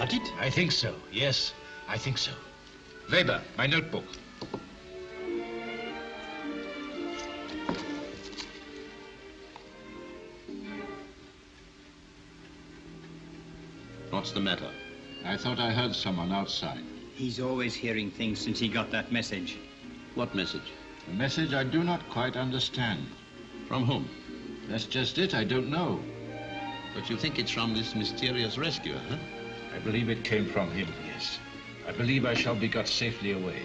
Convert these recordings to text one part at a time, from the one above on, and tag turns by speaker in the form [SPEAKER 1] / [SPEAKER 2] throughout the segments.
[SPEAKER 1] got it?
[SPEAKER 2] I think so, yes, I think so. Weber, my notebook.
[SPEAKER 3] What's the matter?
[SPEAKER 4] I thought I heard someone outside.
[SPEAKER 5] He's always hearing things since he got that message.
[SPEAKER 3] What message?
[SPEAKER 4] A message I do not quite understand.
[SPEAKER 3] From whom?
[SPEAKER 4] That's just it, I don't know.
[SPEAKER 3] But you think it's from this mysterious rescuer, huh?
[SPEAKER 2] I believe it came from him, yes. I believe I shall be got safely away.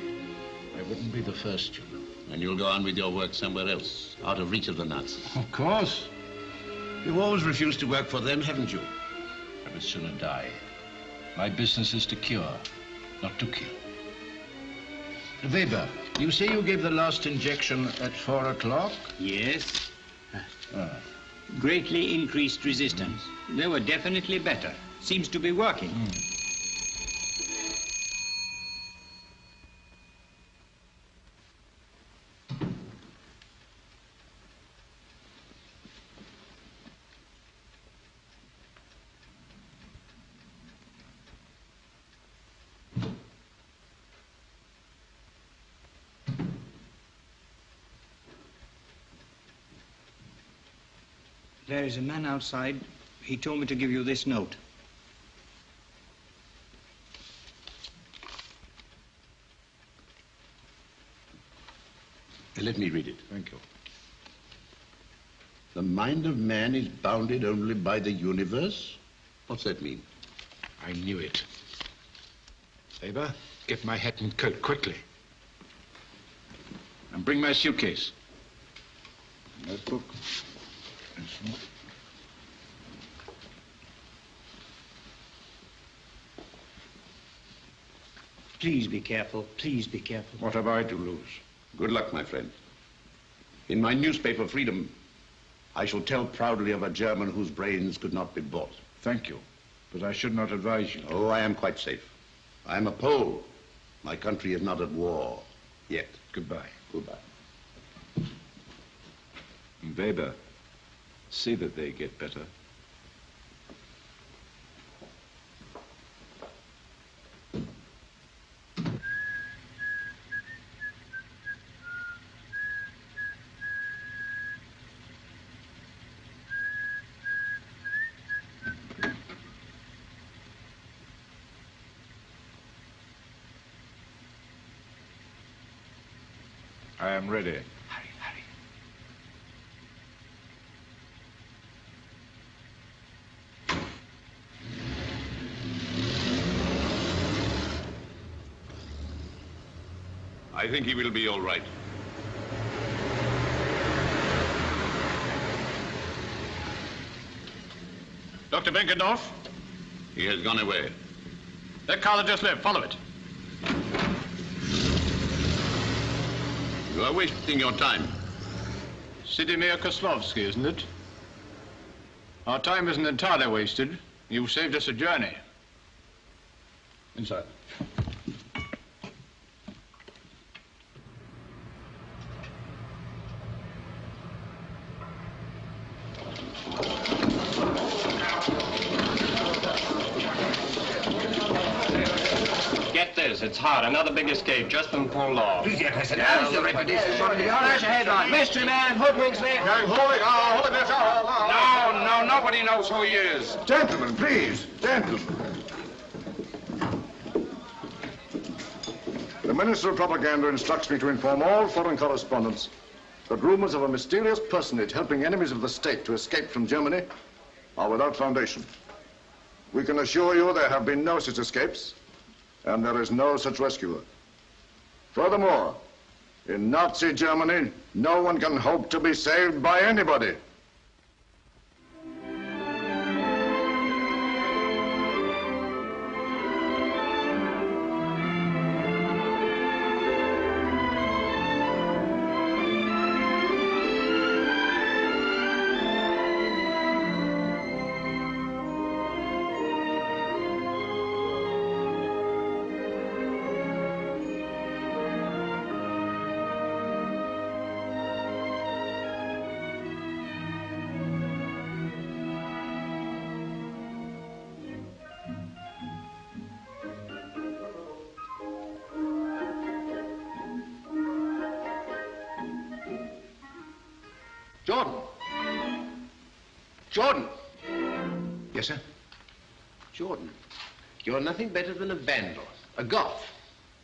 [SPEAKER 2] I wouldn't be the first, you know.
[SPEAKER 3] And you'll go on with your work somewhere else, out of reach of the Nazis.
[SPEAKER 4] Of course.
[SPEAKER 3] You've always refused to work for them, haven't you?
[SPEAKER 2] I would sooner die. My business is to cure, not to kill. Weber, you say you gave the last injection at 4 o'clock?
[SPEAKER 5] Yes. Greatly increased resistance. They were definitely better. Seems to be working. There is a man outside. He told me to give you this note.
[SPEAKER 3] Let me read it.
[SPEAKER 2] Thank you.
[SPEAKER 3] The mind of man is bounded only by the universe? What's that mean?
[SPEAKER 2] I knew it. Weber, get my hat and coat quickly. And bring my suitcase. Notebook. Pencil.
[SPEAKER 5] Please be careful. Please be careful.
[SPEAKER 2] What have I to lose?
[SPEAKER 3] Good luck, my friend. In my newspaper, Freedom, I shall tell proudly of a German whose brains could not be bought.
[SPEAKER 2] Thank you, but I should not advise you.
[SPEAKER 3] Oh, I am quite safe. I am a Pole. My country is not at war yet.
[SPEAKER 2] Goodbye.
[SPEAKER 3] Goodbye.
[SPEAKER 2] Weber, see that they get better. I am ready.
[SPEAKER 5] Hurry, hurry.
[SPEAKER 3] I think he will be all right.
[SPEAKER 6] Dr. Benkendorf?
[SPEAKER 3] He has gone away.
[SPEAKER 6] That car that just left, follow it.
[SPEAKER 3] You are wasting your time.
[SPEAKER 6] Sidimir Kozlovsky, isn't it? Our time isn't entirely wasted. You've saved us a journey.
[SPEAKER 3] Inside.
[SPEAKER 7] Get this, it's hot. Another big escape just been pulled off.
[SPEAKER 8] Please, yes, I said, there's the reputation. There's your headline. Mystery man, hoodwinks me.
[SPEAKER 7] No, nobody knows who he is.
[SPEAKER 8] Gentlemen, please, gentlemen.
[SPEAKER 9] The Minister of Propaganda instructs me to inform all foreign correspondents that rumors of a mysterious personage helping enemies of the state to escape from Germany are without foundation. We can assure you there have been no such escapes, and there is no such rescuer. Furthermore, in Nazi Germany, no one can hope to be saved by anybody.
[SPEAKER 3] Jordan. Jordan.
[SPEAKER 1] Yes, sir?
[SPEAKER 3] Jordan, you're nothing better than a vandal, a Goth,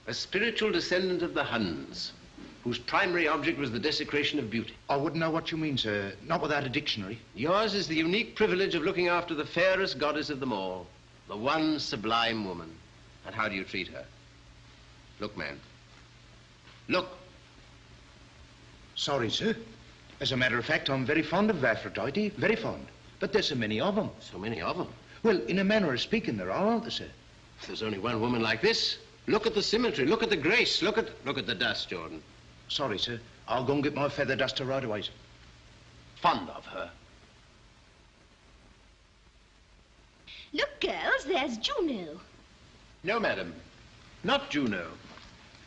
[SPEAKER 3] a spiritual descendant of the Huns, whose primary object was the desecration of beauty.
[SPEAKER 1] I wouldn't know what you mean, sir. Not without a dictionary.
[SPEAKER 3] Yours is the unique privilege of looking after the fairest goddess of them all, the one sublime woman. And how do you treat her? Look, man. Look.
[SPEAKER 1] Sorry, sir. As a matter of fact, I'm very fond of Aphrodite, very fond. But there's so many of them.
[SPEAKER 3] So many of them?
[SPEAKER 1] Well, in a manner of speaking, there are, aren't there, sir?
[SPEAKER 3] If there's only one woman like this, look at the symmetry, look at the grace, look at the dust, Jordan.
[SPEAKER 1] Sorry, sir. I'll go and get my feather duster right away, sir.
[SPEAKER 3] Fond of her.
[SPEAKER 10] Look, girls, there's Juno.
[SPEAKER 3] No, madam. Not Juno.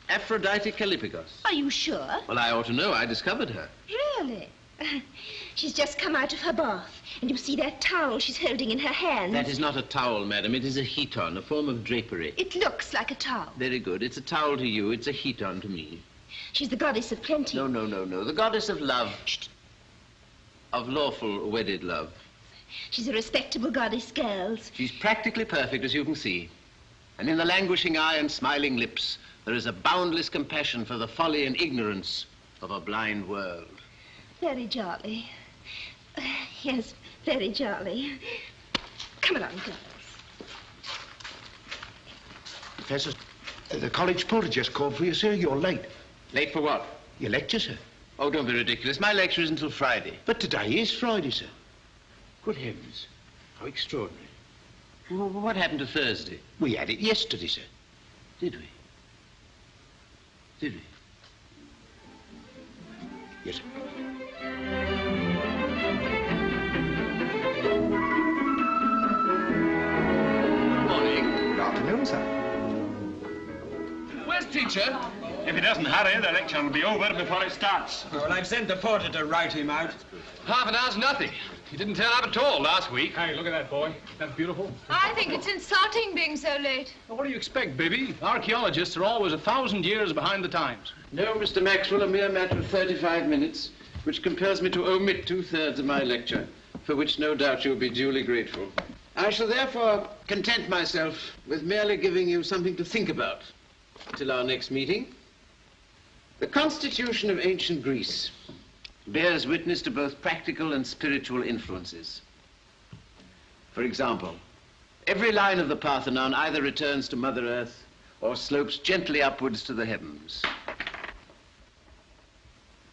[SPEAKER 3] Aphrodite Callipygos.
[SPEAKER 10] Are you sure?
[SPEAKER 3] Well, I ought to know. I discovered her.
[SPEAKER 10] Really? She's just come out of her bath. And you see that towel she's holding in her hand?
[SPEAKER 3] That is not a towel, madam. It is a heaton, a form of drapery.
[SPEAKER 10] It looks like a towel.
[SPEAKER 3] Very good. It's a towel to you. It's a heaton to me.
[SPEAKER 10] She's the goddess of plenty.
[SPEAKER 3] No, no, no, no. The goddess of love.
[SPEAKER 10] Shh.
[SPEAKER 3] Of lawful wedded love.
[SPEAKER 10] She's a respectable goddess, girls.
[SPEAKER 3] She's practically perfect, as you can see. And in the languishing eye and smiling lips, there is a boundless compassion for the folly and ignorance of a blind world.
[SPEAKER 10] Very jolly. Yes, very jolly. Come along, girls.
[SPEAKER 1] Professor, the college porter just called for you, sir. You're late.
[SPEAKER 3] Late for what?
[SPEAKER 1] Your lecture, sir.
[SPEAKER 3] Oh, don't be ridiculous. My lecture is until Friday.
[SPEAKER 1] But today is Friday, sir.
[SPEAKER 3] Good heavens. How extraordinary. Well, what happened to Thursday?
[SPEAKER 1] We had it yesterday, sir.
[SPEAKER 3] Did we? Did we?
[SPEAKER 1] Yes, sir.
[SPEAKER 3] Morning.
[SPEAKER 1] Good afternoon, sir.
[SPEAKER 11] Where's teacher? If he doesn't hurry, the lecture will be over before it starts.
[SPEAKER 5] Well, I've sent the porter to rout him out.
[SPEAKER 6] Half an hour's nothing. He didn't turn up at all last week.
[SPEAKER 11] Hey, look at that boy. That's beautiful.
[SPEAKER 12] I think it's insulting being so late.
[SPEAKER 11] Well, what do you expect, baby? Archaeologists are always 1,000 years behind the times.
[SPEAKER 3] No, Mr. Maxwell, a mere matter of 35 minutes, which compels me to omit 2/3 of my lecture, for which no doubt you'll be duly grateful. I shall therefore content myself with merely giving you something to think about till our next meeting. The Constitution of ancient Greece bears witness to both practical and spiritual influences. For example, every line of the Parthenon either returns to Mother Earth or slopes gently upwards to the heavens.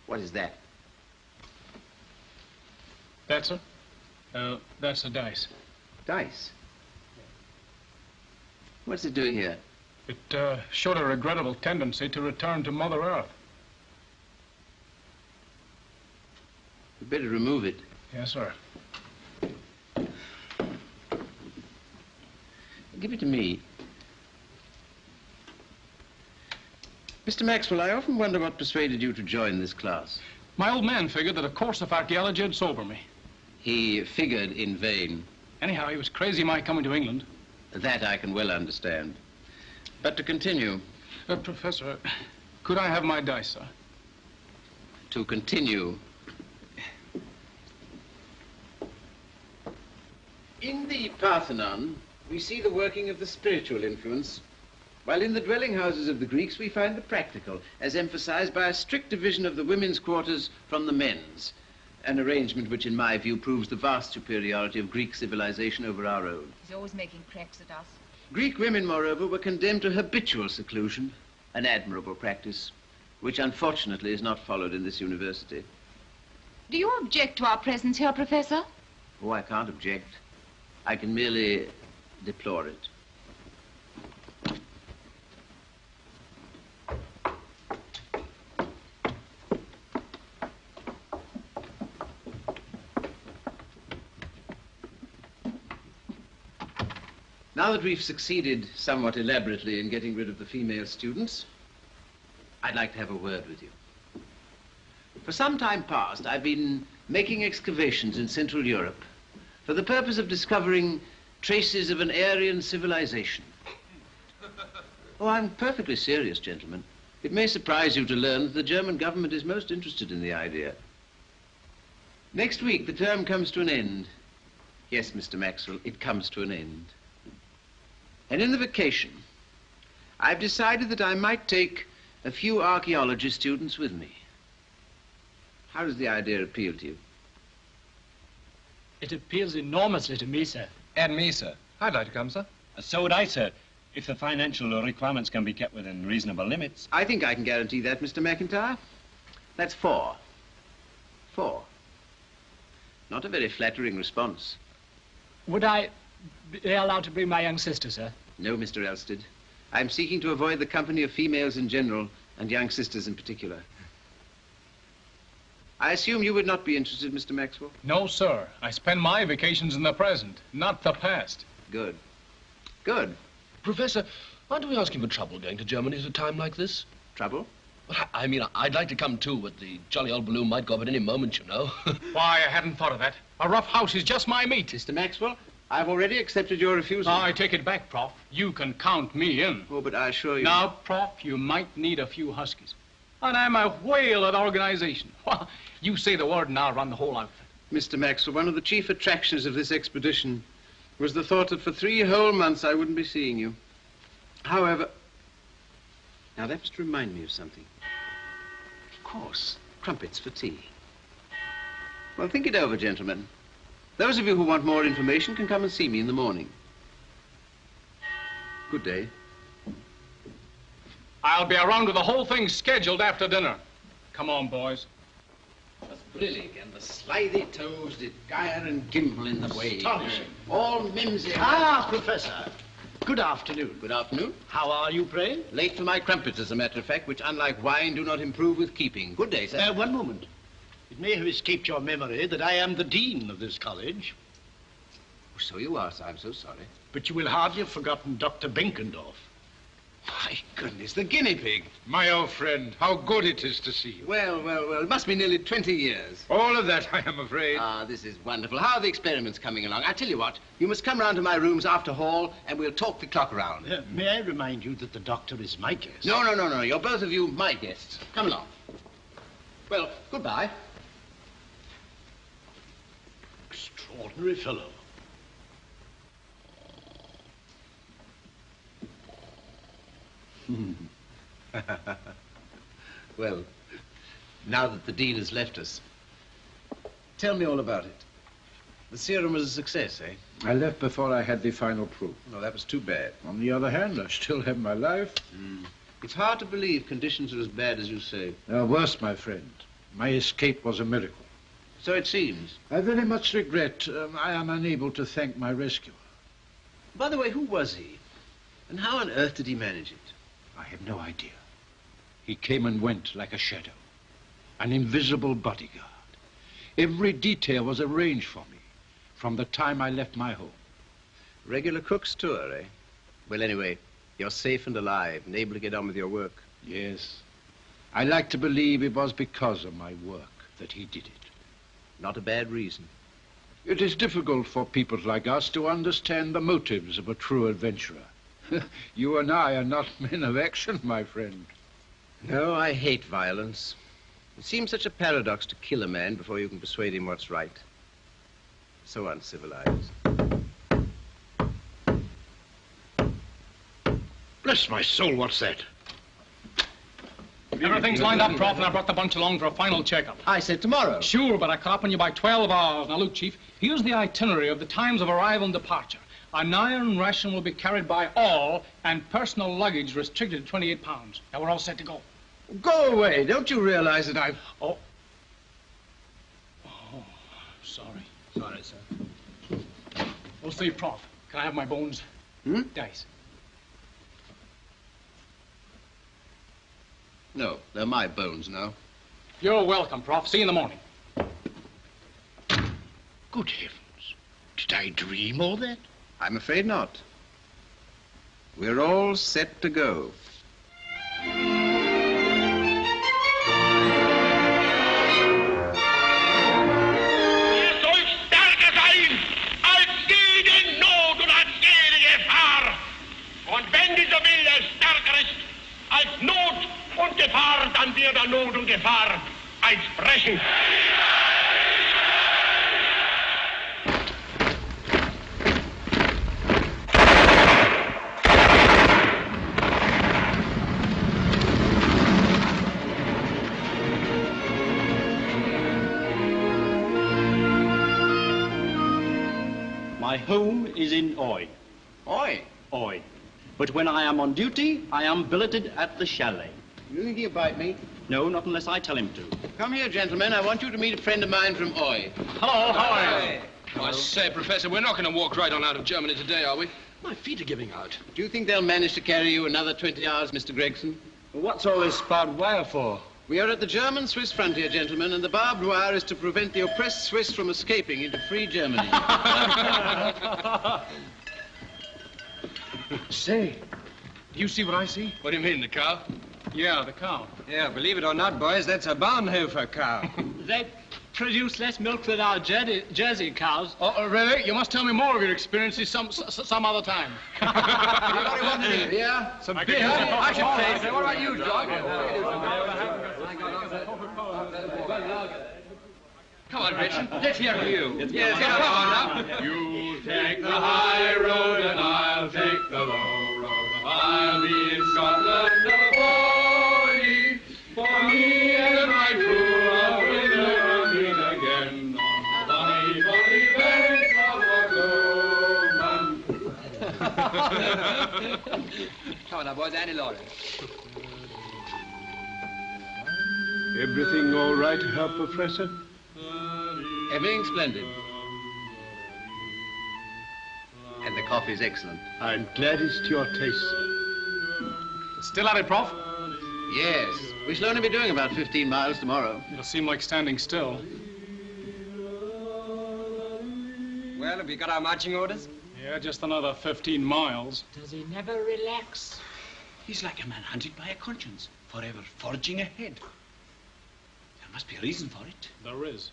[SPEAKER 3] What is that?
[SPEAKER 11] That's it? That's a dice.
[SPEAKER 3] Dice? What's it doing here?
[SPEAKER 11] It showed a regrettable tendency to return to Mother Earth.
[SPEAKER 3] We'd better remove it.
[SPEAKER 11] Yes, sir.
[SPEAKER 3] Give it to me. Mr. Maxwell, I often wonder what persuaded you to join this class.
[SPEAKER 11] My old man figured that a course of archaeology would sober me.
[SPEAKER 3] He figured in vain.
[SPEAKER 11] Anyhow, he was crazy my coming to England.
[SPEAKER 3] That I can well understand. But to continue.
[SPEAKER 11] Professor, could I have my dice, sir?
[SPEAKER 3] To continue. In the Parthenon, we see the working of the spiritual influence, while in the dwelling houses of the Greeks, we find the practical, as emphasized by a strict division of the women's quarters from the men's, an arrangement which, in my view, proves the vast superiority of Greek civilization over our own.
[SPEAKER 12] He's always making cracks at us.
[SPEAKER 3] Greek women, moreover, were condemned to habitual seclusion, an admirable practice, which unfortunately is not followed in this university.
[SPEAKER 12] Do you object to our presence here, Professor?
[SPEAKER 3] Oh, I can't object. I can merely deplore it. Now that we've succeeded somewhat elaborately in getting rid of the female students, I'd like to have a word with you. For some time past, I've been making excavations in Central Europe for the purpose of discovering traces of an Aryan civilization. Oh, I'm perfectly serious, gentlemen. It may surprise you to learn that the German government is most interested in the idea. Next week, the term comes to an end. Yes, Mr. Maxwell, it comes to an end. And in the vacation, I've decided that I might take a few archaeology students with me. How does the idea appeal to you?
[SPEAKER 11] It appeals enormously to me, sir.
[SPEAKER 13] And me, sir. I'd like to come, sir.
[SPEAKER 7] So would I, sir, if the financial requirements can be kept within reasonable limits.
[SPEAKER 3] I think I can guarantee that, Mr. McIntyre. That's 4. 4. Not a very flattering response.
[SPEAKER 11] Would I be allowed to bring my young sister, sir?
[SPEAKER 3] No, Mr. Elstead. I'm seeking to avoid the company of females in general and young sisters in particular. I assume you would not be interested, Mr. Maxwell?
[SPEAKER 11] No, sir. I spend my vacations in the present, not the past.
[SPEAKER 3] Good. Good.
[SPEAKER 14] Professor, aren't we asking for trouble going to Germany at a time like this?
[SPEAKER 3] Trouble?
[SPEAKER 14] Well, I mean, I'd like to come too, but the jolly old balloon might go up at any moment, you know.
[SPEAKER 11] Why, I hadn't thought of that. A rough house is just my meat.
[SPEAKER 3] Mr. Maxwell, I've already accepted your refusal.
[SPEAKER 11] I take it back, Prof. You can count me in.
[SPEAKER 3] Oh, but I assure you...
[SPEAKER 11] Now, Prof, you might need a few huskies. And I'm a whale at organization. You say the word and I'll run the whole outfit.
[SPEAKER 3] Mr. Maxwell, one of the chief attractions of this expedition was the thought that for 3 whole months I wouldn't be seeing you. However... Now, that must remind me of something. Of course, crumpets for tea. Well, think it over, gentlemen. Those of you who want more information can come and see me in the morning. Good day.
[SPEAKER 11] I'll be around with the whole thing scheduled after dinner. Come on, boys.
[SPEAKER 3] Was brillig and the slithy toes did gyre and gimble in the way.
[SPEAKER 15] Astonishing.
[SPEAKER 3] All mimsy.
[SPEAKER 15] Ah, Professor. Good afternoon.
[SPEAKER 3] Good afternoon.
[SPEAKER 15] How are you, pray?
[SPEAKER 3] Late for my crumpets, as a matter of fact, which, unlike wine, do not improve with keeping. Good day, sir.
[SPEAKER 15] One moment. It may have escaped your memory that I am the dean of this college.
[SPEAKER 3] Oh, so you are, sir. I'm so sorry.
[SPEAKER 15] But you will hardly have forgotten Dr. Benkendorf.
[SPEAKER 3] My goodness, the guinea pig.
[SPEAKER 2] My old friend, how good it is to see you.
[SPEAKER 3] Well, it must be nearly 20 years.
[SPEAKER 2] All of that, I am afraid.
[SPEAKER 3] Ah, this is wonderful. How are the experiments coming along? I tell you what, you must come round to my rooms after hall and we'll talk the clock around.
[SPEAKER 15] May I remind you that the doctor is my guest?
[SPEAKER 3] No. You're both of you my guests. Come along. Well, goodbye.
[SPEAKER 15] Extraordinary fellow.
[SPEAKER 3] Well, now that the dean has left us, tell me all about it. The serum was a success, eh?
[SPEAKER 2] I left before I had the final proof.
[SPEAKER 3] No, that was too bad.
[SPEAKER 2] On the other hand, I still have my life.
[SPEAKER 3] It's hard to believe conditions are as bad as you say.
[SPEAKER 2] Worse, my friend. My escape was a miracle.
[SPEAKER 3] So it seems.
[SPEAKER 2] I very much regret I am unable to thank my rescuer.
[SPEAKER 3] By the way, who was he? And how on earth did he manage it?
[SPEAKER 2] I have no idea. He came and went like a shadow. An invisible bodyguard. Every detail was arranged for me from the time I left my home.
[SPEAKER 3] Regular Cook's tour, eh? Well, anyway, you're safe and alive and able to get on with your work.
[SPEAKER 2] Yes. I like to believe it was because of my work that he did it.
[SPEAKER 3] Not a bad reason.
[SPEAKER 2] It is difficult for people like us to understand the motives of a true adventurer. You and I are not men of action, my friend.
[SPEAKER 3] No, I hate violence. It seems such a paradox to kill a man before you can persuade him what's right. So uncivilized.
[SPEAKER 15] Bless my soul, what's that?
[SPEAKER 11] Everything's lined up, Prof, and I brought the bunch along for a final checkup.
[SPEAKER 3] I said tomorrow.
[SPEAKER 11] Sure, but I caught up on you by 12 hours. Now, look, Chief, here's the itinerary of the times of arrival and departure. An iron ration will be carried by all, and personal luggage restricted to 28 pounds. Now, we're all set to go.
[SPEAKER 3] Go away. Don't you realize that I've...
[SPEAKER 11] Oh, sorry. Sorry, sir. Oh, say, Prof, can I have my bones? Dice.
[SPEAKER 3] No, they're my bones now.
[SPEAKER 11] You're welcome, Prof. See you in the morning.
[SPEAKER 15] Good heavens. Did I dream all that?
[SPEAKER 3] I'm afraid not. We're all set to go.
[SPEAKER 16] Und wenn dieser Wille stärker ist als Not und Gefahr, dann wird er Not und Gefahr als Brechen.
[SPEAKER 15] My home is in Oi.
[SPEAKER 3] Oi?
[SPEAKER 15] Oi. But when I am on duty, I am billeted at the chalet.
[SPEAKER 3] You think he'll bite me?
[SPEAKER 15] No, not unless I tell him to.
[SPEAKER 3] Come here, gentlemen. I want you to meet a friend of mine from Oi.
[SPEAKER 15] Hello, how are you?
[SPEAKER 14] I say, Professor, we're not going to walk right on out of Germany today, are we? My feet are giving out.
[SPEAKER 3] Do you think they'll manage to carry you another 20 hours, Mr. Gregson?
[SPEAKER 5] Well, what's all this barbed wire for?
[SPEAKER 3] We are at the German-Swiss frontier, gentlemen, and the barbed wire is to prevent the oppressed Swiss from escaping into free Germany.
[SPEAKER 11] Say, do you see what I see?
[SPEAKER 14] What do you mean, the cow?
[SPEAKER 11] Yeah, the cow.
[SPEAKER 8] Yeah, believe it or not, boys, that's a Bahnhofer cow.
[SPEAKER 17] They produce less milk than our Jersey cows.
[SPEAKER 11] Oh, really? You must tell me more of your experiences some other time.
[SPEAKER 3] Anybody want any beer?
[SPEAKER 11] Some
[SPEAKER 8] beer? I should say. What about you, John?
[SPEAKER 14] Come on, Richard. Let's hear from you.
[SPEAKER 8] Yes, come on now.
[SPEAKER 18] You take the high road and I'll take the low road. I'll be in Scotland never for me and my crew. I'll be there again on the bonny, bonny banks of Lomond.
[SPEAKER 8] Come on now, boys, Annie Laurie.
[SPEAKER 2] Everything all right, Herr Professor?
[SPEAKER 3] Everything splendid. And the coffee's excellent.
[SPEAKER 2] I'm glad it's to your taste.
[SPEAKER 11] Still at it, Prof?
[SPEAKER 3] Yes. We shall only be doing about 15 miles tomorrow.
[SPEAKER 11] It'll seem like standing still.
[SPEAKER 8] Well, have we got our marching orders?
[SPEAKER 11] Yeah, just another 15 miles.
[SPEAKER 17] Does he never relax?
[SPEAKER 15] He's like a man hunted by a conscience, forever forging ahead. There must be a reason for it.
[SPEAKER 11] There is.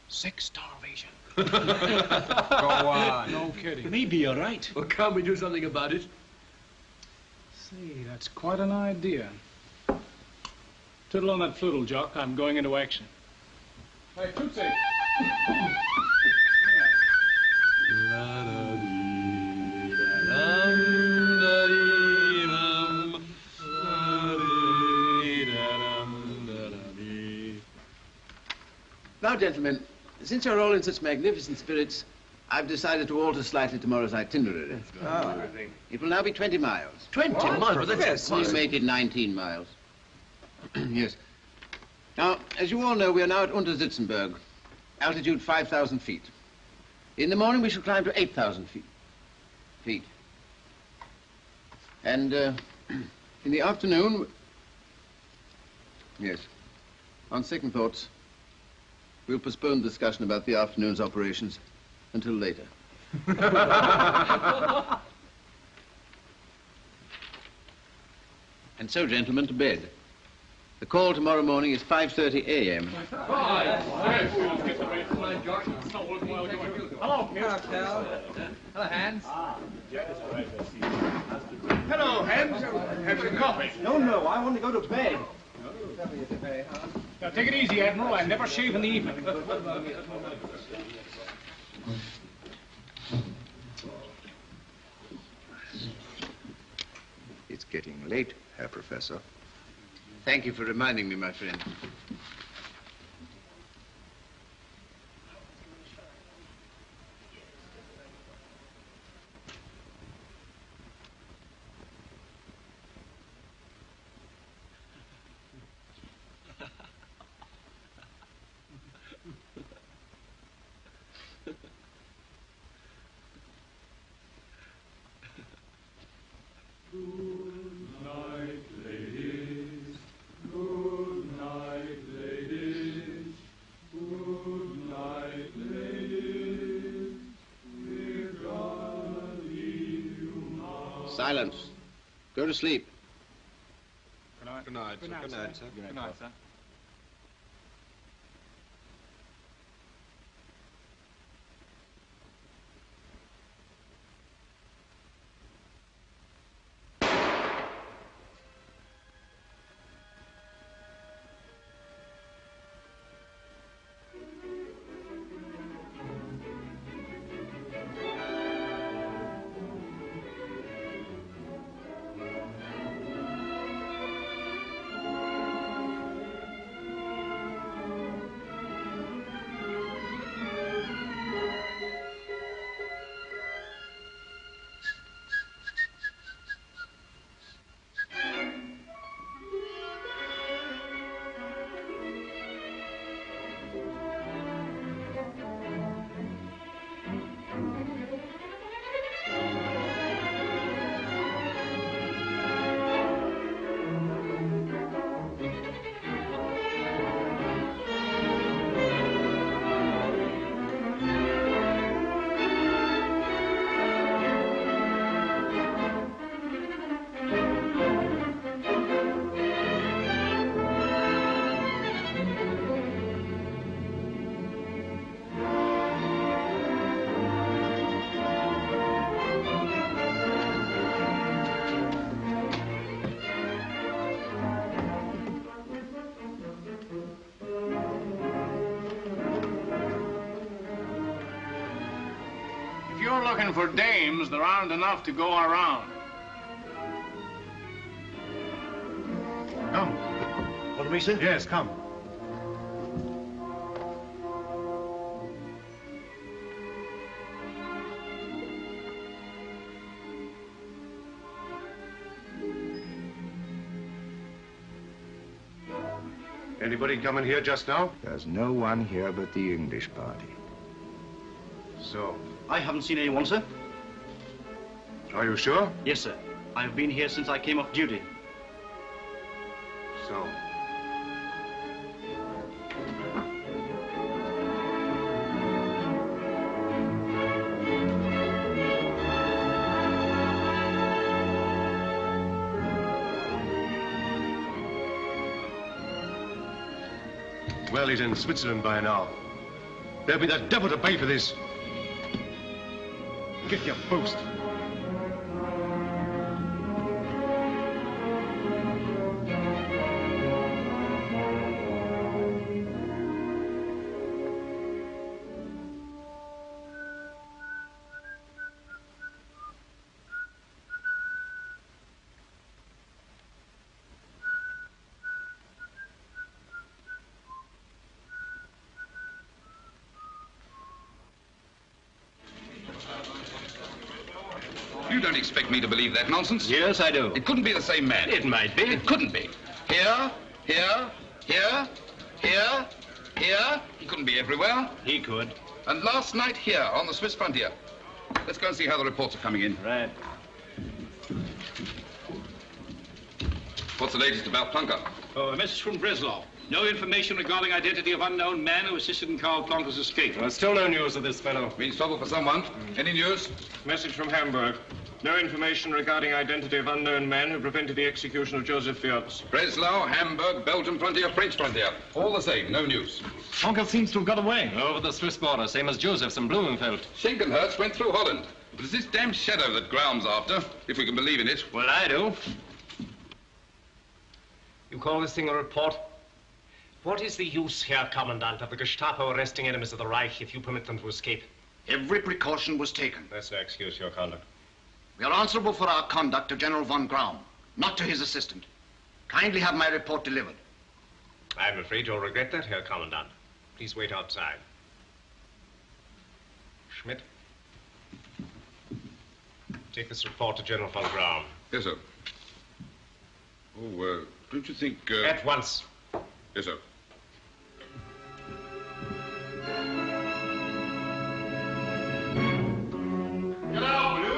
[SPEAKER 11] Sex starvation.
[SPEAKER 8] Go on.
[SPEAKER 11] No kidding.
[SPEAKER 15] Maybe you're right.
[SPEAKER 14] Well, can't we do something about it?
[SPEAKER 11] See, that's quite an idea. Twiddle on that flute, Jock. I'm going into action. Hey, Tootsie.
[SPEAKER 3] Now, gentlemen, since you're all in such magnificent spirits, I've decided to alter slightly tomorrow's itinerary. It will now be 20 miles.
[SPEAKER 14] 20 miles? But that's
[SPEAKER 3] We make it 19 miles. Yes. Now, as you all know, we are now at Untersitzenberg, altitude 5,000 feet. In the morning, we shall climb to 8,000 feet. And in the afternoon, yes, on second thoughts, we'll postpone the discussion about the afternoon's operations until later. And so, gentlemen, to bed. The call tomorrow morning is 5:30 a.m.
[SPEAKER 11] Hello,
[SPEAKER 8] Hello, Hans.
[SPEAKER 11] Hello, Hans. Have some coffee.
[SPEAKER 8] No, I want to go to bed.
[SPEAKER 11] Now, take it easy, Admiral. I never shave in the evening.
[SPEAKER 9] It's getting late, Herr Professor.
[SPEAKER 3] Thank you for reminding me, my friend. Silence. Go to sleep.
[SPEAKER 11] Good night.
[SPEAKER 13] Good night, sir. Good night, sir.
[SPEAKER 11] Good night, sir.
[SPEAKER 6] looking for dames, there aren't enough to go around.
[SPEAKER 1] Come. Follow me, sir?
[SPEAKER 6] Yes, come.
[SPEAKER 1] Anybody coming here just now?
[SPEAKER 19] There's no one here but the English party.
[SPEAKER 1] So?
[SPEAKER 20] I haven't seen anyone, sir.
[SPEAKER 1] Are you sure?
[SPEAKER 20] Yes, sir. I have been here since I came off duty.
[SPEAKER 1] So?
[SPEAKER 6] Well, he's in Switzerland by now. There'll be the devil to pay for this. Get your post.
[SPEAKER 21] You don't expect me to believe that nonsense?
[SPEAKER 20] Yes, I do.
[SPEAKER 21] It couldn't be the same man.
[SPEAKER 20] It might be.
[SPEAKER 21] It couldn't be. Here, here, here, here, here. He couldn't be everywhere.
[SPEAKER 20] He could.
[SPEAKER 21] And last night here on the Swiss frontier. Let's go and see how the reports are coming in.
[SPEAKER 20] Right.
[SPEAKER 21] What's the latest about Plunker?
[SPEAKER 15] Oh, a message from Breslau. No information regarding identity of unknown man who assisted in Karl Plunker's escape.
[SPEAKER 6] Still no news of this fellow.
[SPEAKER 21] Means trouble for someone. Any news?
[SPEAKER 6] Message from Hamburg. No information regarding identity of unknown man who prevented the execution of Joseph Fierz.
[SPEAKER 21] Breslau, Hamburg, Belgian frontier, French frontier. All the same, no news.
[SPEAKER 7] Plunker seems to have got away. Over the Swiss border, same as Joseph's in Blumenfeld.
[SPEAKER 21] Schenkenherz went through Holland. But it's this damn shadow that Graham's after, if we can believe in it.
[SPEAKER 7] Well, I do. You call this thing a report? What is the use, Herr Commandant, of the Gestapo arresting enemies of the Reich if you permit them to escape?
[SPEAKER 22] Every precaution was taken.
[SPEAKER 7] That's no excuse for your conduct.
[SPEAKER 22] We are answerable for our conduct to General von Graum, not to his assistant. Kindly have my report delivered.
[SPEAKER 7] I'm afraid you'll regret that, Herr Commandant. Please wait outside. Schmidt, take this report to General von Graum.
[SPEAKER 21] Yes, sir. Oh, don't you think...
[SPEAKER 7] At once.
[SPEAKER 21] Yes, sir.
[SPEAKER 16] Get out, will you?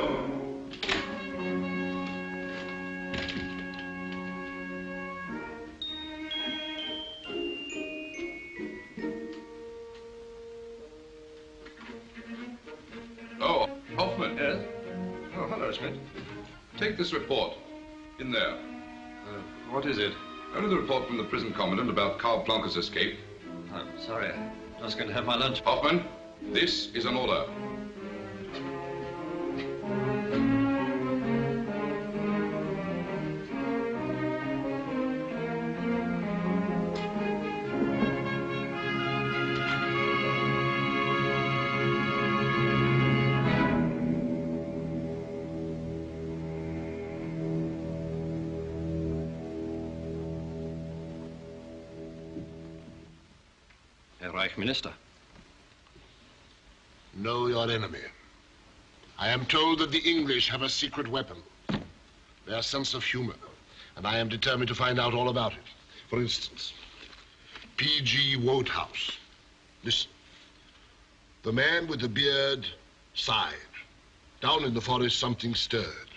[SPEAKER 21] Oh, Hoffman.
[SPEAKER 6] Yes? Oh, hello, Schmidt.
[SPEAKER 21] Take this report. In there.
[SPEAKER 6] What is it?
[SPEAKER 21] Only the report from the prison commandant about Karl Plunker's escape.
[SPEAKER 7] I'm sorry. I was going to have my lunch.
[SPEAKER 21] Hoffman, this is an order.
[SPEAKER 7] Reich Minister.
[SPEAKER 23] Know your enemy. I am told that the English have a secret weapon. Their sense of humor. And I am determined to find out all about it. For instance, P.G. Wodehouse. Listen. The man with the beard sighed. Down in the forest, something stirred.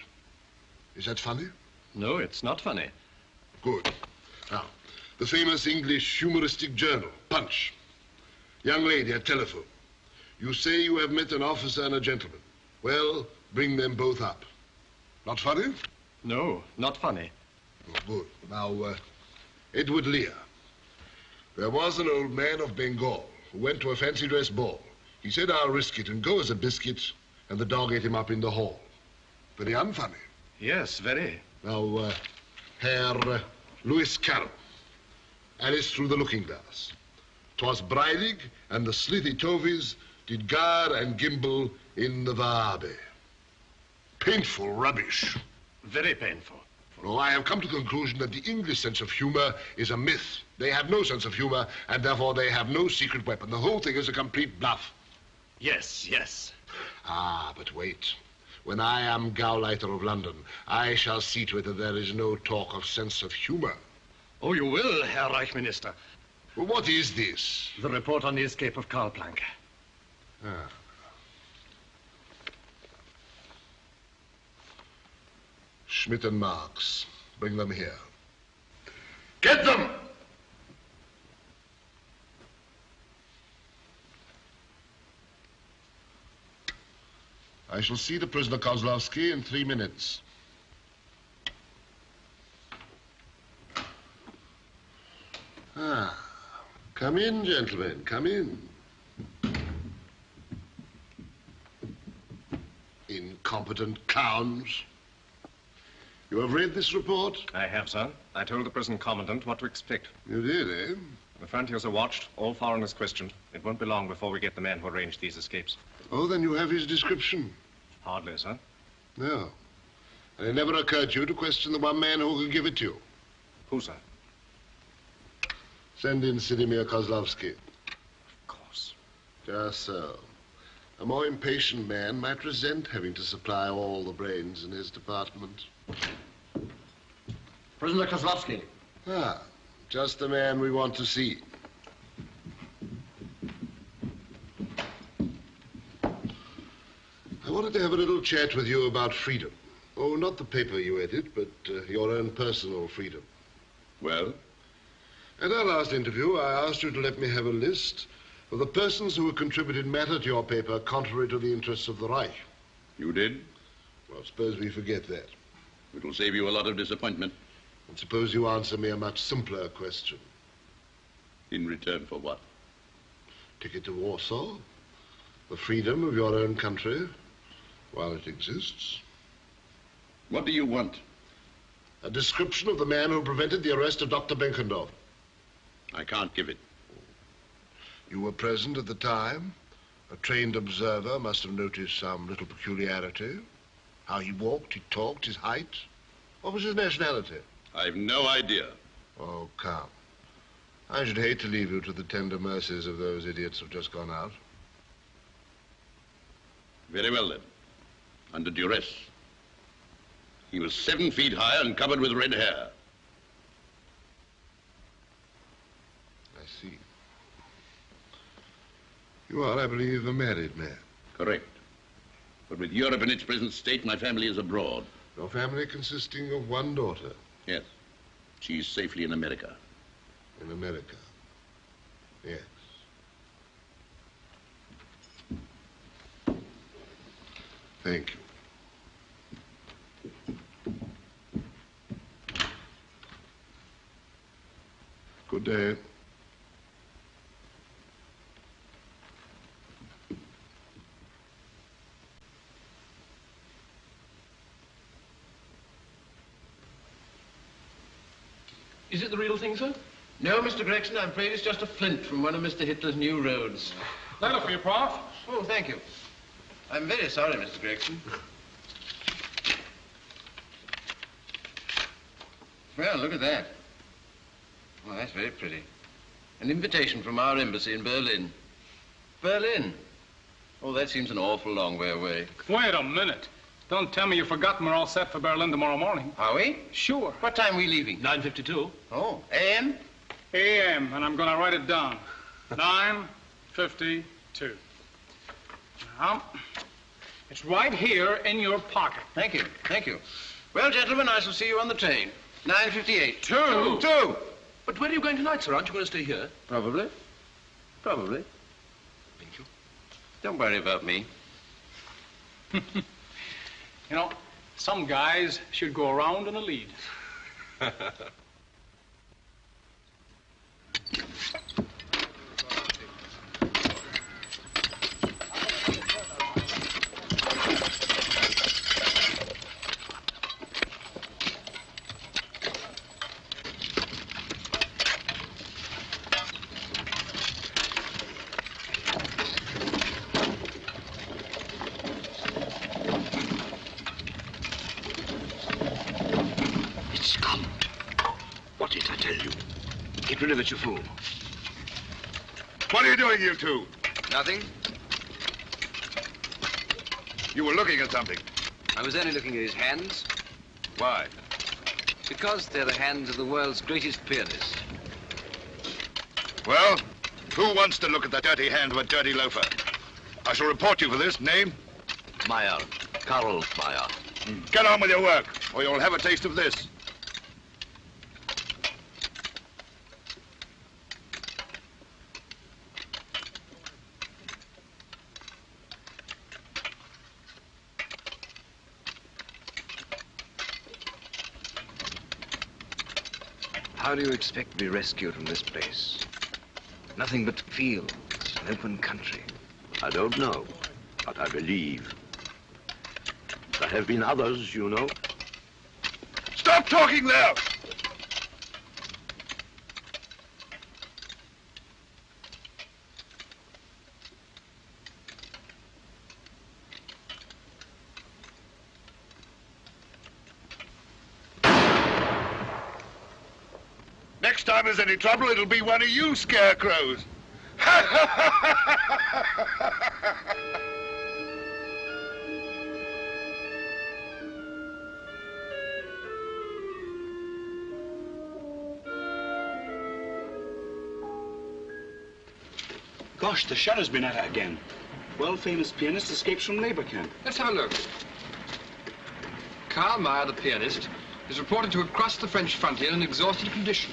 [SPEAKER 23] Is that funny?
[SPEAKER 7] No, it's not funny.
[SPEAKER 23] Good. Now, the famous English humoristic journal, Punch. Young lady at telephone. You say you have met an officer and a gentleman. Well, bring them both up. Not funny?
[SPEAKER 7] No, not funny.
[SPEAKER 23] Oh, good. Now, Edward Lear. There was an old man of Bengal who went to a fancy dress ball. He said, I'll risk it and go as a biscuit, and the dog ate him up in the hall. Very unfunny.
[SPEAKER 7] Yes, very.
[SPEAKER 23] Now, Herr Lewis Carroll. Alice through the looking glass. 'Twas Breidig and the slithy tovies did gar and gimble in the Wabe. Painful rubbish.
[SPEAKER 6] Very painful.
[SPEAKER 23] No, I have come to the conclusion that the English sense of humor is a myth. They have no sense of humor, and therefore they have no secret weapon. The whole thing is a complete bluff.
[SPEAKER 6] Yes, yes.
[SPEAKER 23] Ah, but wait. When I am Gauleiter of London, I shall see to it that there is no talk of sense of humor.
[SPEAKER 6] Oh, you will, Herr Reichsminister.
[SPEAKER 23] Well, what is this?
[SPEAKER 6] The report on the escape of Karl Planck.
[SPEAKER 23] Ah. Schmidt and Marx. Bring them here. Get them! I shall see the prisoner Kozlovsky in 3 minutes. Ah, come in, gentlemen, come in. Incompetent clowns. You have read this report?
[SPEAKER 7] I have, sir. I told the prison commandant what to expect.
[SPEAKER 23] You did, eh?
[SPEAKER 7] The frontiers are watched, all foreigners questioned. It won't be long before we get the man who arranged these escapes.
[SPEAKER 23] Oh, then you have his description?
[SPEAKER 7] Hardly, sir.
[SPEAKER 23] No. And it never occurred to you to question the one man who could give it to you?
[SPEAKER 7] Who, sir?
[SPEAKER 23] Send in Sidimir Kozlovsky.
[SPEAKER 7] Of course.
[SPEAKER 23] Just so. A more impatient man might resent having to supply all the brains in his department.
[SPEAKER 22] Prisoner Kozlovsky.
[SPEAKER 23] Ah, just the man we want to see. I wanted to have a little chat with you about freedom. Oh, not the paper you edit, but your own personal freedom. Well? At our last interview, I asked you to let me have a list of the persons who have contributed matter to your paper contrary to the interests of the Reich.
[SPEAKER 4] You did?
[SPEAKER 23] Well, suppose we forget that.
[SPEAKER 4] It'll save you a lot of disappointment.
[SPEAKER 23] And suppose you answer me a much simpler question.
[SPEAKER 4] In return for what?
[SPEAKER 23] Ticket to Warsaw, the freedom of your own country while it exists.
[SPEAKER 4] What do you want?
[SPEAKER 23] A description of the man who prevented the arrest of Dr. Benkendorf.
[SPEAKER 4] I can't give it.
[SPEAKER 23] You were present at the time. A trained observer must have noticed some little peculiarity. How he walked, he talked, his height. What was his nationality?
[SPEAKER 4] I've no idea.
[SPEAKER 23] Oh, come. I should hate to leave you to the tender mercies of those idiots who've just gone out.
[SPEAKER 4] Very well, then. Under duress. He was 7 feet high and covered with red hair.
[SPEAKER 23] I see. You are, I believe, a married man.
[SPEAKER 4] Correct. But with Europe in its present state, my family is abroad.
[SPEAKER 23] Your family consisting of one daughter?
[SPEAKER 4] Yes. She's safely in America.
[SPEAKER 23] In America? Yes. Thank you. Good day.
[SPEAKER 3] Is it the real thing, sir? No, Mr. Gregson, I'm afraid it's just a flint from one of Mr. Hitler's new roads.
[SPEAKER 11] That'll for you, Prof.
[SPEAKER 3] Oh, thank you. I'm very sorry, Mr. Gregson. Well, look at that. Oh, that's very pretty. An invitation from our embassy in Berlin. Berlin? Oh, that seems an awful long way away.
[SPEAKER 11] Wait a minute. Don't tell me you've forgotten we're all set for Berlin tomorrow morning.
[SPEAKER 3] Are we?
[SPEAKER 11] Sure.
[SPEAKER 3] What time are we leaving?
[SPEAKER 11] 9:52.
[SPEAKER 3] Oh, a.m.?
[SPEAKER 11] A.M., and I'm going to write it down. 9:52. Now, it's right here in your pocket.
[SPEAKER 3] Thank you, thank you. Well, gentlemen, I shall see you on the train. 9:58.
[SPEAKER 14] Two. But where are you going tonight, sir? Aren't you going to stay here?
[SPEAKER 3] Probably. Probably.
[SPEAKER 14] Thank you.
[SPEAKER 3] Don't worry about me.
[SPEAKER 11] You know, some guys should go around in a lead.
[SPEAKER 21] Get rid of it, you fool.
[SPEAKER 23] What are you doing, you two?
[SPEAKER 21] Nothing.
[SPEAKER 23] You were looking at something.
[SPEAKER 21] I was only looking at his hands.
[SPEAKER 23] Why?
[SPEAKER 21] Because they're the hands of the world's greatest pianist.
[SPEAKER 23] Well, who wants to look at the dirty hand of a dirty loafer? I shall report you for this. Name?
[SPEAKER 21] Meyer. Karl Meyer.
[SPEAKER 23] Get on with your work, or you'll have a taste of this.
[SPEAKER 21] How do you expect to be rescued from this place? Nothing but fields, an open country.
[SPEAKER 4] I don't know, but I believe. There have been others, you know.
[SPEAKER 23] Stop talking there! Next time there's any trouble, it'll be one of you scarecrows.
[SPEAKER 15] Gosh, the shadow's been at it again. World-famous pianist escapes from labor camp.
[SPEAKER 13] Let's have a look. Karl Meyer, the pianist, is reported to have crossed the French frontier in an exhausted condition.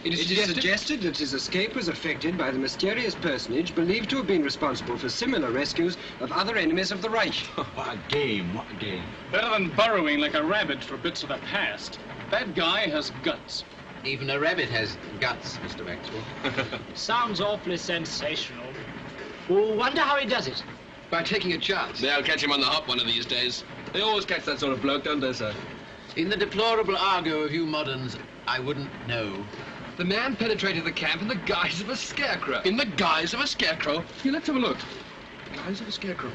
[SPEAKER 13] It is
[SPEAKER 5] suggested that his escape was effected by the mysterious personage believed to have been responsible for similar rescues of other enemies of the Reich.
[SPEAKER 15] What a game, what a game.
[SPEAKER 11] Better than burrowing like a rabbit for bits of the past. That guy has guts.
[SPEAKER 3] Even a rabbit has guts, Mr. Maxwell.
[SPEAKER 17] Sounds awfully sensational. Wonder how he does it.
[SPEAKER 14] By taking a chance. They'll catch him on the hop one of these days. They always catch that sort of bloke, don't they, sir?
[SPEAKER 3] In the deplorable argot of you moderns, I wouldn't know.
[SPEAKER 14] The man penetrated the camp in the guise of a scarecrow. In the guise of a scarecrow? Here, let's have a look. Guise of a scarecrow.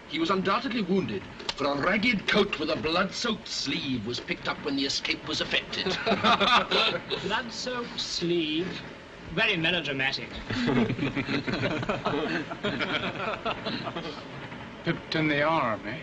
[SPEAKER 14] He was undoubtedly wounded, for a ragged coat with a blood-soaked sleeve was picked up when the escape was effected.
[SPEAKER 17] Blood-soaked sleeve. Very melodramatic.
[SPEAKER 11] Pipped in the arm, eh?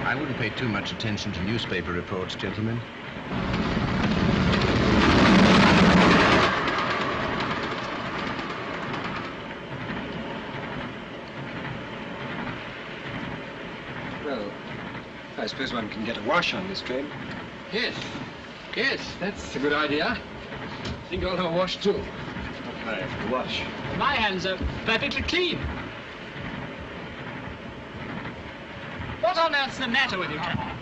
[SPEAKER 1] I wouldn't pay too much attention to newspaper reports, gentlemen.
[SPEAKER 5] Well, I suppose one can get a wash on this train.
[SPEAKER 14] Yes, that's a good idea. I think I'll have a wash, too.
[SPEAKER 15] Okay, wash.
[SPEAKER 17] My hands are perfectly clean. What on earth's the matter with you, Captain?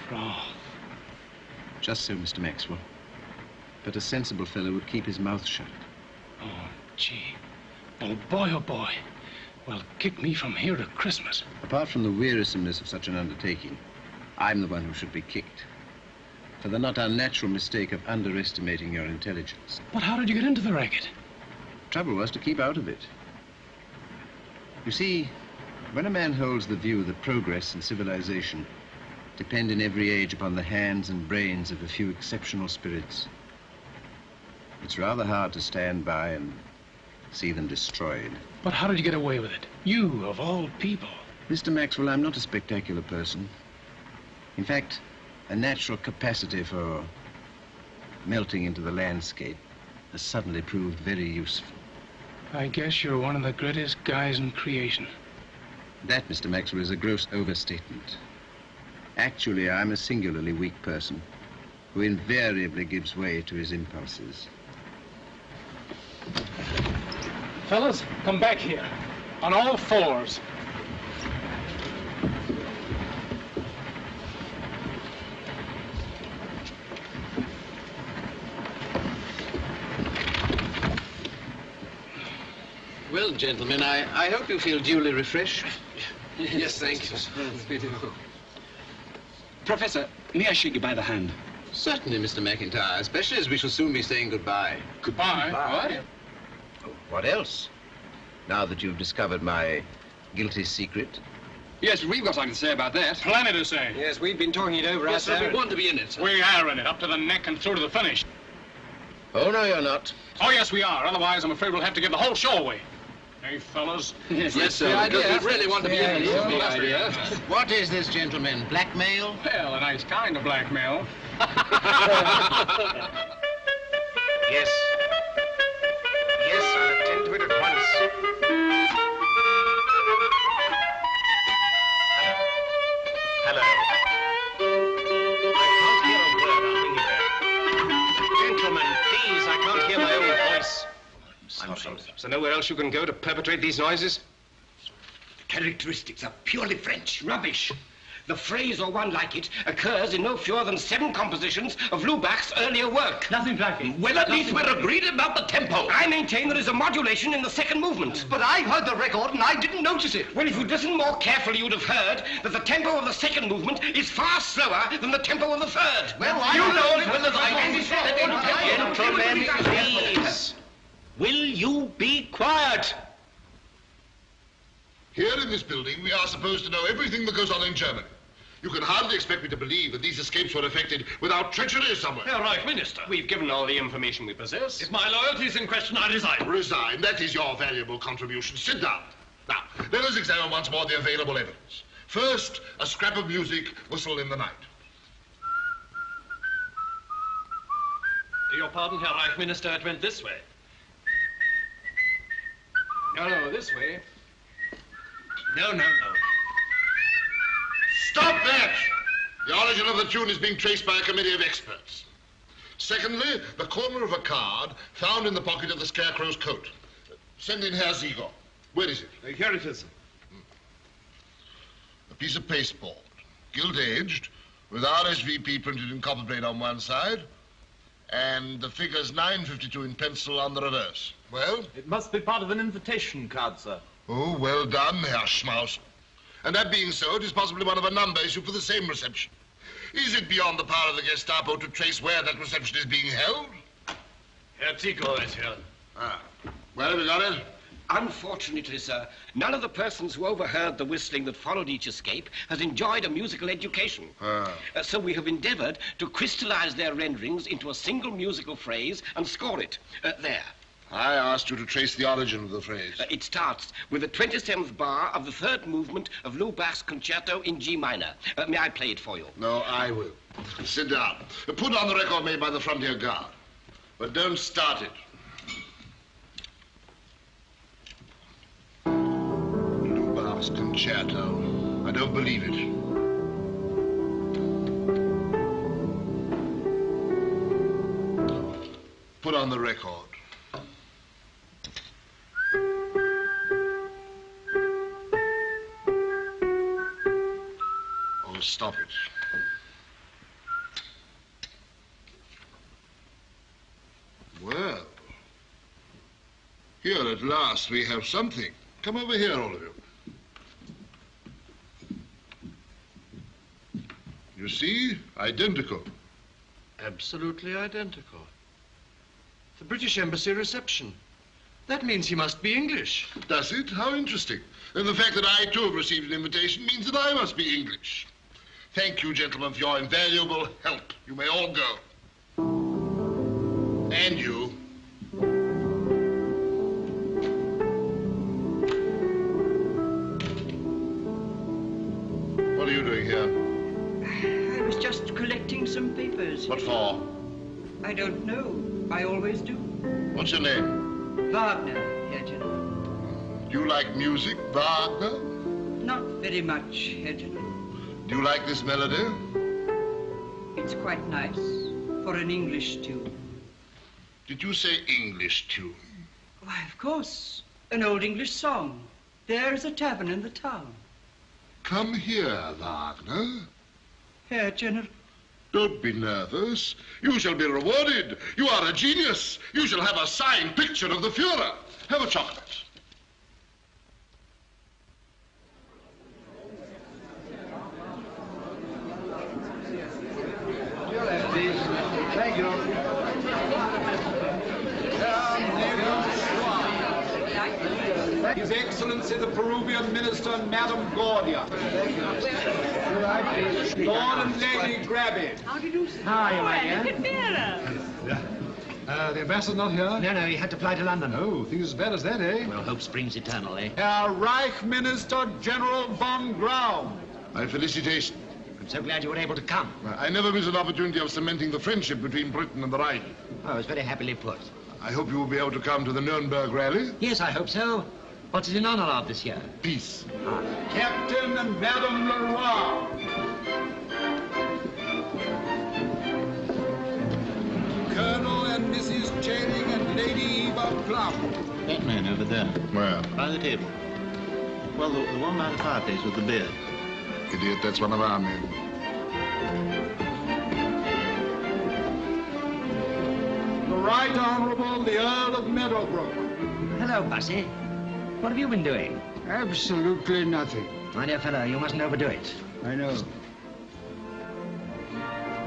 [SPEAKER 1] Froth. Just so, Mr. Maxwell. But a sensible fellow would keep his mouth shut.
[SPEAKER 11] Oh, gee. Well, boy, oh, boy. Well, kick me from here to Christmas.
[SPEAKER 1] Apart from the wearisomeness of such an undertaking, I'm the one who should be kicked. For the not unnatural mistake of underestimating your intelligence.
[SPEAKER 11] But how did you get into the racket?
[SPEAKER 1] Trouble was to keep out of it. You see, when a man holds the view that progress and civilization depend in every age upon the hands and brains of a few exceptional spirits, it's rather hard to stand by and see them destroyed.
[SPEAKER 11] But how did you get away with it? You, of all people.
[SPEAKER 1] Mr. Maxwell, I'm not a spectacular person. In fact, a natural capacity for melting into the landscape has suddenly proved very useful.
[SPEAKER 11] I guess you're one of the greatest guys in creation.
[SPEAKER 1] That, Mr. Maxwell, is a gross overstatement. Actually, I'm a singularly weak person who invariably gives way to his impulses.
[SPEAKER 11] Fellas, come back here. On all fours.
[SPEAKER 3] Well, gentlemen, I hope you feel duly refreshed.
[SPEAKER 5] Yes, thank you. Professor, may I shake you by the hand?
[SPEAKER 3] Certainly, Mr. McIntyre, especially as we shall soon be saying goodbye.
[SPEAKER 11] Goodbye?
[SPEAKER 3] What? What else? Now that you've discovered my guilty secret.
[SPEAKER 5] Yes, we've got something to say about that.
[SPEAKER 11] Plenty to say.
[SPEAKER 5] Yes, we've been talking it over
[SPEAKER 14] Yes, sir,
[SPEAKER 5] ourselves.
[SPEAKER 14] we want to be in it, sir.
[SPEAKER 11] We are in it, up to the neck and through to the finish.
[SPEAKER 3] Oh, no, you're not.
[SPEAKER 11] Oh, yes, we are. Otherwise, I'm afraid we'll have to give the whole show away. Hey, fellas?
[SPEAKER 14] Yes, sir, because we really want to be in it.
[SPEAKER 3] What is this, gentlemen? Blackmail?
[SPEAKER 11] Well, a nice kind of blackmail.
[SPEAKER 7] Yes. Yes, I'll attend to it at once. Hello. I can't hear a word. I'll ring you back. Gentlemen, please, I can't hear my own voice. I'm sorry. Is there nowhere else you can go to perpetrate these noises?
[SPEAKER 5] Characteristics are purely French. Rubbish. The phrase or one like it occurs in no fewer than 7 compositions of Lubach's earlier work.
[SPEAKER 15] Nothing like it.
[SPEAKER 21] Well, at least we're agreed about the tempo.
[SPEAKER 5] I maintain there is a modulation in the second movement.
[SPEAKER 21] But I heard the record and I didn't notice it.
[SPEAKER 5] Well, if you'd listened more carefully, you'd have heard that the tempo of the second movement is far slower than the tempo of the third.
[SPEAKER 21] Well, I know as well as I
[SPEAKER 3] Gentlemen, please. Will you be quiet?
[SPEAKER 23] Here in this building, we are supposed to know everything that goes on in Germany. You can hardly expect me to believe that these escapes were effected without treachery somewhere.
[SPEAKER 7] Herr Reich Minister, we've given all the information we possess.
[SPEAKER 21] If my loyalty is in question, I resign.
[SPEAKER 23] Resign. That is your valuable contribution. Sit down. Now, let us examine once more the available evidence. First, a scrap of music whistled in the night.
[SPEAKER 7] Your pardon, Herr Reich Minister, it went this way.
[SPEAKER 5] No, this way.
[SPEAKER 7] No.
[SPEAKER 23] Stop that! The origin of the tune is being traced by a committee of experts. Secondly, the corner of a card found in the pocket of the Scarecrow's coat. Send in Herr Ziegler. Where is it?
[SPEAKER 21] Here it is.
[SPEAKER 23] A piece of pasteboard, gilt-edged, with RSVP printed in copperplate on one side, and the figures 952 in pencil on the reverse. Well?
[SPEAKER 20] It must be part of an invitation card, sir.
[SPEAKER 23] Oh, well done, Herr Schmaus. And that being so, it is possibly one of a number issued for the same reception. Is it beyond the power of the Gestapo to trace where that reception is being held?
[SPEAKER 21] Herr Ziegler is here.
[SPEAKER 23] Ah. Where have you got it?
[SPEAKER 5] Unfortunately, sir, none of the persons who overheard the whistling that followed each escape has enjoyed a musical education. So we have endeavored to crystallize their renderings into a single musical phrase and score it. There.
[SPEAKER 23] I asked you to trace the origin of the phrase.
[SPEAKER 5] It starts with the 27th bar of the third movement of Lubach's concerto in G minor. May I play it for you?
[SPEAKER 23] No, I will. Sit down. Put on the record made by the Frontier Guard. But don't start it. Lubach's concerto. I don't believe it. Put on the record. Stop it. Well, here at last we have something. Come over here, all of you. You see, identical.
[SPEAKER 21] Absolutely identical. The British Embassy reception. That means he must be English.
[SPEAKER 23] Does it? How interesting. And the fact that I, too, have received an invitation means that I must be English. Thank you, gentlemen, for your invaluable help. You may all go. And you. What are you doing here?
[SPEAKER 10] I was just collecting some papers.
[SPEAKER 23] What for?
[SPEAKER 10] I don't know. I always do.
[SPEAKER 23] What's your name?
[SPEAKER 10] Wagner, Herr General.
[SPEAKER 23] Do you like music, Wagner?
[SPEAKER 10] Not very much, Herr General.
[SPEAKER 23] Do you like this melody?
[SPEAKER 10] It's quite nice for an English tune.
[SPEAKER 23] Did you say English tune?
[SPEAKER 10] Why, of course. An old English song. There's a tavern in the town.
[SPEAKER 23] Come here, Wagner.
[SPEAKER 10] Herr General.
[SPEAKER 23] Don't be nervous. You shall be rewarded. You are a genius. You shall have a signed picture of the Fuhrer. Have a chocolate.
[SPEAKER 2] His Excellency the Peruvian Minister, Madame Gordia. Lord and Lady Grabby.
[SPEAKER 8] How do you do, sir?
[SPEAKER 17] How are you, my dear?
[SPEAKER 8] Look at Vera.
[SPEAKER 2] The ambassador not here?
[SPEAKER 17] No, he had to fly to London.
[SPEAKER 2] Oh, things as bad as that, eh?
[SPEAKER 17] Well, hope springs eternal, eh?
[SPEAKER 2] Herr Reich Minister General von Graum.
[SPEAKER 23] My felicitations.
[SPEAKER 17] I'm so glad you were able to come.
[SPEAKER 23] I never miss an opportunity of cementing the friendship between Britain and the Reich.
[SPEAKER 17] Oh, it's very happily put.
[SPEAKER 23] I hope you will be able to come to the Nuremberg rally.
[SPEAKER 17] Yes, I hope so. What's it in honor of this year?
[SPEAKER 23] Peace.
[SPEAKER 2] Captain and Madame Leroy. Colonel and Mrs. Channing and Lady Eva Plum.
[SPEAKER 12] That man over there.
[SPEAKER 23] Where?
[SPEAKER 12] By the table. Well, the one by the fireplace with the beard.
[SPEAKER 23] Idiot, that's one of our men.
[SPEAKER 2] The Right Honourable the Earl of Meadowbrook.
[SPEAKER 17] Hello, Bussy. What have you been doing?
[SPEAKER 2] Absolutely nothing.
[SPEAKER 17] My dear fellow, you mustn't overdo it.
[SPEAKER 2] I know.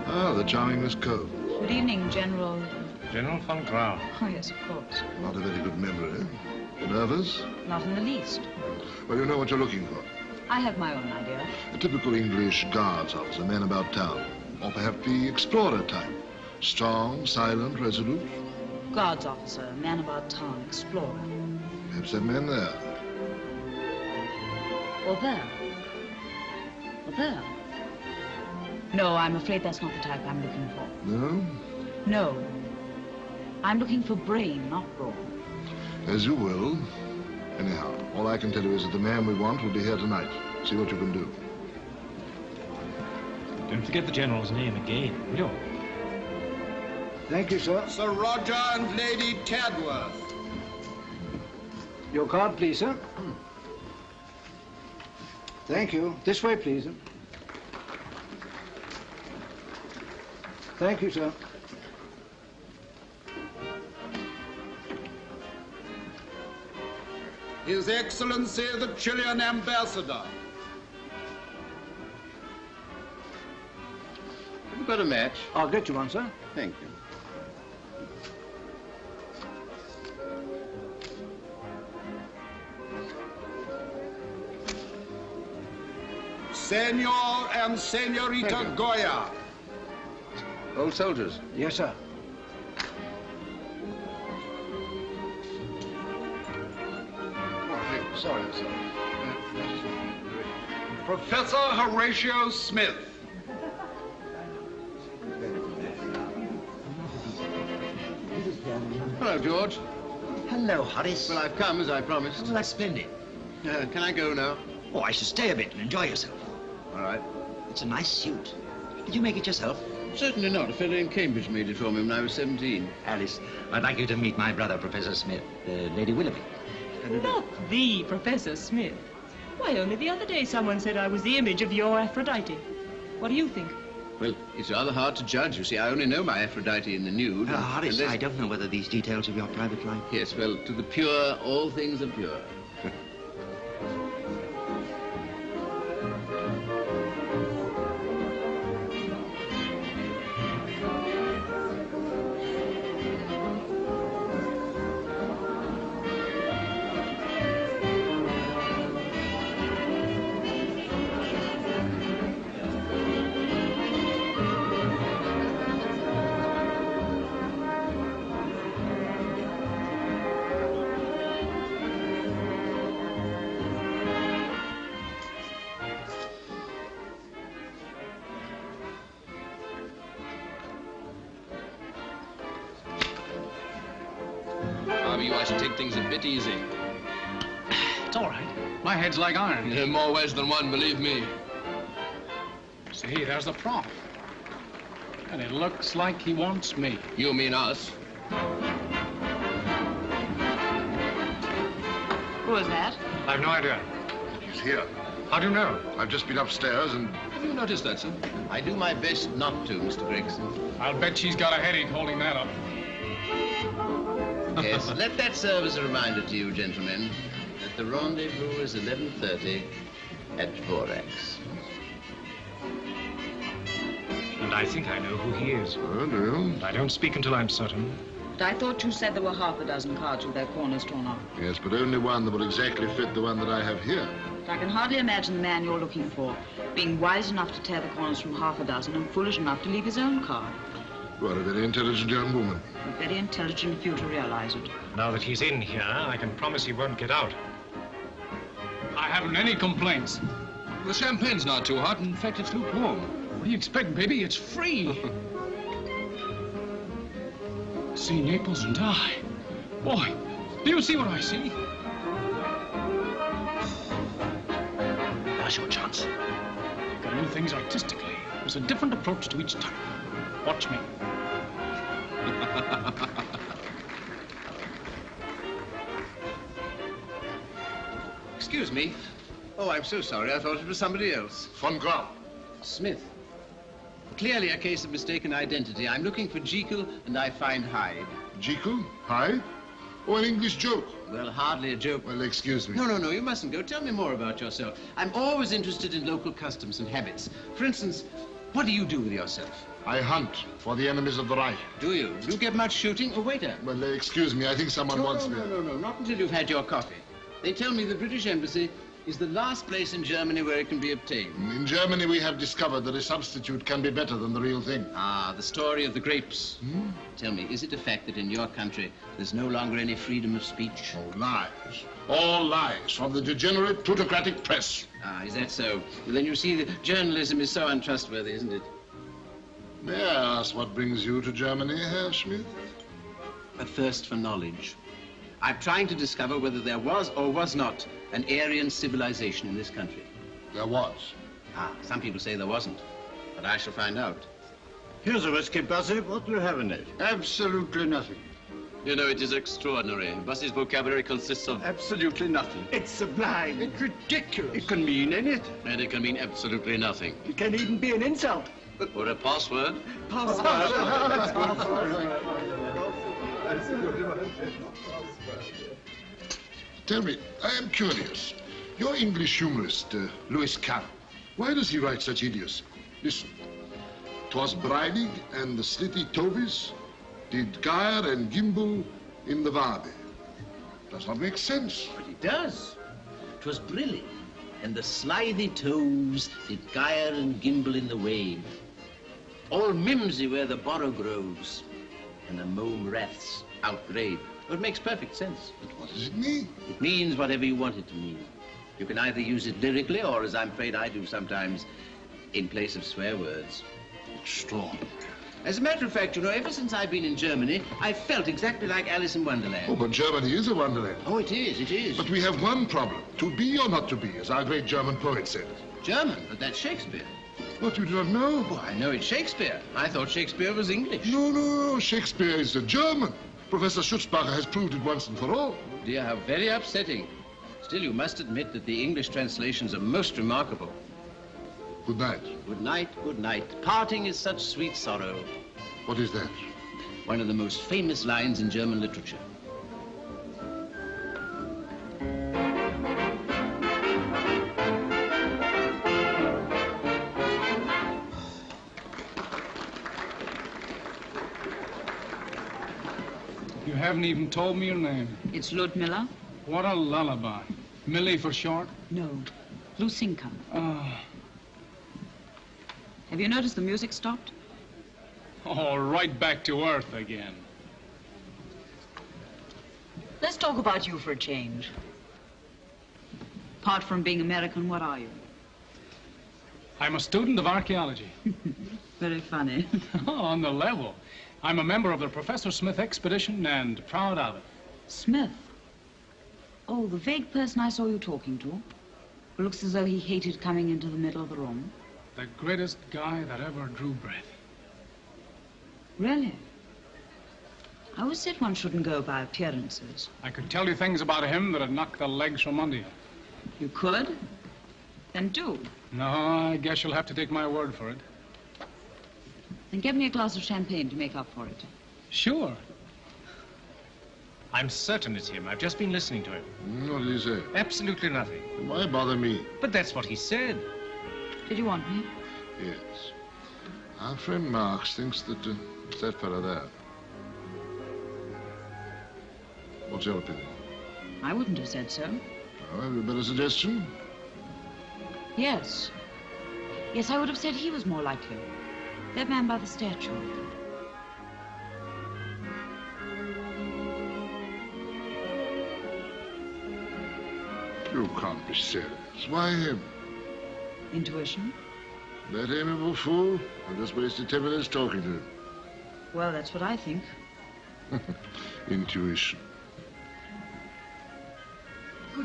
[SPEAKER 23] Ah, the charming Miss Cove.
[SPEAKER 18] Good evening, General.
[SPEAKER 11] General von Graum.
[SPEAKER 18] Oh, yes, of course.
[SPEAKER 23] Not a very good memory. Nervous?
[SPEAKER 18] Not in the least.
[SPEAKER 23] Well, you know what you're looking for.
[SPEAKER 18] I have my own idea.
[SPEAKER 23] A typical English guards officer, man about town. Or perhaps the explorer type. Strong, silent, resolute.
[SPEAKER 18] Guards officer, man about town, explorer.
[SPEAKER 23] Perhaps that man there.
[SPEAKER 18] Or there. Or there. No, I'm afraid that's not the type I'm looking for.
[SPEAKER 23] No?
[SPEAKER 18] No. I'm looking for brain, not brawn.
[SPEAKER 23] As you will. Anyhow, all I can tell you is that the man we want will be here tonight. See what you can do.
[SPEAKER 11] Don't forget the General's name again, will you?
[SPEAKER 2] Thank you, sir. Sir Roger and Lady Tadworth. Your card, please, sir. Thank you. This way, please. Thank you, sir. His Excellency the Chilean Ambassador.
[SPEAKER 3] Have you got a match?
[SPEAKER 2] I'll get you one, sir.
[SPEAKER 3] Thank you.
[SPEAKER 2] Senor and Senorita Goya.
[SPEAKER 3] Old soldiers?
[SPEAKER 2] Yes, sir.
[SPEAKER 3] Sorry.
[SPEAKER 2] Professor Horatio Smith.
[SPEAKER 3] Hello, George.
[SPEAKER 17] Hello, Horace.
[SPEAKER 3] Well, I've come as I promised.
[SPEAKER 17] Oh, that's splendid.
[SPEAKER 3] Can I go now?
[SPEAKER 17] Oh, I should stay a bit and enjoy yourself.
[SPEAKER 3] All right.
[SPEAKER 17] It's a nice suit. Did you make it yourself?
[SPEAKER 3] Certainly not. A fellow in Cambridge made it for me when I was 17.
[SPEAKER 17] Alice, I'd like you to meet my brother, Professor Smith, Lady Willoughby.
[SPEAKER 24] Not the Professor Smith. Why, only the other day someone said I was the image of your Aphrodite. What do you think?
[SPEAKER 3] Well, it's rather hard to judge. You see, I only know my Aphrodite in the nude.
[SPEAKER 17] Horace, I don't know whether these details of your private life...
[SPEAKER 3] Yes, well, to the pure, all things are pure.
[SPEAKER 14] I should take things a bit easy.
[SPEAKER 11] It's all right. My head's like iron.
[SPEAKER 14] In more ways than one, believe me.
[SPEAKER 11] See, there's the prof. And it looks like he wants me.
[SPEAKER 14] You mean us?
[SPEAKER 24] Who is that?
[SPEAKER 11] I've no idea.
[SPEAKER 23] He's here.
[SPEAKER 11] How do you know?
[SPEAKER 23] I've just been upstairs and...
[SPEAKER 14] Have you noticed that, sir?
[SPEAKER 3] I do my best not to, Mr. Gregson.
[SPEAKER 11] I'll bet she's got a headache holding that up.
[SPEAKER 3] Yes, let that serve as a reminder to you, gentlemen, that the rendezvous is 11:30 at Vorax.
[SPEAKER 11] And
[SPEAKER 7] I think I know who he is.
[SPEAKER 23] Oh, do you?
[SPEAKER 7] But I don't speak until I'm certain.
[SPEAKER 18] But I thought you said there were half a dozen cards with their corners torn off.
[SPEAKER 23] Yes, but only one that will exactly fit the one that I have here.
[SPEAKER 18] But I can hardly imagine the man you're looking for being wise enough to tear the corners from half a dozen and foolish enough to leave his own card.
[SPEAKER 23] You are a very intelligent young woman.
[SPEAKER 18] But very intelligent if you to realize it.
[SPEAKER 7] Now that he's in here, I can promise he won't get out.
[SPEAKER 11] I haven't any complaints.
[SPEAKER 13] The champagne's not too hot. In fact, it's lukewarm.
[SPEAKER 11] What do you expect, baby? It's free. See Naples and die. Boy, do you see what I see?
[SPEAKER 15] Now's your chance.
[SPEAKER 11] You've got to do things artistically. There's a different approach to each type. Watch me.
[SPEAKER 1] Excuse me. Oh, I'm so sorry. I thought it was somebody else.
[SPEAKER 23] Von Graum.
[SPEAKER 1] Smith. Clearly a case of mistaken identity. I'm looking for Jekyll, and I find Hyde.
[SPEAKER 23] Jekyll? Hyde? Oh, an English joke.
[SPEAKER 1] Well, hardly a joke.
[SPEAKER 23] Well, excuse me.
[SPEAKER 1] No, you mustn't go. Tell me more about yourself. I'm always interested in local customs and habits. For instance, what do you do with yourself?
[SPEAKER 23] I hunt for the enemies of the Reich.
[SPEAKER 1] Do you? Do you get much shooting? Oh, waiter.
[SPEAKER 23] Well, excuse me. I think someone wants me.
[SPEAKER 1] No, not until you've had your coffee. They tell me the British Embassy is the last place in Germany where it can be obtained.
[SPEAKER 23] In Germany, we have discovered that a substitute can be better than the real thing.
[SPEAKER 1] Ah, the story of the grapes.
[SPEAKER 23] Hmm?
[SPEAKER 1] Tell me, is it a fact that in your country there's no longer any freedom of speech?
[SPEAKER 23] Oh, lies. All lies from the degenerate plutocratic press.
[SPEAKER 1] Ah, is that so? Well, then you see that journalism is so untrustworthy, isn't it?
[SPEAKER 23] May I ask what brings you to Germany, Herr Schmidt?
[SPEAKER 1] A thirst for knowledge. I'm trying to discover whether there was or was not an Aryan civilization in this country.
[SPEAKER 23] There was.
[SPEAKER 1] Ah, some people say there wasn't, but I shall find out.
[SPEAKER 2] Here's a whiskey, Bussy. What do you have in it? Absolutely nothing.
[SPEAKER 6] You know, it is extraordinary. Bussy's vocabulary consists of absolutely nothing.
[SPEAKER 2] It's sublime. It's ridiculous. It can mean anything.
[SPEAKER 6] And it can mean absolutely nothing.
[SPEAKER 2] It can even be an insult.
[SPEAKER 6] Or a password.
[SPEAKER 23] Tell me, I am curious. Your English humorist, Lewis Carroll, why does he write such idiocy? Listen. 'Twas Breinig and the slitty Tovies did gyre and gimble in the Wabe. Does not make sense.
[SPEAKER 1] But it does. 'Twas Brillig and the slithy toves did gyre and gimble in the wave. All mimsy where the borrow grows, and the mome wraths outgrave. Well, it makes perfect sense.
[SPEAKER 23] But what does it mean?
[SPEAKER 1] It means whatever you want it to mean. You can either use it lyrically, or, as I'm afraid I do sometimes, in place of swear words.
[SPEAKER 23] Extraordinary.
[SPEAKER 1] As a matter of fact, you know, ever since I've been in Germany, I've felt exactly like Alice in Wonderland.
[SPEAKER 23] Oh, but Germany is a wonderland.
[SPEAKER 1] Oh, it is, it is.
[SPEAKER 23] But we have one problem. To be or not to be, as our great German poet said.
[SPEAKER 1] German? But that's Shakespeare.
[SPEAKER 23] What, you do not know?
[SPEAKER 1] Oh, I know it's Shakespeare. I thought Shakespeare was English.
[SPEAKER 23] No. Shakespeare is a German. Professor Schutzbacher has proved it once and for all.
[SPEAKER 1] Oh, dear, how very upsetting. Still, you must admit that the English translations are most remarkable.
[SPEAKER 23] Good night.
[SPEAKER 1] Good night, good night. Parting is such sweet sorrow.
[SPEAKER 23] What is that?
[SPEAKER 1] One of the most famous lines in German literature.
[SPEAKER 11] You haven't even told me your name.
[SPEAKER 18] It's Ludmilla.
[SPEAKER 11] What a lullaby. Millie for short?
[SPEAKER 18] No, Lucinka. Have you noticed the music stopped?
[SPEAKER 11] Oh, right back to earth again.
[SPEAKER 18] Let's talk about you for a change. Apart from being American, what are you?
[SPEAKER 11] I'm a student of archaeology.
[SPEAKER 18] Very funny.
[SPEAKER 11] On the level. I'm a member of the Professor Smith expedition and proud of it.
[SPEAKER 18] Smith? Oh, the vague person I saw you talking to. Who looks as though he hated coming into the middle of the room.
[SPEAKER 11] The greatest guy that ever drew breath.
[SPEAKER 18] Really? I always said one shouldn't go by appearances.
[SPEAKER 11] I could tell you things about him that'd knock the legs from under you.
[SPEAKER 18] You could? Then do.
[SPEAKER 11] No, I guess you'll have to take my word for it.
[SPEAKER 18] Then get me a glass of champagne to make up for it.
[SPEAKER 11] Sure.
[SPEAKER 7] I'm certain it's him. I've just been listening to him.
[SPEAKER 23] What did he say?
[SPEAKER 7] Absolutely nothing.
[SPEAKER 23] Why bother me?
[SPEAKER 7] But that's what he said.
[SPEAKER 18] Did you want me?
[SPEAKER 23] Yes. Our friend Marx thinks that it's that fellow there. What's your opinion?
[SPEAKER 18] I wouldn't have said so.
[SPEAKER 23] Oh, have you a better suggestion?
[SPEAKER 18] Yes. Yes, I would have said he was more likely. That man by the statue.
[SPEAKER 23] You can't be serious. Why him?
[SPEAKER 18] Intuition?
[SPEAKER 23] That amiable fool? I just wasted 10 minutes talking to him.
[SPEAKER 18] Well, that's what I think.
[SPEAKER 23] Intuition.
[SPEAKER 3] Oh,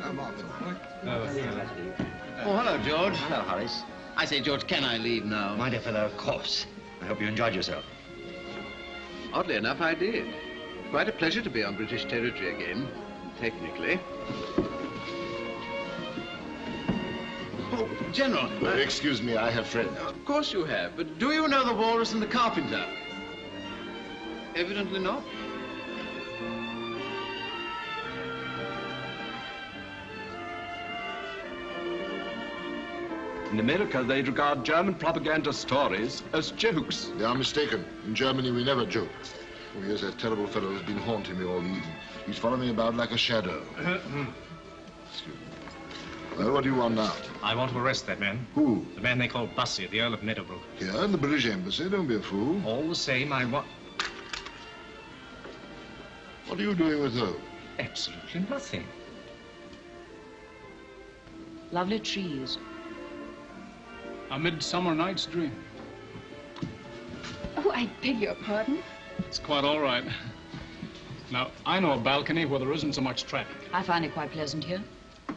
[SPEAKER 3] hello, George.
[SPEAKER 9] Hello, Horace.
[SPEAKER 3] I say, George, can I leave now?
[SPEAKER 9] My dear fellow, of course. I hope you enjoyed yourself.
[SPEAKER 3] Oddly enough, I did. Quite a pleasure to be on British territory again, technically. Oh, General.
[SPEAKER 23] Excuse me, I have friends.
[SPEAKER 3] Of course you have, but do you know the walrus and the carpenter? Evidently not.
[SPEAKER 6] In America, they regard German propaganda stories as jokes.
[SPEAKER 23] They are mistaken. In Germany, we never joke. Oh, here's that terrible fellow who's been haunting me all evening. He's following me about like a shadow. Excuse me. Well, what do you want now?
[SPEAKER 7] I want to arrest that man.
[SPEAKER 23] Who?
[SPEAKER 7] The man they call Bussy, the Earl of Meadowbrook.
[SPEAKER 23] Here in the British Embassy. Don't be a fool.
[SPEAKER 7] All the same, I want...
[SPEAKER 23] What are you doing with her?
[SPEAKER 7] Absolutely nothing.
[SPEAKER 18] Lovely trees.
[SPEAKER 11] A Midsummer Night's Dream.
[SPEAKER 16] Oh, I beg your pardon.
[SPEAKER 11] It's quite all right. Now, I know a balcony where there isn't so much traffic.
[SPEAKER 18] I find it quite pleasant here.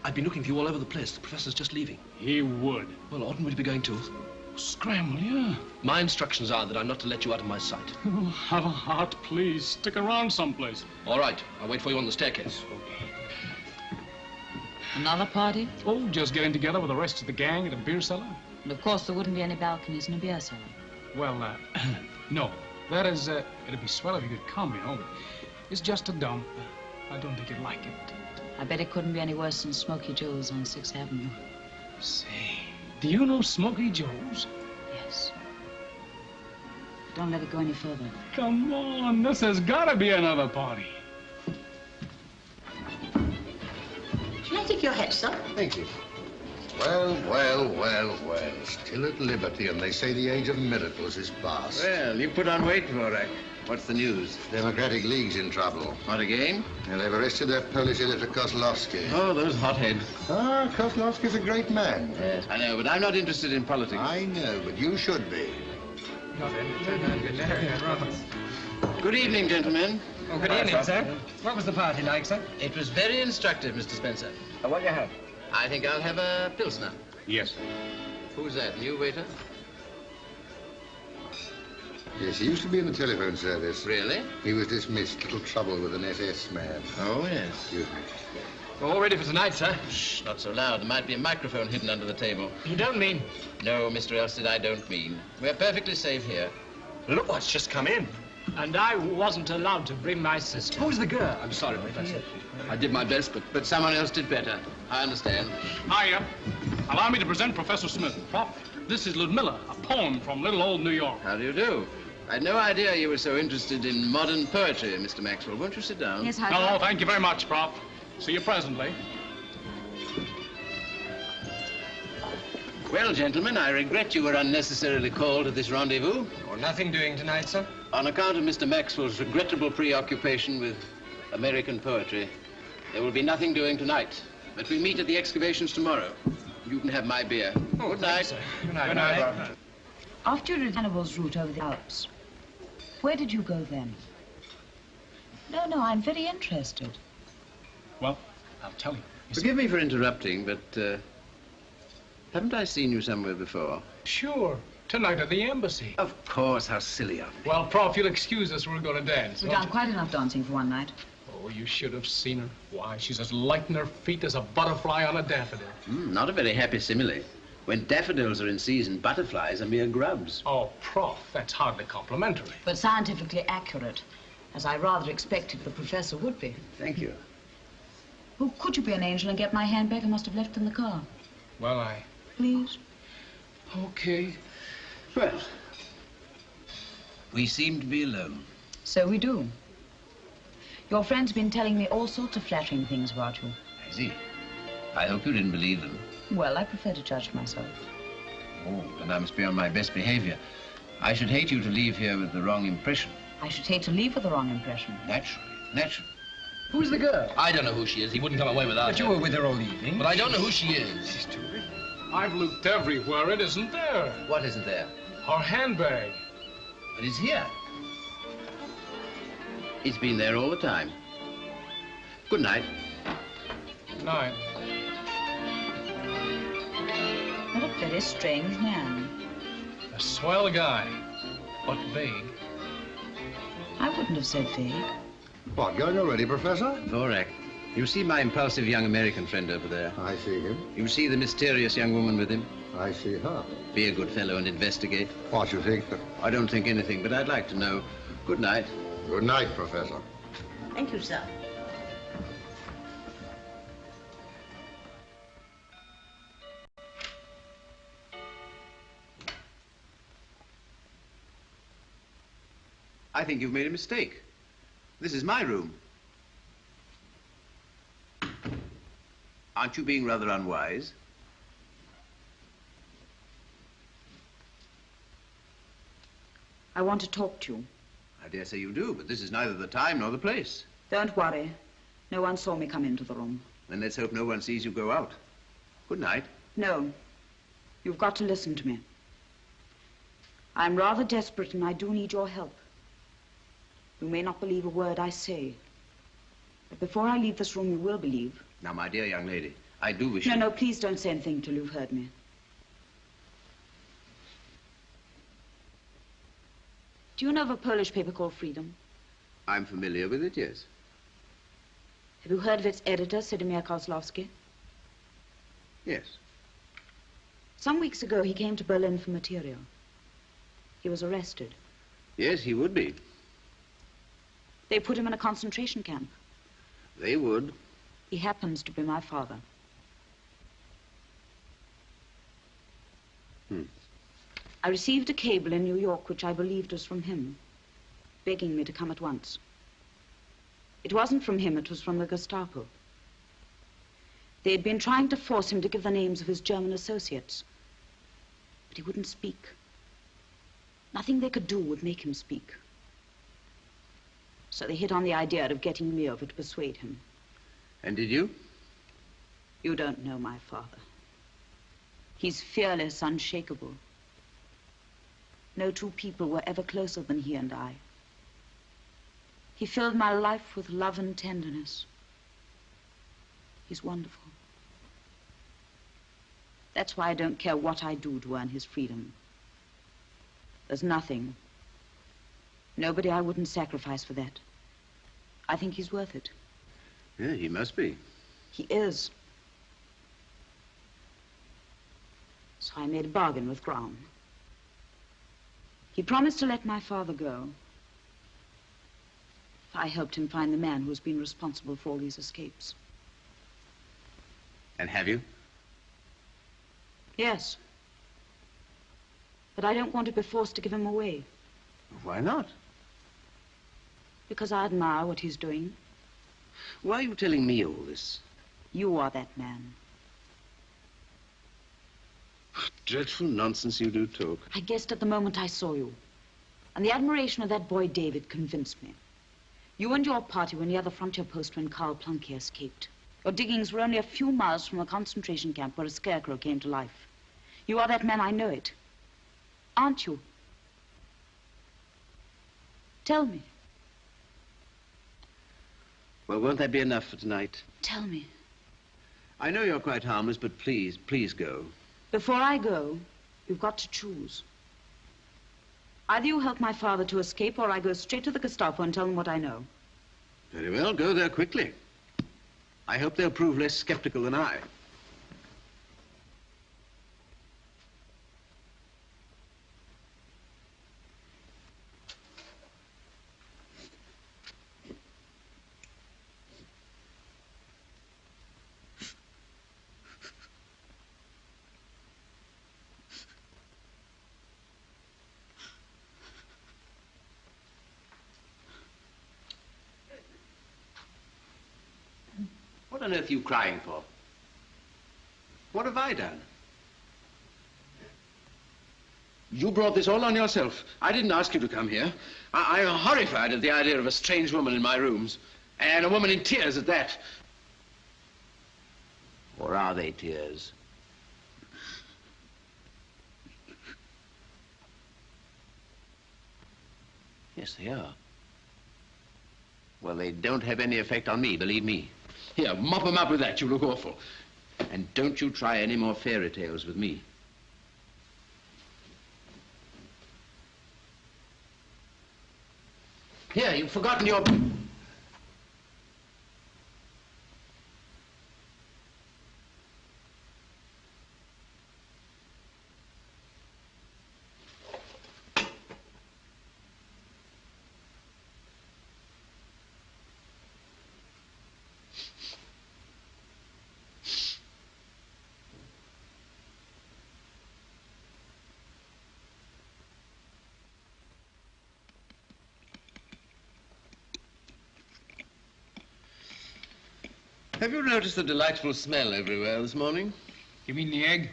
[SPEAKER 14] I've been looking for you all over the place. The professor's just leaving.
[SPEAKER 11] He would.
[SPEAKER 14] Well, oughtn't we to be going too?
[SPEAKER 11] Scramble, yeah.
[SPEAKER 14] My instructions are that I'm not to let you out of my sight.
[SPEAKER 11] Oh, have a heart, please. Stick around someplace.
[SPEAKER 14] All right. I'll wait for you on the staircase.
[SPEAKER 18] Another party?
[SPEAKER 11] Oh, just getting together with the rest of the gang at a beer cellar.
[SPEAKER 18] And of course there wouldn't be any balconies in a beer cellar.
[SPEAKER 11] Well, no. That is, it'd be swell if you could come, you know, but it's just a dump. I don't think you'd like it.
[SPEAKER 18] I bet it couldn't be any worse than Smoky Joe's on 6th Avenue.
[SPEAKER 11] Say, do you know Smoky Joe's?
[SPEAKER 18] Yes. Don't let it go any further.
[SPEAKER 11] Come on, this has got to be another party.
[SPEAKER 19] Shall I take your hat, sir?
[SPEAKER 23] Thank you. Well, well, well, well. Still at liberty, and they say the age of miracles is past.
[SPEAKER 3] Well, you put on weight, Dvorak. What's the news?
[SPEAKER 23] Democratic League's in trouble.
[SPEAKER 3] What, again?
[SPEAKER 23] Yeah, they've arrested their Polish editor, Kozlowski.
[SPEAKER 3] Oh, those hotheads.
[SPEAKER 23] Ah, Kozlowski's a great man.
[SPEAKER 3] Yes, I know, but I'm not interested in politics.
[SPEAKER 23] I know, but you should be.
[SPEAKER 3] Good evening, gentlemen.
[SPEAKER 10] Oh, good evening, sir. What was the party like, sir?
[SPEAKER 3] It was very instructive, Mr. Spencer.
[SPEAKER 10] What do you have?
[SPEAKER 3] I think I'll have a Pilsner.
[SPEAKER 11] Yes.
[SPEAKER 3] Who's that, new waiter?
[SPEAKER 23] Yes, he used to be in the telephone service.
[SPEAKER 3] Really?
[SPEAKER 23] He was dismissed. Little trouble with an SS man.
[SPEAKER 3] Oh, yes.
[SPEAKER 23] Excuse me.
[SPEAKER 14] All ready for tonight, sir?
[SPEAKER 3] Shh, not so loud. There might be a microphone hidden under the table.
[SPEAKER 10] You don't mean...
[SPEAKER 3] No, Mr. Elstead, I don't mean. We're perfectly safe here.
[SPEAKER 10] Look what's just come in. And I wasn't allowed to bring my sister.
[SPEAKER 14] Who's the girl? I'm sorry, Professor. I did my best,
[SPEAKER 3] But someone else did better. I understand.
[SPEAKER 11] Hiya. Allow me to present Professor Smith. Prof, this is Ludmilla, a poem from little old New York.
[SPEAKER 3] How do you do? I had no idea you were so interested in modern poetry, Mr. Maxwell. Won't you sit down?
[SPEAKER 18] Yes, hi.
[SPEAKER 11] No, thank you very much, Prof. See you presently.
[SPEAKER 3] Well, gentlemen, I regret you were unnecessarily called to this rendezvous.
[SPEAKER 10] Or nothing doing tonight, sir?
[SPEAKER 3] On account of Mr. Maxwell's regrettable preoccupation with American poetry, there will be nothing doing tonight. But we meet at the excavations tomorrow. You can have my beer.
[SPEAKER 10] Oh,
[SPEAKER 3] good night.
[SPEAKER 10] Sir. Good night. Good night.
[SPEAKER 18] After you did Hannibal's route over the Alps, where did you go then? No, I'm very interested.
[SPEAKER 11] Well, I'll tell you.
[SPEAKER 3] Forgive me for interrupting, but haven't I seen you somewhere before?
[SPEAKER 11] Sure. Tonight at the embassy.
[SPEAKER 3] Of course. How silly of me.
[SPEAKER 11] Well, Prof, you'll excuse us. We're going to dance.
[SPEAKER 18] We've done quite enough dancing for one night.
[SPEAKER 11] Oh, you should have seen her. Why, she's as light in her feet as a butterfly on a daffodil.
[SPEAKER 3] Not a very happy simile. When daffodils are in season, butterflies are mere grubs.
[SPEAKER 11] Oh, Prof, that's hardly complimentary.
[SPEAKER 18] But scientifically accurate, as I rather expected the professor would be.
[SPEAKER 3] Thank you.
[SPEAKER 18] Oh, could you be an angel and get my handbag? I must have left it in the car.
[SPEAKER 11] Well,
[SPEAKER 18] Please?
[SPEAKER 11] Okay.
[SPEAKER 3] Well,
[SPEAKER 1] We seem to be alone.
[SPEAKER 18] So we do. Your friend's been telling me all sorts of flattering things about you.
[SPEAKER 1] I see. I hope you didn't believe them.
[SPEAKER 18] Well, I prefer to judge myself.
[SPEAKER 1] Oh, then I must be on my best behavior. I should hate you to leave here with the wrong impression.
[SPEAKER 18] I should hate to leave with the wrong impression.
[SPEAKER 1] Naturally, naturally.
[SPEAKER 14] Who's the girl? I don't know who she is. He wouldn't come away without her.
[SPEAKER 11] But you were with her all evening.
[SPEAKER 14] But I don't know who she is.
[SPEAKER 11] She's terrific. I've looked everywhere. It isn't there.
[SPEAKER 1] What isn't there?
[SPEAKER 11] Her handbag.
[SPEAKER 1] But it's here. It's been there all the time. Good night.
[SPEAKER 11] Good night.
[SPEAKER 18] What a very strange man.
[SPEAKER 11] A swell guy, but vague.
[SPEAKER 18] I wouldn't have said vague.
[SPEAKER 2] What, going already, Professor?
[SPEAKER 1] Dvorak, you see my impulsive young American friend over there?
[SPEAKER 2] I see him.
[SPEAKER 1] You see the mysterious young woman with him?
[SPEAKER 2] I see her.
[SPEAKER 1] Be a good fellow and investigate.
[SPEAKER 2] What you think?
[SPEAKER 1] I don't think anything, but I'd like to know. Good night.
[SPEAKER 2] Good night, Professor.
[SPEAKER 19] Thank you, sir.
[SPEAKER 1] I think you've made a mistake. This is my room. Aren't you being rather unwise?
[SPEAKER 18] I want to talk to you.
[SPEAKER 1] I dare say you do, but this is neither the time nor the place.
[SPEAKER 18] Don't worry. No one saw me come into the room.
[SPEAKER 1] Then let's hope no one sees you go out. Good night.
[SPEAKER 18] No. You've got to listen to me. I'm rather desperate and I do need your help. You may not believe a word I say. But before I leave this room, you will believe.
[SPEAKER 1] Now, my dear young lady, I do wish
[SPEAKER 18] No, please don't say anything till you've heard me. Do you know of a Polish paper called Freedom?
[SPEAKER 1] I'm familiar with it, yes.
[SPEAKER 18] Have you heard of its editor, Sidomir Kozlovsky?
[SPEAKER 1] Yes.
[SPEAKER 18] Some weeks ago, he came to Berlin for material. He was arrested.
[SPEAKER 1] Yes, he would be.
[SPEAKER 18] They put him in a concentration camp.
[SPEAKER 1] They would.
[SPEAKER 18] He happens to be my father. I received a cable in New York, which I believed was from him, begging me to come at once. It wasn't from him, it was from the Gestapo. They had been trying to force him to give the names of his German associates, but he wouldn't speak. Nothing they could do would make him speak. So they hit on the idea of getting me over to persuade him.
[SPEAKER 1] And did you?
[SPEAKER 18] You don't know my father. He's fearless, unshakable. No two people were ever closer than he and I. He filled my life with love and tenderness. He's wonderful. That's why I don't care what I do to earn his freedom. There's nothing, nobody I wouldn't sacrifice for that. I think he's worth it.
[SPEAKER 1] Yeah, he must be.
[SPEAKER 18] He is. So I made a bargain with Brown. He promised to let my father go if I helped him find the man who's been responsible for all these escapes.
[SPEAKER 1] And have you?
[SPEAKER 18] Yes. But I don't want to be forced to give him away.
[SPEAKER 1] Why not?
[SPEAKER 18] Because I admire what he's doing.
[SPEAKER 1] Why are you telling me all this?
[SPEAKER 18] You are that man.
[SPEAKER 1] Dreadful nonsense you do talk.
[SPEAKER 18] I guessed at the moment I saw you. And the admiration of that boy David convinced me. You and your party were near the frontier post when Karl Plunke escaped. Your diggings were only a few miles from a concentration camp where a scarecrow came to life. You are that man, I know it. Aren't you? Tell me.
[SPEAKER 1] Well, won't that be enough for tonight?
[SPEAKER 18] Tell me.
[SPEAKER 1] I know you're quite harmless, but please, please go.
[SPEAKER 18] Before I go, you've got to choose. Either you help my father to escape, or I go straight to the Gestapo and tell them what I know.
[SPEAKER 1] Very well, go there quickly. I hope they'll prove less skeptical than I.
[SPEAKER 3] on earth are you crying for? What have I done? You brought this all on yourself. I didn't ask you to come here. I'm horrified at the idea of a strange woman in my rooms. And a woman in tears at that. Or are they tears? Yes, they are. Well, they don't have any effect on me, believe me. Here, mop them up with that. You look awful. And don't you try any more fairy tales with me. Here, you've forgotten your... Have you noticed the delightful smell everywhere this morning?
[SPEAKER 11] You mean the egg?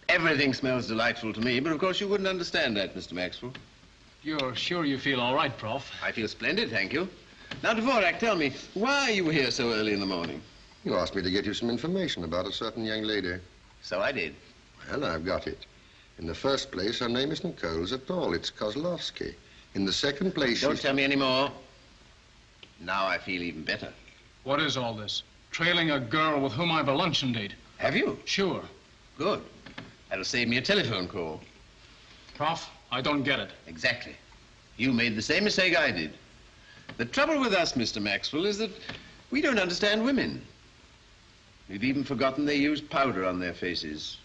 [SPEAKER 3] Everything smells delightful to me, but of course you wouldn't understand that, Mr. Maxwell.
[SPEAKER 11] You're sure you feel all right, Prof?
[SPEAKER 3] I feel splendid, thank you. Now, Dvorak, tell me, why are you here so early in the morning?
[SPEAKER 2] You asked me to get you some information about a certain young lady.
[SPEAKER 3] So I did.
[SPEAKER 2] Well, I've got it. In the first place, her name isn't Coles at all. It's Kozlovsky. In the second place,
[SPEAKER 3] Don't tell me any more. Now I feel even better.
[SPEAKER 11] What is all this? Trailing a girl with whom I have a luncheon date.
[SPEAKER 3] Have you?
[SPEAKER 11] Sure.
[SPEAKER 3] Good. That'll save me a telephone call.
[SPEAKER 11] Prof, I don't get it.
[SPEAKER 3] Exactly. You made the same mistake I did. The trouble with us, Mr. Maxwell, is that we don't understand women. We've even forgotten they use powder on their faces.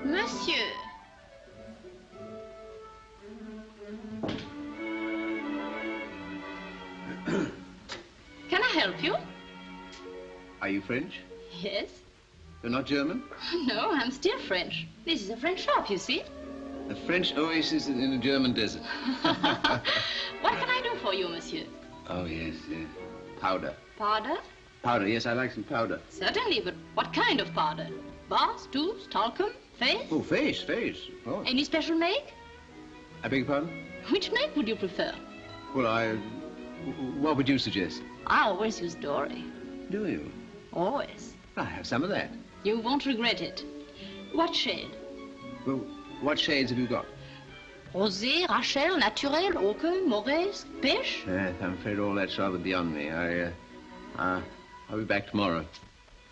[SPEAKER 4] Monsieur. Can I help you?
[SPEAKER 1] Are you French?
[SPEAKER 4] Yes.
[SPEAKER 1] You're not German?
[SPEAKER 4] No, I'm still French. This is a French shop, you see.
[SPEAKER 1] A French oasis in a German desert.
[SPEAKER 4] What can I do for you, monsieur?
[SPEAKER 1] Oh, yes, yes. Powder.
[SPEAKER 4] Powder?
[SPEAKER 1] Powder, yes, I like some powder.
[SPEAKER 4] Certainly, but what kind of powder? Bath, tubes, talcum, face?
[SPEAKER 1] Oh, face, of course.
[SPEAKER 4] Any special make?
[SPEAKER 1] I beg your pardon?
[SPEAKER 4] Which make would you prefer?
[SPEAKER 1] Well, what would you suggest?
[SPEAKER 4] I always use Dory.
[SPEAKER 1] Do you?
[SPEAKER 4] Always.
[SPEAKER 1] I have some of that.
[SPEAKER 4] You won't regret it. What shade?
[SPEAKER 1] Well, what shades have you got?
[SPEAKER 4] Rosé, Rachel, Naturel, Ochre, Morez, Pêche?
[SPEAKER 1] Yes, I'm afraid all that's rather beyond me. I'll be back tomorrow.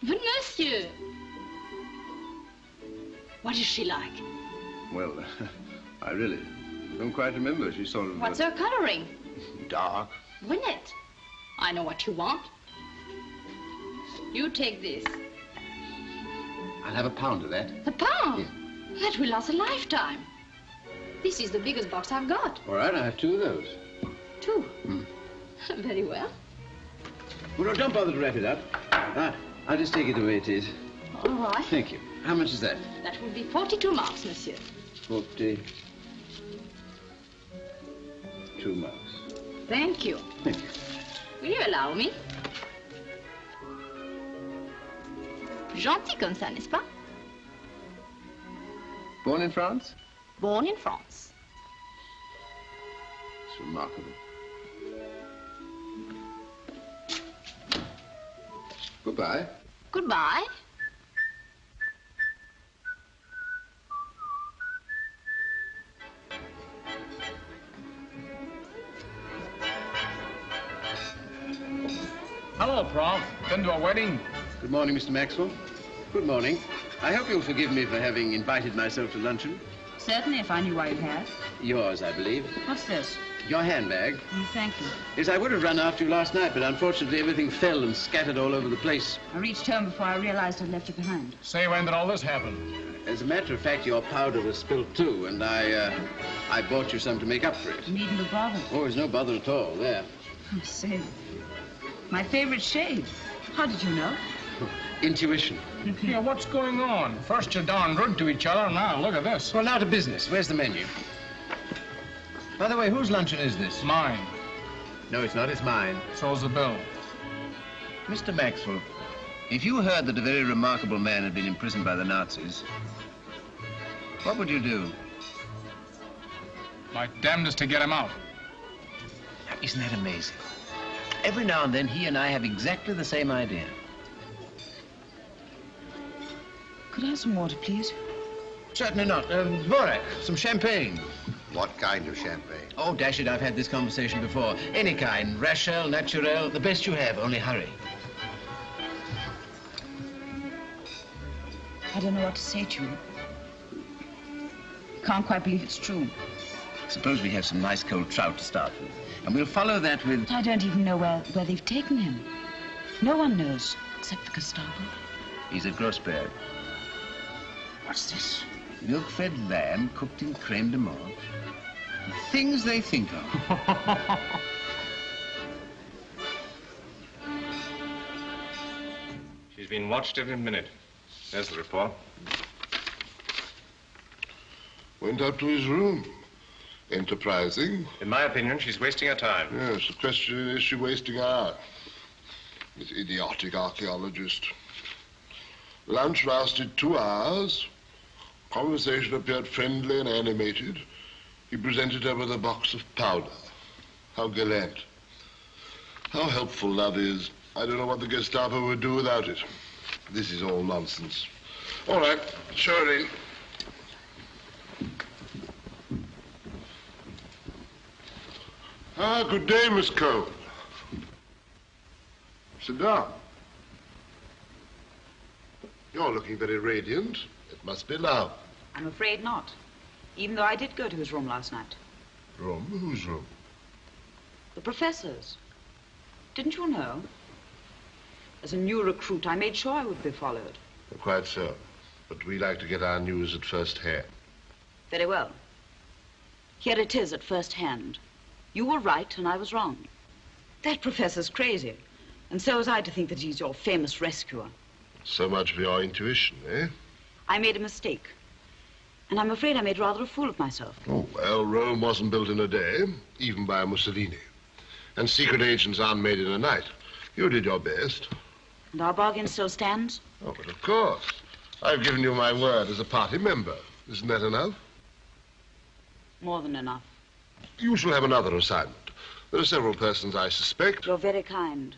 [SPEAKER 4] But monsieur! What is she like?
[SPEAKER 1] Well, I really don't quite remember. She's sort of...
[SPEAKER 4] What's her coloring?
[SPEAKER 1] Dark.
[SPEAKER 4] Brunette. I know what you want. You take this.
[SPEAKER 1] I'll have a pound of that.
[SPEAKER 4] A pound?
[SPEAKER 1] Yes.
[SPEAKER 4] That will last a lifetime. This is the biggest box I've got.
[SPEAKER 1] All right, I have two of those.
[SPEAKER 4] Two? Very well.
[SPEAKER 1] Well, don't bother to wrap it up. I'll just take it the way it is.
[SPEAKER 4] All right.
[SPEAKER 1] Thank you. How much is that?
[SPEAKER 4] That will be 42 marks, monsieur.
[SPEAKER 1] 42 marks.
[SPEAKER 4] Thank you.
[SPEAKER 1] Thank you.
[SPEAKER 4] Will you allow me? Gentil comme ça, n'est-ce pas?
[SPEAKER 1] Born in France?
[SPEAKER 4] Born in France.
[SPEAKER 1] It's remarkable. Goodbye.
[SPEAKER 4] Goodbye.
[SPEAKER 11] Hello, Prof. Been to a wedding?
[SPEAKER 1] Good morning, Mr. Maxwell. Good morning. I hope you'll forgive me for having invited myself to luncheon.
[SPEAKER 18] Certainly, if I knew why you had.
[SPEAKER 3] Yours, I believe.
[SPEAKER 18] What's this?
[SPEAKER 3] Your handbag.
[SPEAKER 18] Thank you.
[SPEAKER 3] Yes, I would have run after you last night, but unfortunately everything fell and scattered all over the place.
[SPEAKER 18] I reached home before I realized I'd left it behind.
[SPEAKER 11] Say, when did all this happen?
[SPEAKER 3] As a matter of fact, your powder was spilled too, and I bought you some to make up for it.
[SPEAKER 18] You needn't have bothered.
[SPEAKER 3] Oh, there's no bother at all, there.
[SPEAKER 18] I say, my favorite shade. How did you know?
[SPEAKER 3] Intuition.
[SPEAKER 11] Yeah, what's going on? First you're darn rude to each other, now look at this.
[SPEAKER 3] Well, now to business. Where's the menu? By the way, whose luncheon is this?
[SPEAKER 11] Mine.
[SPEAKER 3] No, it's not. It's mine.
[SPEAKER 11] So's the bill.
[SPEAKER 1] Mr. Maxwell, if you heard that a very remarkable man had been imprisoned by the Nazis, what would you do?
[SPEAKER 11] My damnedest to get him out.
[SPEAKER 1] Isn't that amazing? Every now and then, he and I have exactly the same idea.
[SPEAKER 18] Could I have some water, please?
[SPEAKER 1] Certainly not. Dvorak, some champagne.
[SPEAKER 2] What kind of champagne?
[SPEAKER 1] Oh, dash it, I've had this conversation before. Any kind. Rachel, Naturel, the best you have, only hurry.
[SPEAKER 18] I don't know what to say to you. Can't quite believe it's true.
[SPEAKER 1] Suppose we have some nice cold trout to start with. And we'll follow that with...
[SPEAKER 18] I don't even know where they've taken him. No one knows, except the Gestapo.
[SPEAKER 1] He's at Grossberg.
[SPEAKER 18] What's this?
[SPEAKER 1] Milk-fed lamb cooked in creme de menthe. The things they think of.
[SPEAKER 7] She's been watched every minute. There's the report.
[SPEAKER 23] Went up to his room. Enterprising.
[SPEAKER 7] In my opinion, she's wasting her time.
[SPEAKER 23] Yes, the question is she wasting ours? This idiotic archaeologist. Lunch lasted 2 hours. Conversation appeared friendly and animated. He presented her with a box of powder. How gallant. How helpful love is. I don't know what the Gestapo would do without it. This is all nonsense. All right, show her in. Ah, good day, Miss Cole. Sit down. You're looking very radiant. It must be love.
[SPEAKER 18] I'm afraid not. Even though I did go to his room last night.
[SPEAKER 23] Room? Whose room?
[SPEAKER 18] The professor's. Didn't you know? As a new recruit, I made sure I would be followed.
[SPEAKER 23] Quite so. But we like to get our news at first hand.
[SPEAKER 18] Very well. Here it is at first hand. You were right and I was wrong. That professor's crazy. And so was I to think that he's your famous rescuer.
[SPEAKER 23] So much for your intuition, eh?
[SPEAKER 18] I made a mistake. And I'm afraid I made rather a fool of myself.
[SPEAKER 23] Oh, well, Rome wasn't built in a day, even by Mussolini. And secret agents aren't made in a night. You did your best.
[SPEAKER 18] And our bargain still stands?
[SPEAKER 23] Oh, but of course. I've given you my word as a party member. Isn't that enough?
[SPEAKER 18] More than enough.
[SPEAKER 23] You shall have another assignment. There are several persons I suspect.
[SPEAKER 18] You're very kind.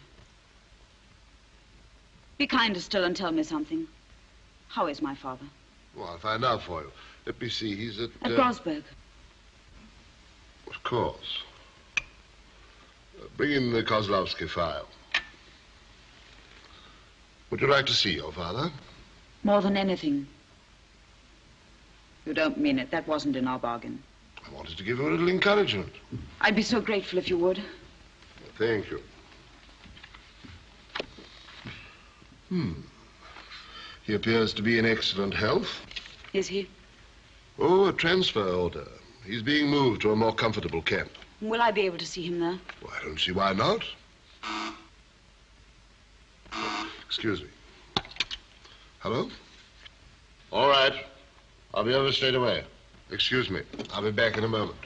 [SPEAKER 18] Be kinder still and tell me something. How is my father?
[SPEAKER 23] Well, I'll find out for you. Let me see, he's at...
[SPEAKER 18] At Grossberg.
[SPEAKER 23] Of course. Bring in the Kozlovsky file. Would you like to see your father?
[SPEAKER 18] More than anything. You don't mean it. That wasn't in our bargain.
[SPEAKER 23] I wanted to give you a little encouragement.
[SPEAKER 18] I'd be so grateful if you would.
[SPEAKER 23] Thank you. He appears to be in excellent health.
[SPEAKER 18] Is he?
[SPEAKER 23] Oh, a transfer order. He's being moved to a more comfortable camp.
[SPEAKER 18] Will I be able to see him there?
[SPEAKER 23] Well, I don't see why not. Excuse me. Hello? All right. I'll be over straight away. Excuse me. I'll be back in a moment.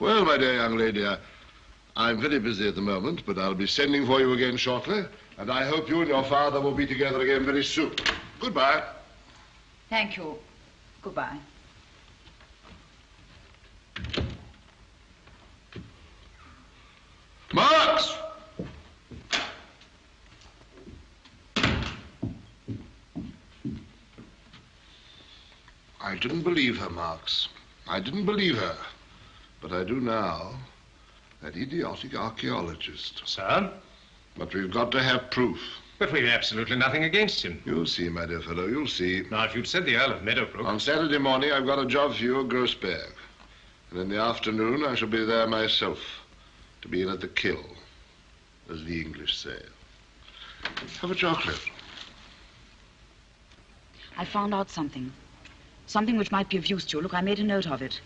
[SPEAKER 23] Well, my dear young lady, I'm very busy at the moment, but I'll be sending for you again shortly, and I hope you and your father will be together again very soon. Goodbye.
[SPEAKER 18] Thank you. Goodbye.
[SPEAKER 23] Marx! I didn't believe her, Marx. I didn't believe her. But I do now. That idiotic archaeologist.
[SPEAKER 7] Sir?
[SPEAKER 23] But we've got to have proof.
[SPEAKER 7] But we've absolutely nothing against him.
[SPEAKER 23] You'll see, my dear fellow, you'll see.
[SPEAKER 7] Now, if you'd said the Earl of Meadowbrook...
[SPEAKER 23] On Saturday morning, I've got a job for you at Grossberg. And in the afternoon, I shall be there myself, to be in at the kill, as the English say. Have a chocolate.
[SPEAKER 18] I found out something. Something which might be of use to you. Look, I made a note of it.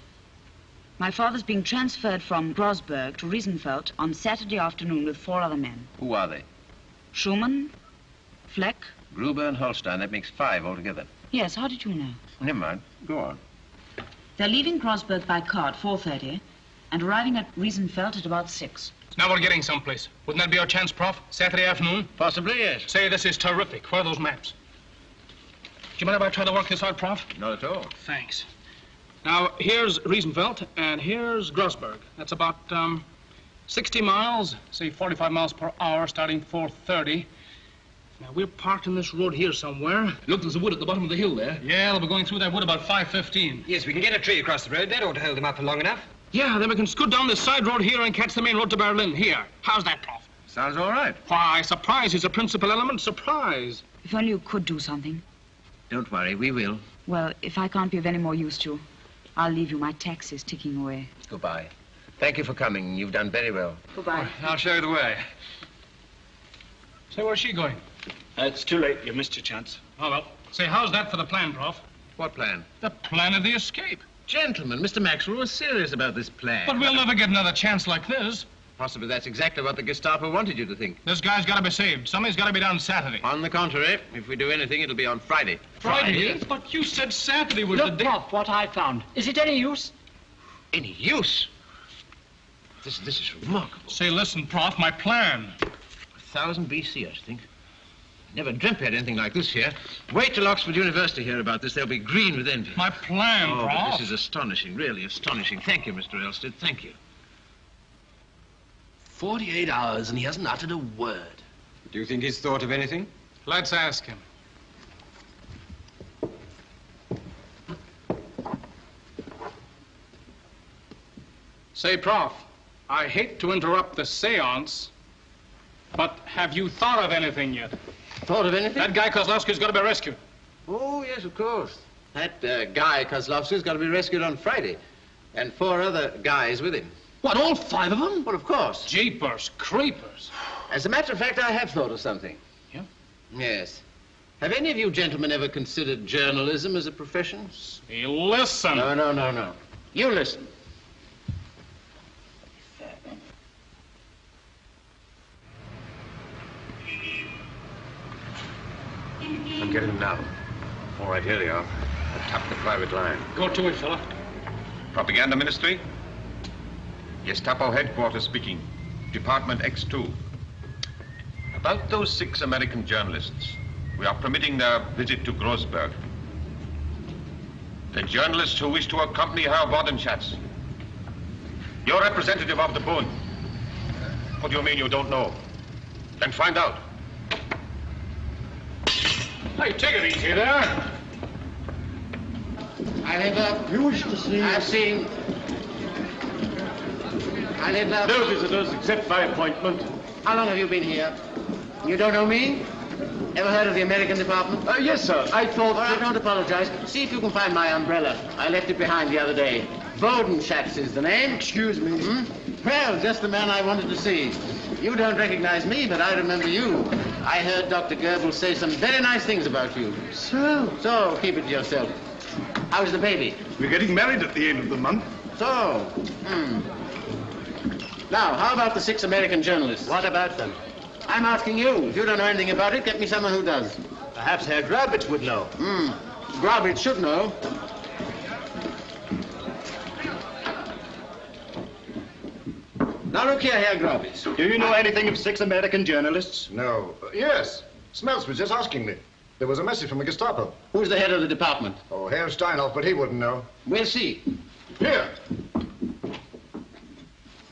[SPEAKER 18] My father's being transferred from Grossberg to Riesenfeld on Saturday afternoon with 4 other men.
[SPEAKER 1] Who are they?
[SPEAKER 18] Schumann, Fleck.
[SPEAKER 1] Gruber and Holstein. That makes 5 altogether.
[SPEAKER 18] Yes, how did you know?
[SPEAKER 1] Never mind. Go on.
[SPEAKER 18] They're leaving Grossberg by car at 4:30 and arriving at Riesenfeld at about 6.
[SPEAKER 11] Now we're getting someplace. Wouldn't that be our chance, Prof? Saturday afternoon?
[SPEAKER 1] Possibly, yes.
[SPEAKER 11] Say, this is terrific. Where are those maps? Do you mind if I try to work this out, Prof?
[SPEAKER 1] Not at all.
[SPEAKER 11] Thanks. Now, here's Riesenfeld, and here's Grossberg. That's about 60 miles, say 45 miles per hour, starting 4:30. Now, we're parked in this road here somewhere.
[SPEAKER 14] Look, there's a wood at the bottom of the hill there.
[SPEAKER 11] Yeah, they'll be going through that wood about 5:15.
[SPEAKER 13] Yes, we can get a tree across the road. That ought to hold them up for long enough.
[SPEAKER 11] Yeah, then we can scoot down this side road here and catch the main road to Berlin. Here. How's that, Prof?
[SPEAKER 1] Sounds all right.
[SPEAKER 11] Why, surprise is a principal element. Surprise.
[SPEAKER 18] If only you could do something.
[SPEAKER 1] Don't worry, we will.
[SPEAKER 18] Well, if I can't be of any more use to you, I'll leave you. My taxi's ticking away.
[SPEAKER 1] Goodbye. Thank you for coming. You've done very well.
[SPEAKER 18] Goodbye.
[SPEAKER 11] I'll show you the way. Say, where's she going?
[SPEAKER 15] It's too late. You missed your chance.
[SPEAKER 11] Oh, well. Say, how's that for the plan, Prof?
[SPEAKER 1] What plan?
[SPEAKER 11] The plan of the escape.
[SPEAKER 1] Gentlemen, Mr. Maxwell was serious about this plan.
[SPEAKER 11] But we'll never get another chance like this.
[SPEAKER 1] Possibly that's exactly what the Gestapo wanted you to think.
[SPEAKER 11] This guy's got to be saved. Something's got to be done Saturday.
[SPEAKER 1] On the contrary, if we do anything, it'll be on Friday.
[SPEAKER 11] Friday? But you said Saturday was
[SPEAKER 17] Look,
[SPEAKER 11] the day.
[SPEAKER 17] Prof, what I found. Is it any use?
[SPEAKER 1] Any use? This is remarkable.
[SPEAKER 11] Say, listen, Prof, my plan.
[SPEAKER 1] 1000 BC, I think. Never dreamt we had anything like this here. Wait till Oxford University hear about this. They'll be green with envy.
[SPEAKER 11] My plan,
[SPEAKER 1] Prof.
[SPEAKER 11] Prof.
[SPEAKER 1] This is astonishing, really astonishing. Thank you, Mr. Elstead. Thank you.
[SPEAKER 7] 48 hours and he hasn't uttered a word.
[SPEAKER 13] Do you think he's thought of anything?
[SPEAKER 11] Let's ask him. Say, Prof, I hate to interrupt the seance, but have you thought of anything yet?
[SPEAKER 3] Thought of anything?
[SPEAKER 11] That guy Kozlovsky's got to be rescued.
[SPEAKER 3] Oh, yes, of course. That guy Kozlovsky's got to be rescued on Friday. And 4 other guys with him.
[SPEAKER 11] What, all 5 of them?
[SPEAKER 3] Well, of course.
[SPEAKER 11] Jeepers, creepers.
[SPEAKER 3] As a matter of fact, I have thought of something.
[SPEAKER 11] Yeah?
[SPEAKER 3] Yes. Have any of you gentlemen ever considered journalism as a profession?
[SPEAKER 11] Hey, listen.
[SPEAKER 3] No. You listen.
[SPEAKER 7] I'm getting them now. All right, here they are. I've tapped the private line.
[SPEAKER 11] Go to it, fella.
[SPEAKER 5] Propaganda Ministry? Gestapo headquarters speaking. Department X2. About those 6 American journalists, we are permitting their visit to Grossberg. The journalists who wish to accompany Herr Bodenschatz. You're representative of the Bund. What do you mean you don't know? Then find out.
[SPEAKER 11] Hey, take it easy there.
[SPEAKER 3] You wish to see... I've seen...
[SPEAKER 7] No visitors except by appointment.
[SPEAKER 3] How long have you been here? You don't know me? Ever heard of the American department?
[SPEAKER 7] Yes, sir. I thought...
[SPEAKER 3] I don't apologize. See if you can find my umbrella. I left it behind the other day. Bodenschatz is the name.
[SPEAKER 7] Excuse me.
[SPEAKER 3] Well, just the man I wanted to see. You don't recognize me, but I remember you. I heard Dr. Goebbels say some very nice things about you. So, keep it to yourself. How's the baby?
[SPEAKER 7] We're getting married at the end of the month.
[SPEAKER 3] So, Now, how about the 6 American journalists?
[SPEAKER 7] What about them?
[SPEAKER 3] I'm asking you. If you don't know anything about it, get me someone who does.
[SPEAKER 7] Perhaps Herr Grabitz would know.
[SPEAKER 3] Grabitz should know. Now look here, Herr Grobitz.
[SPEAKER 9] Do you know anything of 6 American journalists?
[SPEAKER 23] No. Yes. Smells was just asking me. There was a message from the Gestapo.
[SPEAKER 3] Who's the head of the department?
[SPEAKER 23] Oh, Herr Steinhoff, but he wouldn't know.
[SPEAKER 3] We'll see.
[SPEAKER 23] Here.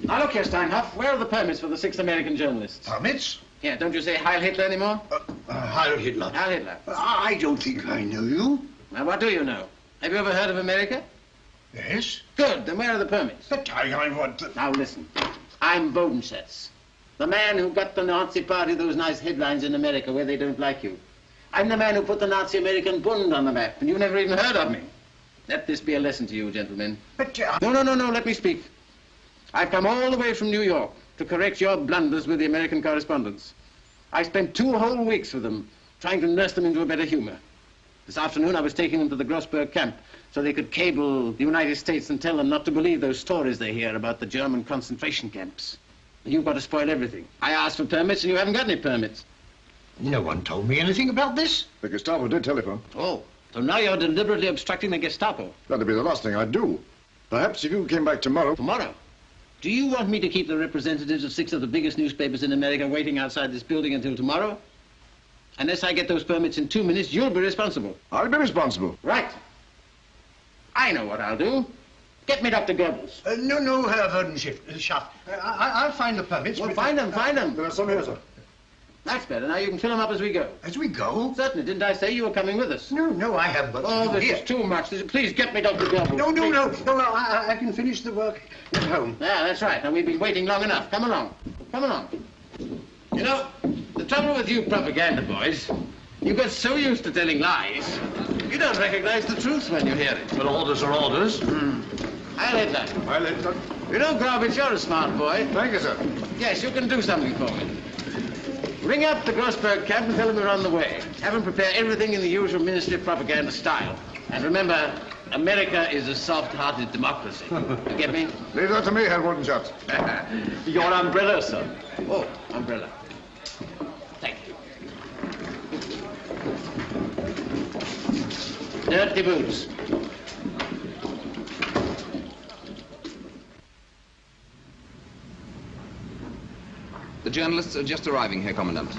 [SPEAKER 3] Now look here, Steinhoff. Where are the permits for the 6 American journalists?
[SPEAKER 23] Permits?
[SPEAKER 3] Yeah, don't you say Heil Hitler anymore?
[SPEAKER 23] Heil Hitler.
[SPEAKER 3] Heil Hitler.
[SPEAKER 23] I don't think I know you.
[SPEAKER 3] Now, what do you know? Have you ever heard of America?
[SPEAKER 23] Yes.
[SPEAKER 3] Good. Then where are the permits?
[SPEAKER 23] But I want...
[SPEAKER 3] Now, listen. I'm Bodenschatz, the man who got the Nazi Party those nice headlines in America where they don't like you. I'm the man who put the Nazi American Bund on the map, and you never even heard of me. Let this be a lesson to you, gentlemen.
[SPEAKER 23] But...
[SPEAKER 3] No, let me speak. I've come all the way from New York to correct your blunders with the American correspondents. I spent 2 whole weeks with them, trying to nurse them into a better humor. This afternoon, I was taking them to the Grossberg camp so they could cable the United States and tell them not to believe those stories they hear about the German concentration camps. You've got to spoil everything. I asked for permits, and you haven't got any permits.
[SPEAKER 9] No one told me anything about this.
[SPEAKER 23] The Gestapo did telephone.
[SPEAKER 3] Oh, so now you're deliberately obstructing the Gestapo.
[SPEAKER 23] That'd be the last thing I'd do. Perhaps if you came back tomorrow...
[SPEAKER 3] Tomorrow? Do you want me to keep the representatives of 6 of the biggest newspapers in America waiting outside this building until tomorrow? Unless I get those permits in 2 minutes, you'll be responsible.
[SPEAKER 23] I'll be responsible.
[SPEAKER 3] Right. I know what I'll do. Get me Dr. Goebbels.
[SPEAKER 9] No, Herr Werdenschaft. I'll find the permits.
[SPEAKER 3] Well, find them.
[SPEAKER 23] There are some here, sir.
[SPEAKER 3] That's better. Now you can fill them up as we go.
[SPEAKER 9] As we go?
[SPEAKER 3] Certainly. Didn't I say you were coming with us?
[SPEAKER 9] No, I haven't. But
[SPEAKER 3] oh, this is too much. Please get me Dr. Goebbels.
[SPEAKER 9] No, I can finish the work at home.
[SPEAKER 3] Yeah, that's right. Now, we've been waiting long enough. Come along. You know, the trouble with you propaganda boys, you get so used to telling lies, you don't recognize the truth when you hear it.
[SPEAKER 9] But orders are orders.
[SPEAKER 3] Heil Hitler. You know, Grobitz, you're a smart boy.
[SPEAKER 23] Thank you, sir.
[SPEAKER 3] Yes, you can do something for me. Ring up the Grossberg camp and tell them we're on the way. Have them prepare everything in the usual Ministry of Propaganda style. And remember, America is a soft-hearted democracy. You get me?
[SPEAKER 23] Leave that to me, Herr Woodenschatz.
[SPEAKER 3] Your umbrella, sir. Oh, umbrella. Thank you. Dirty boots.
[SPEAKER 16] The journalists are just arriving, Herr Commandant.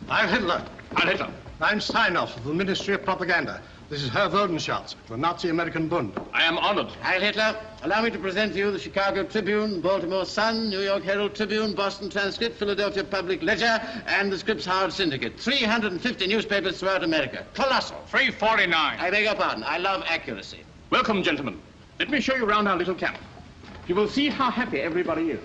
[SPEAKER 9] Heil Hitler.
[SPEAKER 16] Heil Hitler.
[SPEAKER 9] I'm Steinhoff of the Ministry of Propaganda. This is Herr Werdenschaft, the Nazi American Bund.
[SPEAKER 16] I am honored.
[SPEAKER 3] Heil Hitler. Allow me to present to you the Chicago Tribune, Baltimore Sun, New York Herald Tribune, Boston Transcript, Philadelphia Public Ledger, and the Scripps Howard Syndicate. 350 newspapers throughout America. Colossal.
[SPEAKER 11] 349.
[SPEAKER 3] I beg your pardon. I love accuracy.
[SPEAKER 16] Welcome, gentlemen. Let me show you around our little camp. You will see how happy everybody is.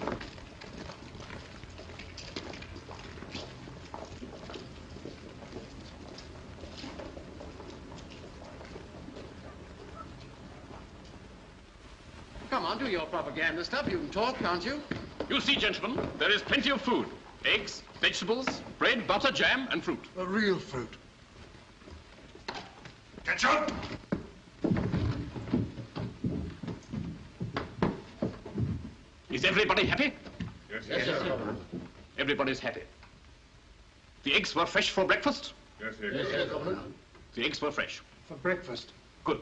[SPEAKER 3] Come on, do your propaganda stuff. You can talk, can't you?
[SPEAKER 16] You see, gentlemen, there is plenty of food. Eggs, vegetables, bread, butter, jam, and fruit.
[SPEAKER 9] A real fruit.
[SPEAKER 23] Ketchup!
[SPEAKER 16] Is everybody happy?
[SPEAKER 23] Yes, sir.
[SPEAKER 16] Everybody's happy. The eggs were fresh for breakfast?
[SPEAKER 23] Yes, sir.
[SPEAKER 16] The eggs were fresh.
[SPEAKER 9] For breakfast.
[SPEAKER 16] Good.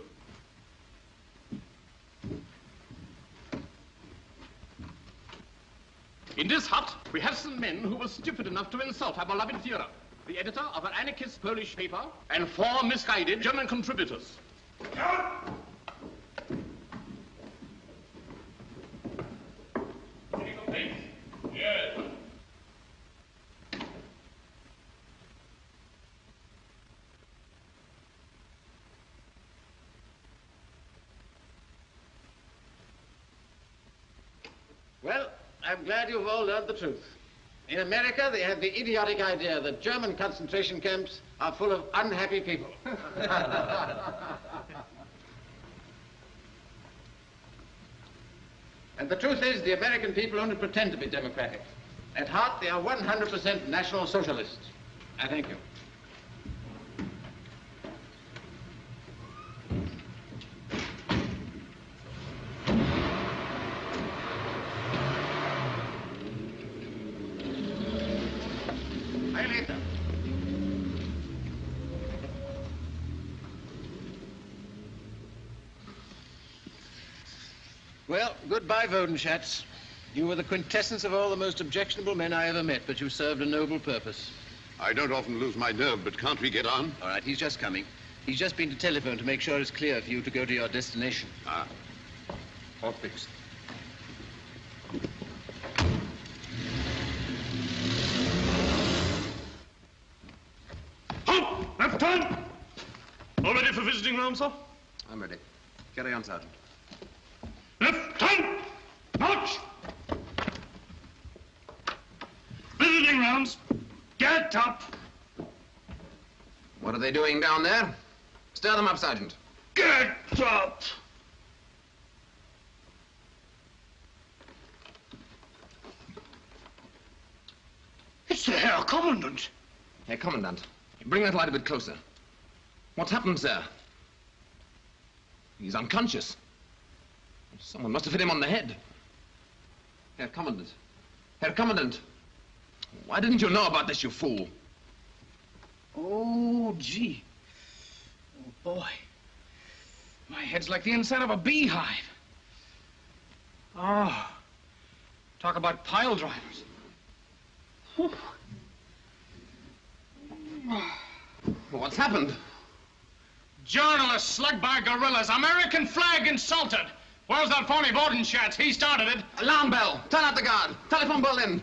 [SPEAKER 16] In this hut, we have some men who were stupid enough to insult our beloved Führer, the editor of an anarchist Polish paper, and 4 misguided German contributors. Yes.
[SPEAKER 3] Well, I'm glad you've all learned the truth. In America, they have the idiotic idea that German concentration camps are full of unhappy people. And the truth is, the American people only pretend to be democratic. At heart, they are 100% National Socialists. I thank you. Well, goodbye, Wodenschatz. You were the quintessence of all the most objectionable men I ever met, but you served a noble purpose.
[SPEAKER 16] I don't often lose my nerve, but can't we get on?
[SPEAKER 3] All right, he's just coming. He's just been to telephone to make sure it's clear for you to go to your destination.
[SPEAKER 16] Ah.
[SPEAKER 5] All fixed.
[SPEAKER 16] Halt! Left turn! All ready for visiting round, sir?
[SPEAKER 6] I'm ready. Carry on, Sergeant.
[SPEAKER 16] Left turn! March! Visiting rounds. Get up!
[SPEAKER 6] What are they doing down there? Stir them up, Sergeant.
[SPEAKER 16] Get up! It's the Herr Commandant.
[SPEAKER 6] Herr Commandant, bring that light a bit closer. What's happened, sir? He's unconscious. Someone must have hit him on the head. Herr Commandant. Herr Commandant. Why didn't you know about this, you fool?
[SPEAKER 11] Oh, gee. Oh, boy. My head's like the inside of a beehive. Oh. Talk about pile drivers. Whew.
[SPEAKER 6] What's happened?
[SPEAKER 11] Journalists slugged by guerrillas. American flag insulted. Where's that phony Wodenschatz? He started it.
[SPEAKER 6] Alarm bell. Turn out the guard. Telephone Berlin.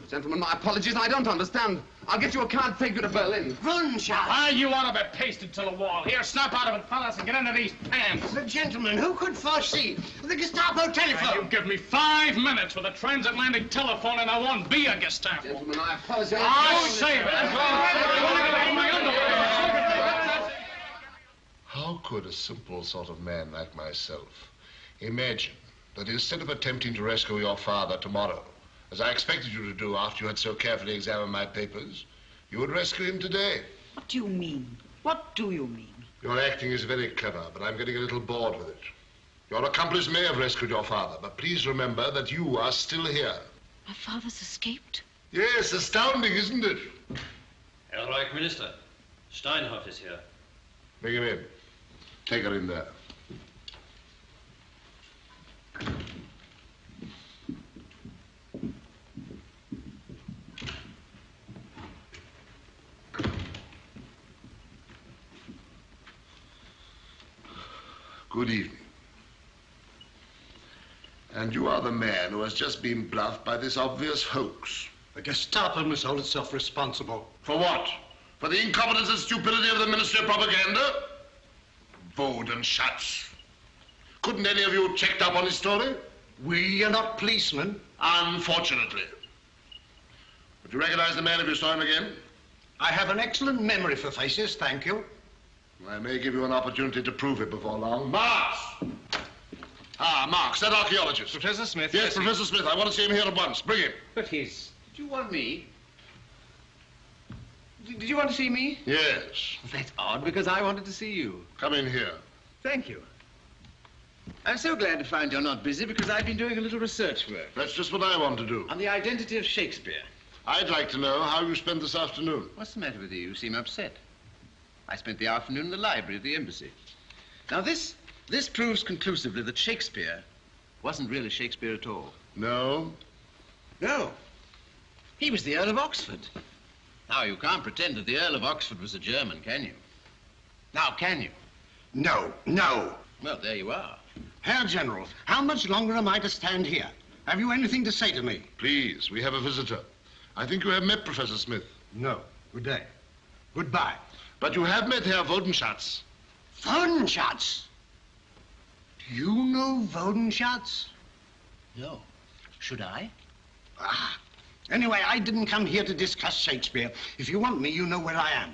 [SPEAKER 6] Gentlemen, my apologies. I don't understand. I'll get you a card, take you to Berlin.
[SPEAKER 10] Wodenschatz!
[SPEAKER 11] Ah, you ought to be pasted to the wall. Here, snap out of it, fellas, and get into these pants.
[SPEAKER 10] But, gentlemen, who could foresee the Gestapo telephone?
[SPEAKER 11] You give me 5 minutes with a transatlantic telephone, and I won't be a Gestapo.
[SPEAKER 6] Gentlemen, I apologize.
[SPEAKER 11] I say that.
[SPEAKER 23] How could a simple sort of man like myself imagine that instead of attempting to rescue your father tomorrow, as I expected you to do after you had so carefully examined my papers, you would rescue him today?
[SPEAKER 10] What do you mean? What do you mean?
[SPEAKER 23] Your acting is very clever, but I'm getting a little bored with it. Your accomplice may have rescued your father, but please remember that you are still here.
[SPEAKER 18] My father's escaped?
[SPEAKER 23] Yes, astounding, isn't it?
[SPEAKER 8] Herr Reich Minister, Steinhoff is here.
[SPEAKER 23] Bring him in. Take her in there. Good evening. And you are the man who has just been bluffed by this obvious hoax.
[SPEAKER 9] The Gestapo must hold itself responsible.
[SPEAKER 23] For what? For the incompetence and stupidity of the Ministry of Propaganda? Wodenschatz. Couldn't any of you have checked up on his story?
[SPEAKER 9] We are not policemen.
[SPEAKER 23] Unfortunately. Would you recognize the man if you saw him again?
[SPEAKER 9] I have an excellent memory for faces, thank you.
[SPEAKER 23] I may give you an opportunity to prove it before long. Marx! Ah, Marx, that archaeologist.
[SPEAKER 7] Professor Smith.
[SPEAKER 23] Yes, Professor Smith. I want to see him here at once. Bring him.
[SPEAKER 3] But did you want me? Did you want to see me?
[SPEAKER 23] Yes.
[SPEAKER 3] That's odd, because I wanted to see you.
[SPEAKER 23] Come in here.
[SPEAKER 3] Thank you. I'm so glad to find you're not busy, because I've been doing a little research work.
[SPEAKER 23] That's just what I want to do.
[SPEAKER 3] On the identity of Shakespeare.
[SPEAKER 23] I'd like to know how you spent this afternoon.
[SPEAKER 3] What's the matter with you? You seem upset. I spent the afternoon in the library at the embassy. Now, this proves conclusively that Shakespeare wasn't really Shakespeare at all.
[SPEAKER 23] No?
[SPEAKER 3] No. He was the Earl of Oxford. Now, you can't pretend that the Earl of Oxford was a German, can you? Now, can you?
[SPEAKER 9] No, no.
[SPEAKER 3] Well, there you are.
[SPEAKER 9] Herr General, how much longer am I to stand here? Have you anything to say to me?
[SPEAKER 23] Please, we have a visitor. I think you have met Professor Smith.
[SPEAKER 9] No. Good day. Goodbye.
[SPEAKER 23] But you have met Herr Wodenschatz.
[SPEAKER 9] Wodenschatz? Do you know Wodenschatz?
[SPEAKER 10] No. Should I?
[SPEAKER 9] Ah. Anyway, I didn't come here to discuss Shakespeare. If you want me, you know where I am.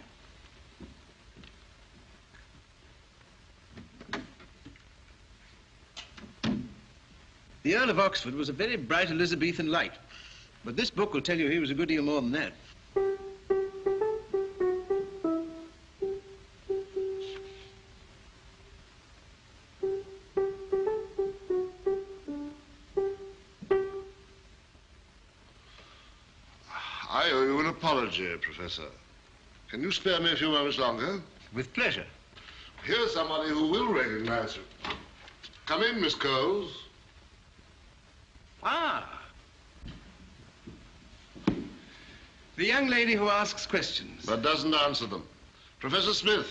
[SPEAKER 3] The Earl of Oxford was a very bright Elizabethan light. But this book will tell you he was a good deal more than that.
[SPEAKER 23] I owe you an apology, Professor. Can you spare me a few moments longer?
[SPEAKER 3] With pleasure.
[SPEAKER 23] Here's somebody who will recognize you. Come in, Miss Coles.
[SPEAKER 3] Ah. The young lady who asks questions.
[SPEAKER 23] But doesn't answer them. Professor Smith,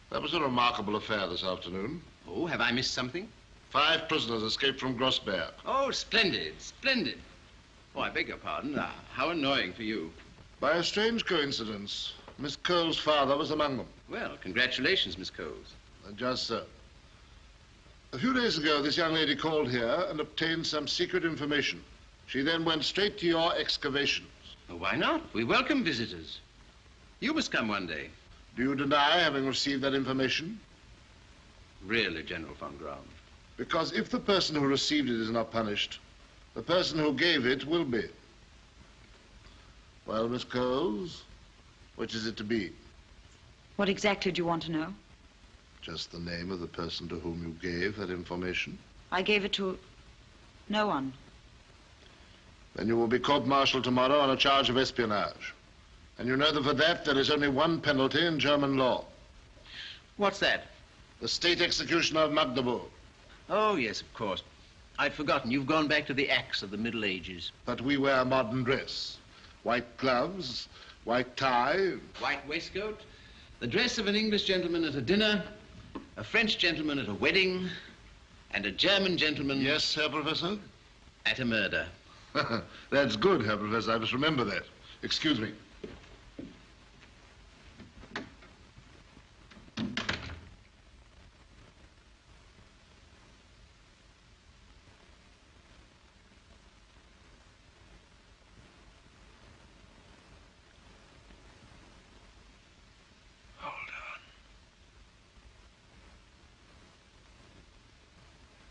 [SPEAKER 23] that was a remarkable affair this afternoon.
[SPEAKER 3] Oh, have I missed something?
[SPEAKER 23] 5 prisoners escaped from Grossberg.
[SPEAKER 3] Oh, splendid, splendid. Oh, I beg your pardon. How annoying for you.
[SPEAKER 23] By a strange coincidence, Miss Cole's father was among them.
[SPEAKER 3] Well, congratulations, Miss Coles.
[SPEAKER 23] Just so. A few days ago, this young lady called here and obtained some secret information. She then went straight to your excavations.
[SPEAKER 3] Oh, why not? We welcome visitors. You must come one day.
[SPEAKER 23] Do you deny having received that information?
[SPEAKER 3] Really, General von Graum?
[SPEAKER 23] Because if the person who received it is not punished, the person who gave it will be. Well, Miss Coles, which is it to be?
[SPEAKER 18] What exactly do you want to know?
[SPEAKER 23] Just the name of the person to whom you gave that information.
[SPEAKER 18] I gave it to no one.
[SPEAKER 23] Then you will be court-martialed tomorrow on a charge of espionage. And you know that for that there is only one penalty in German law.
[SPEAKER 3] What's that?
[SPEAKER 23] The state execution of Magdeburg.
[SPEAKER 3] Oh, yes, of course. I'd forgotten. You've gone back to the axe of the Middle Ages.
[SPEAKER 23] But we wear modern dress. White gloves, white tie.
[SPEAKER 3] White waistcoat. The dress of an English gentleman at a dinner, a French gentleman at a wedding, and a German gentleman...
[SPEAKER 23] Yes, Herr Professor?
[SPEAKER 3] At a murder.
[SPEAKER 23] That's good, Herr Professor. I must remember that. Excuse me.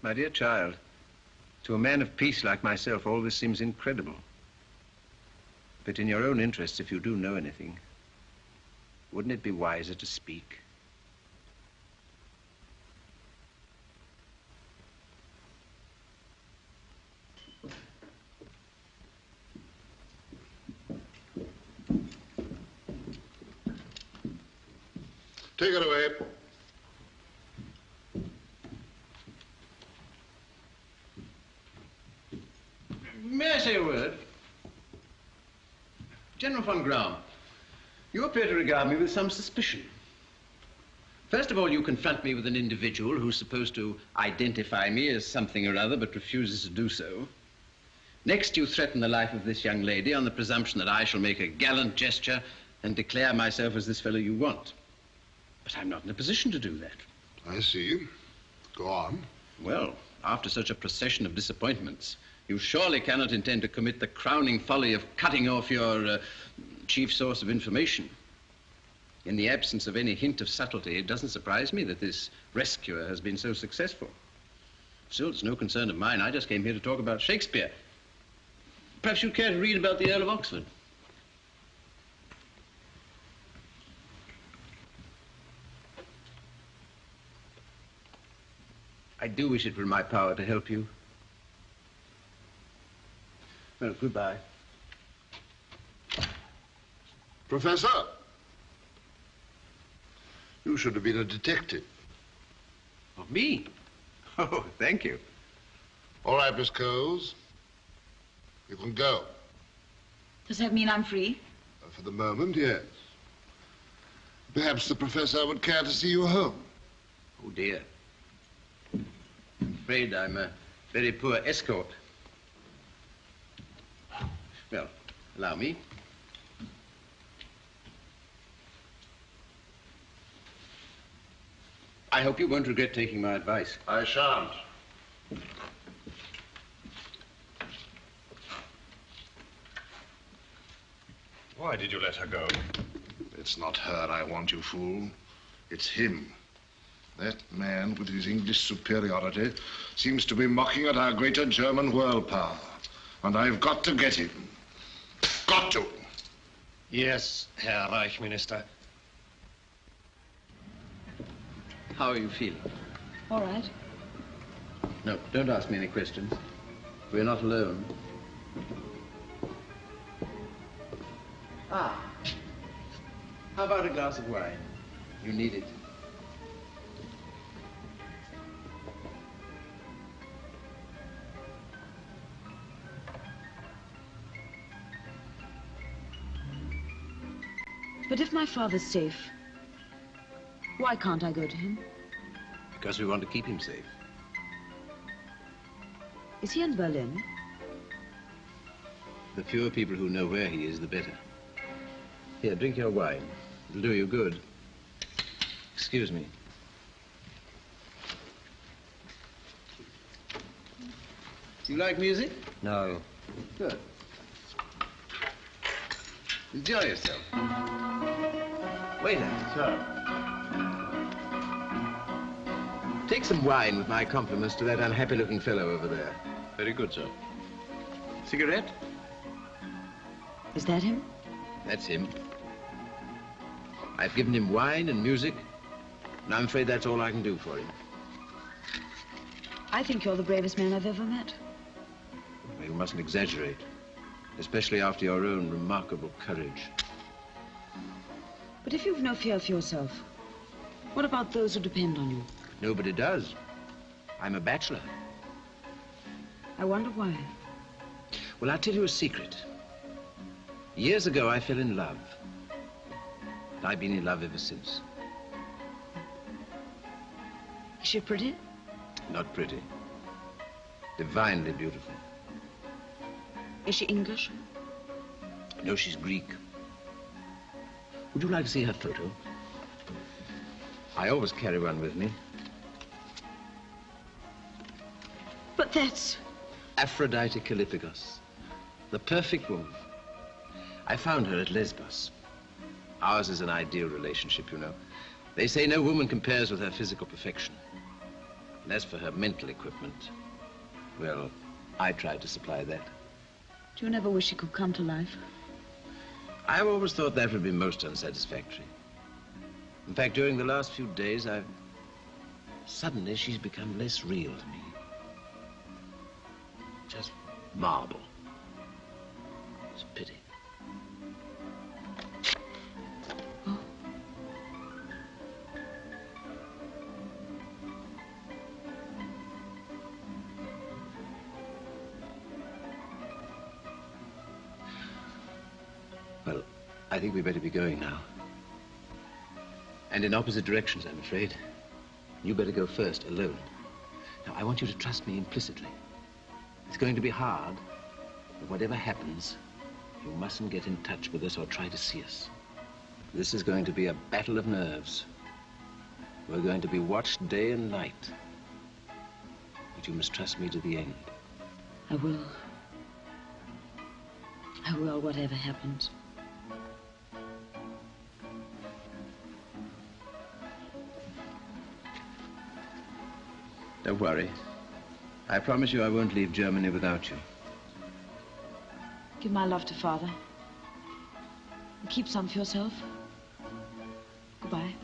[SPEAKER 1] My dear child, to a man of peace like myself, all this seems incredible. But in your own interests, if you do know anything, wouldn't it be wiser to speak?
[SPEAKER 23] Take it away.
[SPEAKER 3] May I say a word? General von Graum, you appear to regard me with some suspicion. First of all, you confront me with an individual who's supposed to identify me as something or other, but refuses to do so. Next, you threaten the life of this young lady on the presumption that I shall make a gallant gesture and declare myself as this fellow you want. But I'm not in a position to do that.
[SPEAKER 23] I see. Go on.
[SPEAKER 3] Well, after such a procession of disappointments, you surely cannot intend to commit the crowning folly of cutting off your chief source of information. In the absence of any hint of subtlety, it doesn't surprise me that this rescuer has been so successful. Still, it's no concern of mine. I just came here to talk about Shakespeare. Perhaps you'd care to read about the Earl of Oxford. I do wish it were in my power to help you. Well, goodbye.
[SPEAKER 23] Professor, you should have been a detective.
[SPEAKER 3] Of me? Oh, thank you.
[SPEAKER 23] All right, Miss Coles. You can go.
[SPEAKER 18] Does that mean I'm free?
[SPEAKER 23] For the moment, yes. Perhaps the professor would care to see you home.
[SPEAKER 3] Oh, dear. I'm afraid I'm a very poor escort. Well, allow me. I hope you won't regret taking my advice.
[SPEAKER 23] I shan't.
[SPEAKER 5] Why did you let her go?
[SPEAKER 23] It's not her I want, you fool. It's him. That man, with his English superiority, seems to be mocking at our greater German world power. And I've got to get him. Got to.
[SPEAKER 7] Yes, Herr Reichsminister.
[SPEAKER 3] How are you feeling?
[SPEAKER 18] All right.
[SPEAKER 3] No, don't ask me any questions. We're not alone. Ah. How about a glass of wine? You need it.
[SPEAKER 18] But if my father's safe, why can't I go to him?
[SPEAKER 1] Because we want to keep him safe.
[SPEAKER 18] Is he in Berlin?
[SPEAKER 1] The fewer people who know where he is, the better. Here, drink your wine. It'll do you good. Excuse me. Do you like music?
[SPEAKER 12] No.
[SPEAKER 1] Good. Enjoy yourself. Waiter.
[SPEAKER 12] Sir.
[SPEAKER 1] Take some wine with my compliments to that unhappy-looking fellow over there.
[SPEAKER 12] Very good, sir.
[SPEAKER 1] Cigarette?
[SPEAKER 18] Is that him?
[SPEAKER 1] That's him. I've given him wine and music, and I'm afraid that's all I can do for him.
[SPEAKER 18] I think you're the bravest man I've ever met.
[SPEAKER 1] Well, you mustn't exaggerate, especially after your own remarkable courage.
[SPEAKER 18] But if you've no fear for yourself, what about those who depend on you?
[SPEAKER 1] Nobody does. I'm a bachelor.
[SPEAKER 18] I wonder why.
[SPEAKER 1] Well, I'll tell you a secret. Years ago, I fell in love. And I've been in love ever since.
[SPEAKER 18] Is she pretty?
[SPEAKER 1] Not pretty. Divinely beautiful.
[SPEAKER 18] Is she English?
[SPEAKER 1] No, she's Greek. Would you like to see her photo? I always carry one with me.
[SPEAKER 18] But that's...
[SPEAKER 1] Aphrodite Callipygos. The perfect woman. I found her at Lesbos. Ours is an ideal relationship, you know. They say no woman compares with her physical perfection. And as for her mental equipment, well, I tried to supply that.
[SPEAKER 18] Do you never wish she could come to life?
[SPEAKER 1] I've always thought that would be most unsatisfactory. In fact, during the last few days, suddenly she's become less real to me. Just marble. It's a pity.
[SPEAKER 18] Oh.
[SPEAKER 1] Well, I think we better be going now. And in opposite directions, I'm afraid. You better go first, alone. Now, I want you to trust me implicitly. It's going to be hard, but whatever happens, you mustn't get in touch with us or try to see us. This is going to be a battle of nerves. We're going to be watched day and night. But you must trust me to the end.
[SPEAKER 18] I will. I will, whatever happens.
[SPEAKER 1] Don't worry. I promise you I won't leave Germany without you.
[SPEAKER 18] Give my love to Father. And keep some for yourself. Goodbye.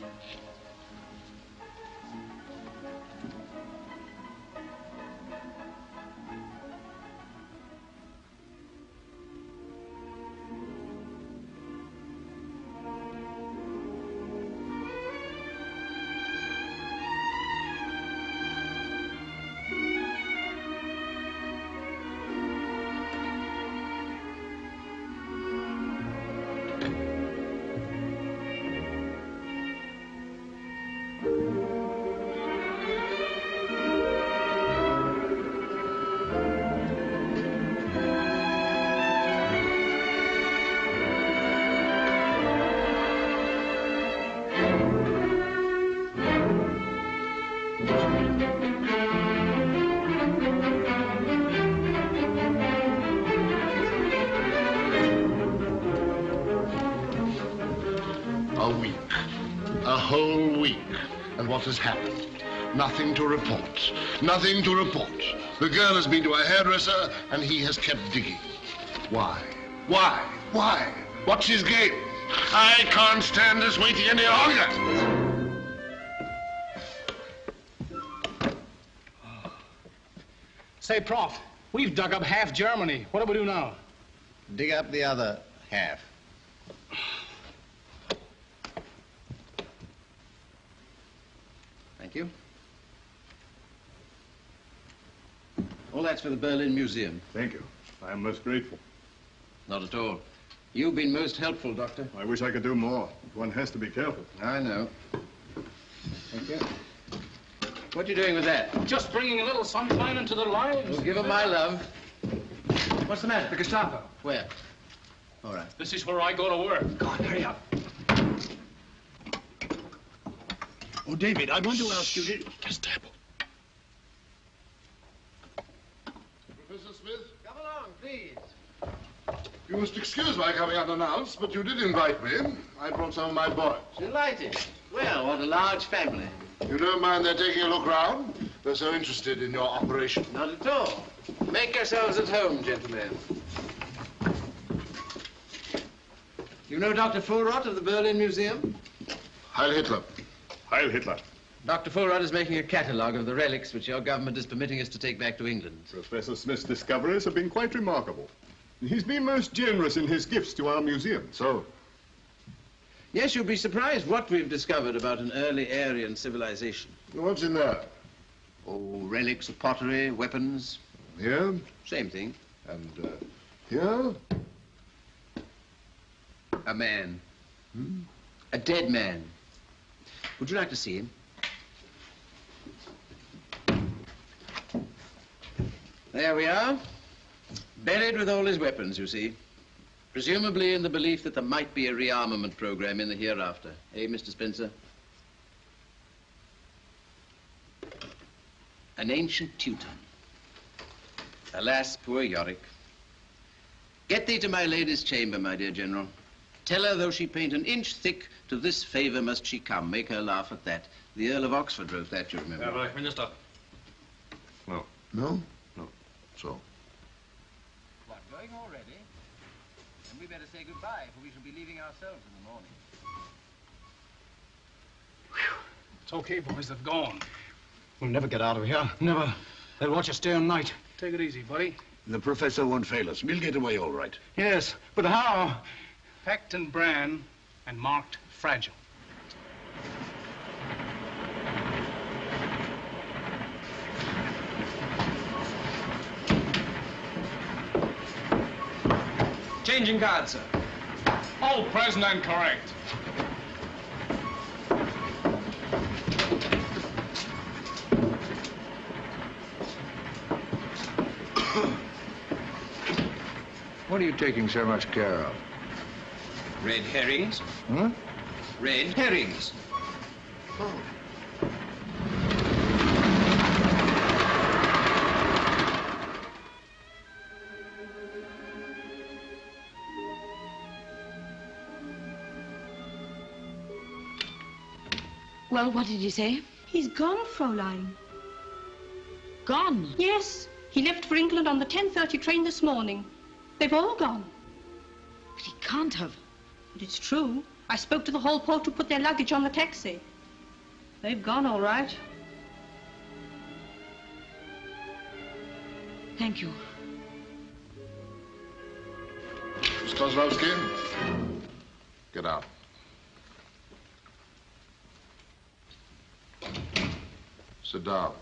[SPEAKER 23] What has happened? Nothing to report. Nothing to report. The girl has been to a hairdresser, and he has kept digging. Why? Why? Why? What's his game? I can't stand this waiting any longer.
[SPEAKER 11] Say, Prof, we've dug up half Germany. What do we do now?
[SPEAKER 12] Dig up the other half.
[SPEAKER 1] Thank you. All that's for the Berlin Museum.
[SPEAKER 20] Thank you. I am most grateful.
[SPEAKER 1] Not at all.
[SPEAKER 3] You've been most helpful, Doctor.
[SPEAKER 20] I wish I could do more. One has to be careful.
[SPEAKER 3] I know. Thank you. What are you doing with that?
[SPEAKER 11] Just bringing a little sunshine into their lives.
[SPEAKER 3] Well, give them my love. What's the matter?
[SPEAKER 11] The Gestapo.
[SPEAKER 3] Where? All right.
[SPEAKER 11] This is where I go to work.
[SPEAKER 15] Go on, hurry up.
[SPEAKER 9] Oh, David, I want to ask you to...
[SPEAKER 23] Gestapo. Professor Smith?
[SPEAKER 3] Come along, please.
[SPEAKER 23] You must excuse my coming unannounced, but you did invite me. I brought some of my boys.
[SPEAKER 3] Delighted. Well, what a large family.
[SPEAKER 23] You don't mind their taking a look round? They're so interested in your operation.
[SPEAKER 3] Not at all. Make yourselves at home, gentlemen. You know Dr. Fulrott of the Berlin Museum?
[SPEAKER 23] Heil Hitler.
[SPEAKER 20] Heil Hitler.
[SPEAKER 3] Dr. Fulrott is making a catalogue of the relics which your government is permitting us to take back to England.
[SPEAKER 20] Professor Smith's discoveries have been quite remarkable. He's been most generous in his gifts to our museum.
[SPEAKER 23] So?
[SPEAKER 3] Yes, you'll be surprised what we've discovered about an early Aryan civilization.
[SPEAKER 23] What's in there?
[SPEAKER 3] Oh, relics of pottery, weapons.
[SPEAKER 23] Here?
[SPEAKER 3] Same thing.
[SPEAKER 23] And here?
[SPEAKER 3] A man. A dead man. Would you like to see him? There we are. Buried with all his weapons, you see. Presumably in the belief that there might be a rearmament program in the hereafter. Eh, Mr. Spencer? An ancient Teuton. Alas, poor Yorick. Get thee to my lady's chamber, my dear General. Tell her, though she paint an inch thick, to this favor must she come. Make her laugh at that. The Earl of Oxford wrote that, you remember.
[SPEAKER 8] Herr Reich Minister.
[SPEAKER 23] No. No? No. So?
[SPEAKER 3] What, going already? Then we better say goodbye, for we shall be leaving ourselves in the morning.
[SPEAKER 11] It's okay, boys. They've gone.
[SPEAKER 9] We'll never get out of here. Never. They'll watch us day and night.
[SPEAKER 11] Take it easy, buddy.
[SPEAKER 9] The professor won't fail us. We'll get away all right.
[SPEAKER 11] Yes, but how? Packed in bran and marked fragile.
[SPEAKER 6] Changing guard, sir.
[SPEAKER 11] All present and correct.
[SPEAKER 21] What are you taking so much care of?
[SPEAKER 6] Red herrings.
[SPEAKER 21] Hmm?
[SPEAKER 6] Red herrings.
[SPEAKER 18] Well, what did he say?
[SPEAKER 22] He's gone, Fräulein.
[SPEAKER 18] Gone?
[SPEAKER 22] Yes. He left for England on the 10:30 train this morning. They've all gone.
[SPEAKER 18] But he can't have.
[SPEAKER 22] But it's true. I spoke to the hall porter who put their luggage on the taxi. They've gone, all right.
[SPEAKER 18] Thank you.
[SPEAKER 23] Miss Kozlowski? Get out. Sit down.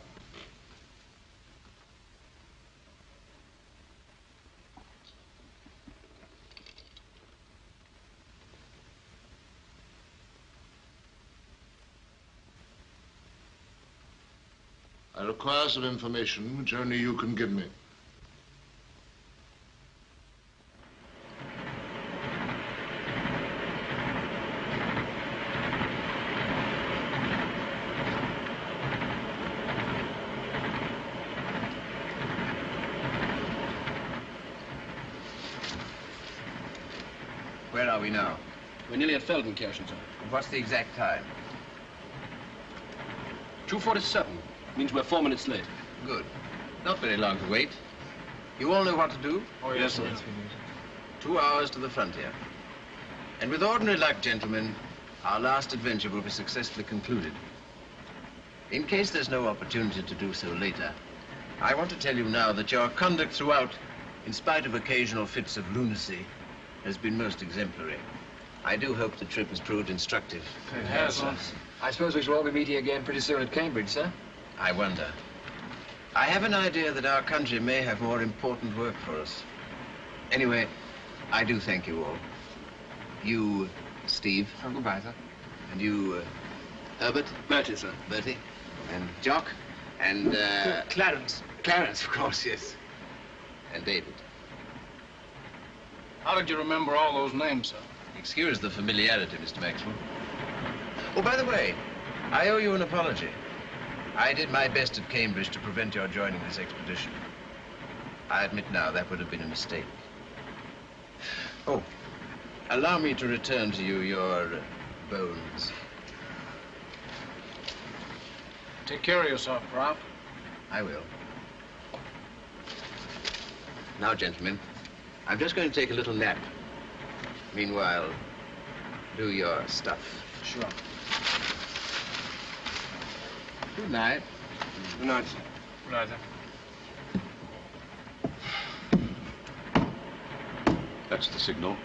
[SPEAKER 23] I require some information which only you can give me.
[SPEAKER 3] Where are we now?
[SPEAKER 6] We're nearly at Feldenkirchen, sir.
[SPEAKER 3] And what's the exact time?
[SPEAKER 6] 2:47. Means we're 4 minutes late.
[SPEAKER 3] Good. Not very long to wait. You all know what to do?
[SPEAKER 6] Oh, yes, sir.
[SPEAKER 3] 2 hours to the frontier. And with ordinary luck, gentlemen, our last adventure will be successfully concluded. In case there's no opportunity to do so later, I want to tell you now that your conduct throughout, in spite of occasional fits of lunacy, has been most exemplary. I do hope the trip has proved instructive.
[SPEAKER 6] It has, sir. I suppose we shall all be meeting again pretty soon at Cambridge, sir?
[SPEAKER 3] I wonder. I have an idea that our country may have more important work for us. Anyway, I do thank you all.
[SPEAKER 1] You, Steve.
[SPEAKER 6] Oh, goodbye, sir.
[SPEAKER 1] And you, Herbert?
[SPEAKER 6] Bertie, sir.
[SPEAKER 1] Bertie. And Jock. And,
[SPEAKER 17] Clarence.
[SPEAKER 1] Clarence, of course, yes. And David.
[SPEAKER 11] How did you remember all those names, sir?
[SPEAKER 1] Excuse the familiarity, Mr. Maxwell. Oh, by the way, I owe you an apology. I did my best at Cambridge to prevent your joining this expedition. I admit now that would have been a mistake. Oh, allow me to return to you your bones.
[SPEAKER 11] Take care of yourself, Prof.
[SPEAKER 1] I will. Now, gentlemen, I'm just going to take a little nap. Meanwhile, do your stuff.
[SPEAKER 11] Sure.
[SPEAKER 1] Good night.
[SPEAKER 6] Good night, sir.
[SPEAKER 11] Good night, sir.
[SPEAKER 21] That's the signal.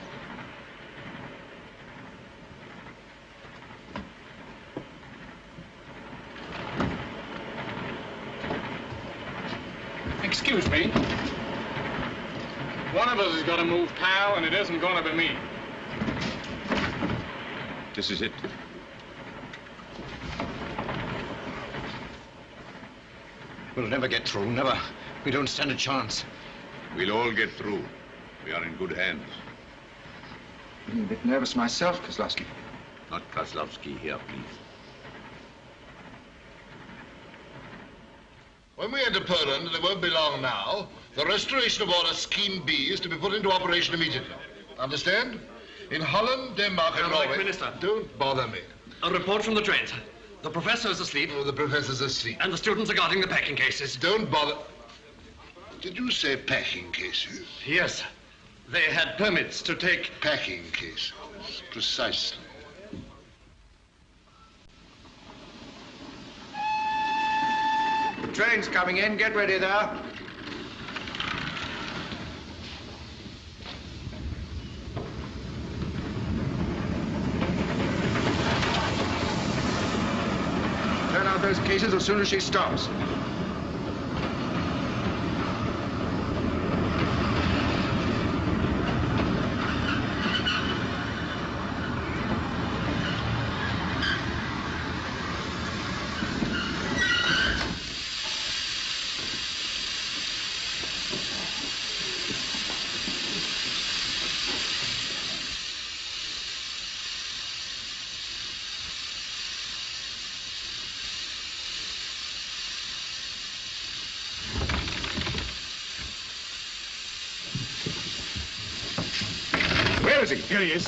[SPEAKER 11] Excuse me. One of us is going to move, pal, and it isn't going to be me.
[SPEAKER 21] This is it.
[SPEAKER 7] We'll never get through, never. We don't stand a chance.
[SPEAKER 21] We'll all get through. We are in good hands.
[SPEAKER 6] I'm a bit nervous myself, Kozlowski.
[SPEAKER 21] Not Kozlowski here, please.
[SPEAKER 23] When we enter Poland, and it won't be long now, the restoration of order Scheme B is to be put into operation immediately. Understand? In Holland, Denmark, and Norway...
[SPEAKER 8] Minister.
[SPEAKER 23] Don't bother me.
[SPEAKER 8] A report from the train. The professor is asleep.
[SPEAKER 23] Oh, the professor's asleep.
[SPEAKER 8] And the students are guarding the packing cases.
[SPEAKER 23] Don't bother. Did you say packing cases?
[SPEAKER 8] Yes. They had permits to take...
[SPEAKER 23] Packing cases. Precisely.
[SPEAKER 1] Train's coming in. Get ready there.
[SPEAKER 5] Turn out those cases as soon as she stops.
[SPEAKER 7] Where is he? Here he is.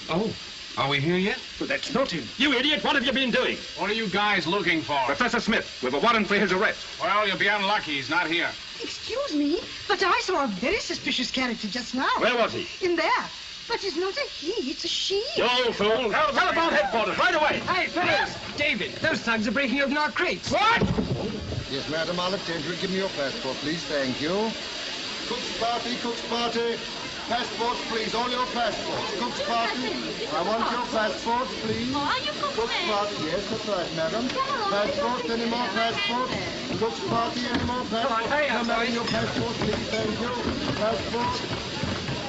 [SPEAKER 5] Oh, are we here yet?
[SPEAKER 7] But that's not him. You idiot, what have you been doing?
[SPEAKER 11] What are you guys looking for?
[SPEAKER 7] Professor Smith, with a warrant for his arrest.
[SPEAKER 11] Well, you'll be unlucky. He's not here.
[SPEAKER 2] Excuse me, but I saw a very suspicious character just now.
[SPEAKER 7] Where was he?
[SPEAKER 2] In there. But it's not a he, it's a she.
[SPEAKER 7] You old fool. Telephone headquarters, right away.
[SPEAKER 10] Hey, fellas! David, those thugs are breaking open our crates.
[SPEAKER 7] What?
[SPEAKER 4] Yes, madam, I'll attend to it. Give me your passport, please. Thank you. Cook's party, Cook's party. Passports, please, all your passports. Cook's party. I want your passports, please.
[SPEAKER 19] Oh, are you
[SPEAKER 4] Cook's party, yes, that's right, madam. Passports, any more passports? Cook's party, any more passports? Come on, your passports, please, thank you. Passports.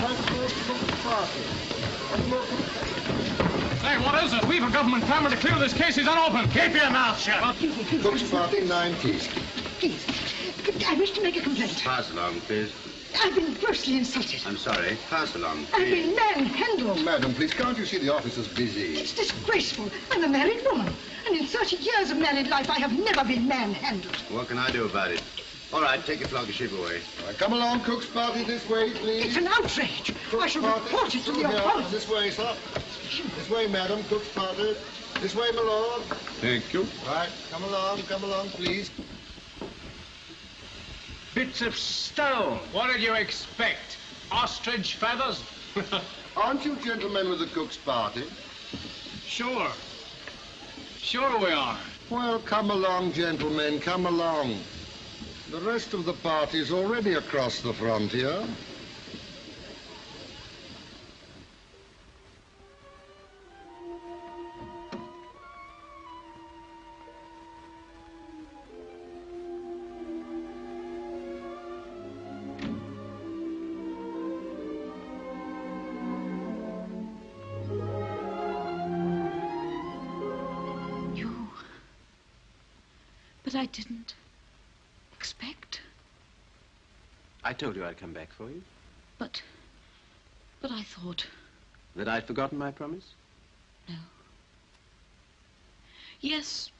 [SPEAKER 4] Passports, Cook's party. Any more
[SPEAKER 11] Hey, what is it? We've a government clamor to clear this case. He's unopened.
[SPEAKER 7] Keep your mouth shut.
[SPEAKER 2] Well, please.
[SPEAKER 4] Cook's party, 9 keys.
[SPEAKER 2] Please. I wish to make a complaint.
[SPEAKER 21] Pass along, please.
[SPEAKER 2] I've been grossly insulted.
[SPEAKER 21] I'm sorry. Pass along,
[SPEAKER 2] I've
[SPEAKER 21] please.
[SPEAKER 2] been manhandled.
[SPEAKER 4] Madam, please, can't you see the officer's busy?
[SPEAKER 2] It's disgraceful. I'm a married woman. And in 30 years of married life, I have never been manhandled.
[SPEAKER 21] What can I do about it? All right, take your floggership away.
[SPEAKER 4] Come along, Cook's party, this way, please.
[SPEAKER 2] It's an outrage. I shall report it to the
[SPEAKER 4] Here,
[SPEAKER 2] authorities.
[SPEAKER 4] This way, sir. This way, madam, Cook's party. This way, my lord.
[SPEAKER 21] Thank you.
[SPEAKER 4] Right, come along, please.
[SPEAKER 7] Bits of stone.
[SPEAKER 11] What did you expect? Ostrich feathers?
[SPEAKER 4] Aren't you gentlemen with the Cook's party?
[SPEAKER 11] Sure. Sure we are.
[SPEAKER 4] Well, come along, gentlemen, come along. The rest of the party's already across the frontier.
[SPEAKER 18] But I didn't expect.
[SPEAKER 3] I told you I'd come back for you.
[SPEAKER 18] But I thought...
[SPEAKER 3] That I'd forgotten my promise?
[SPEAKER 18] No. Yes.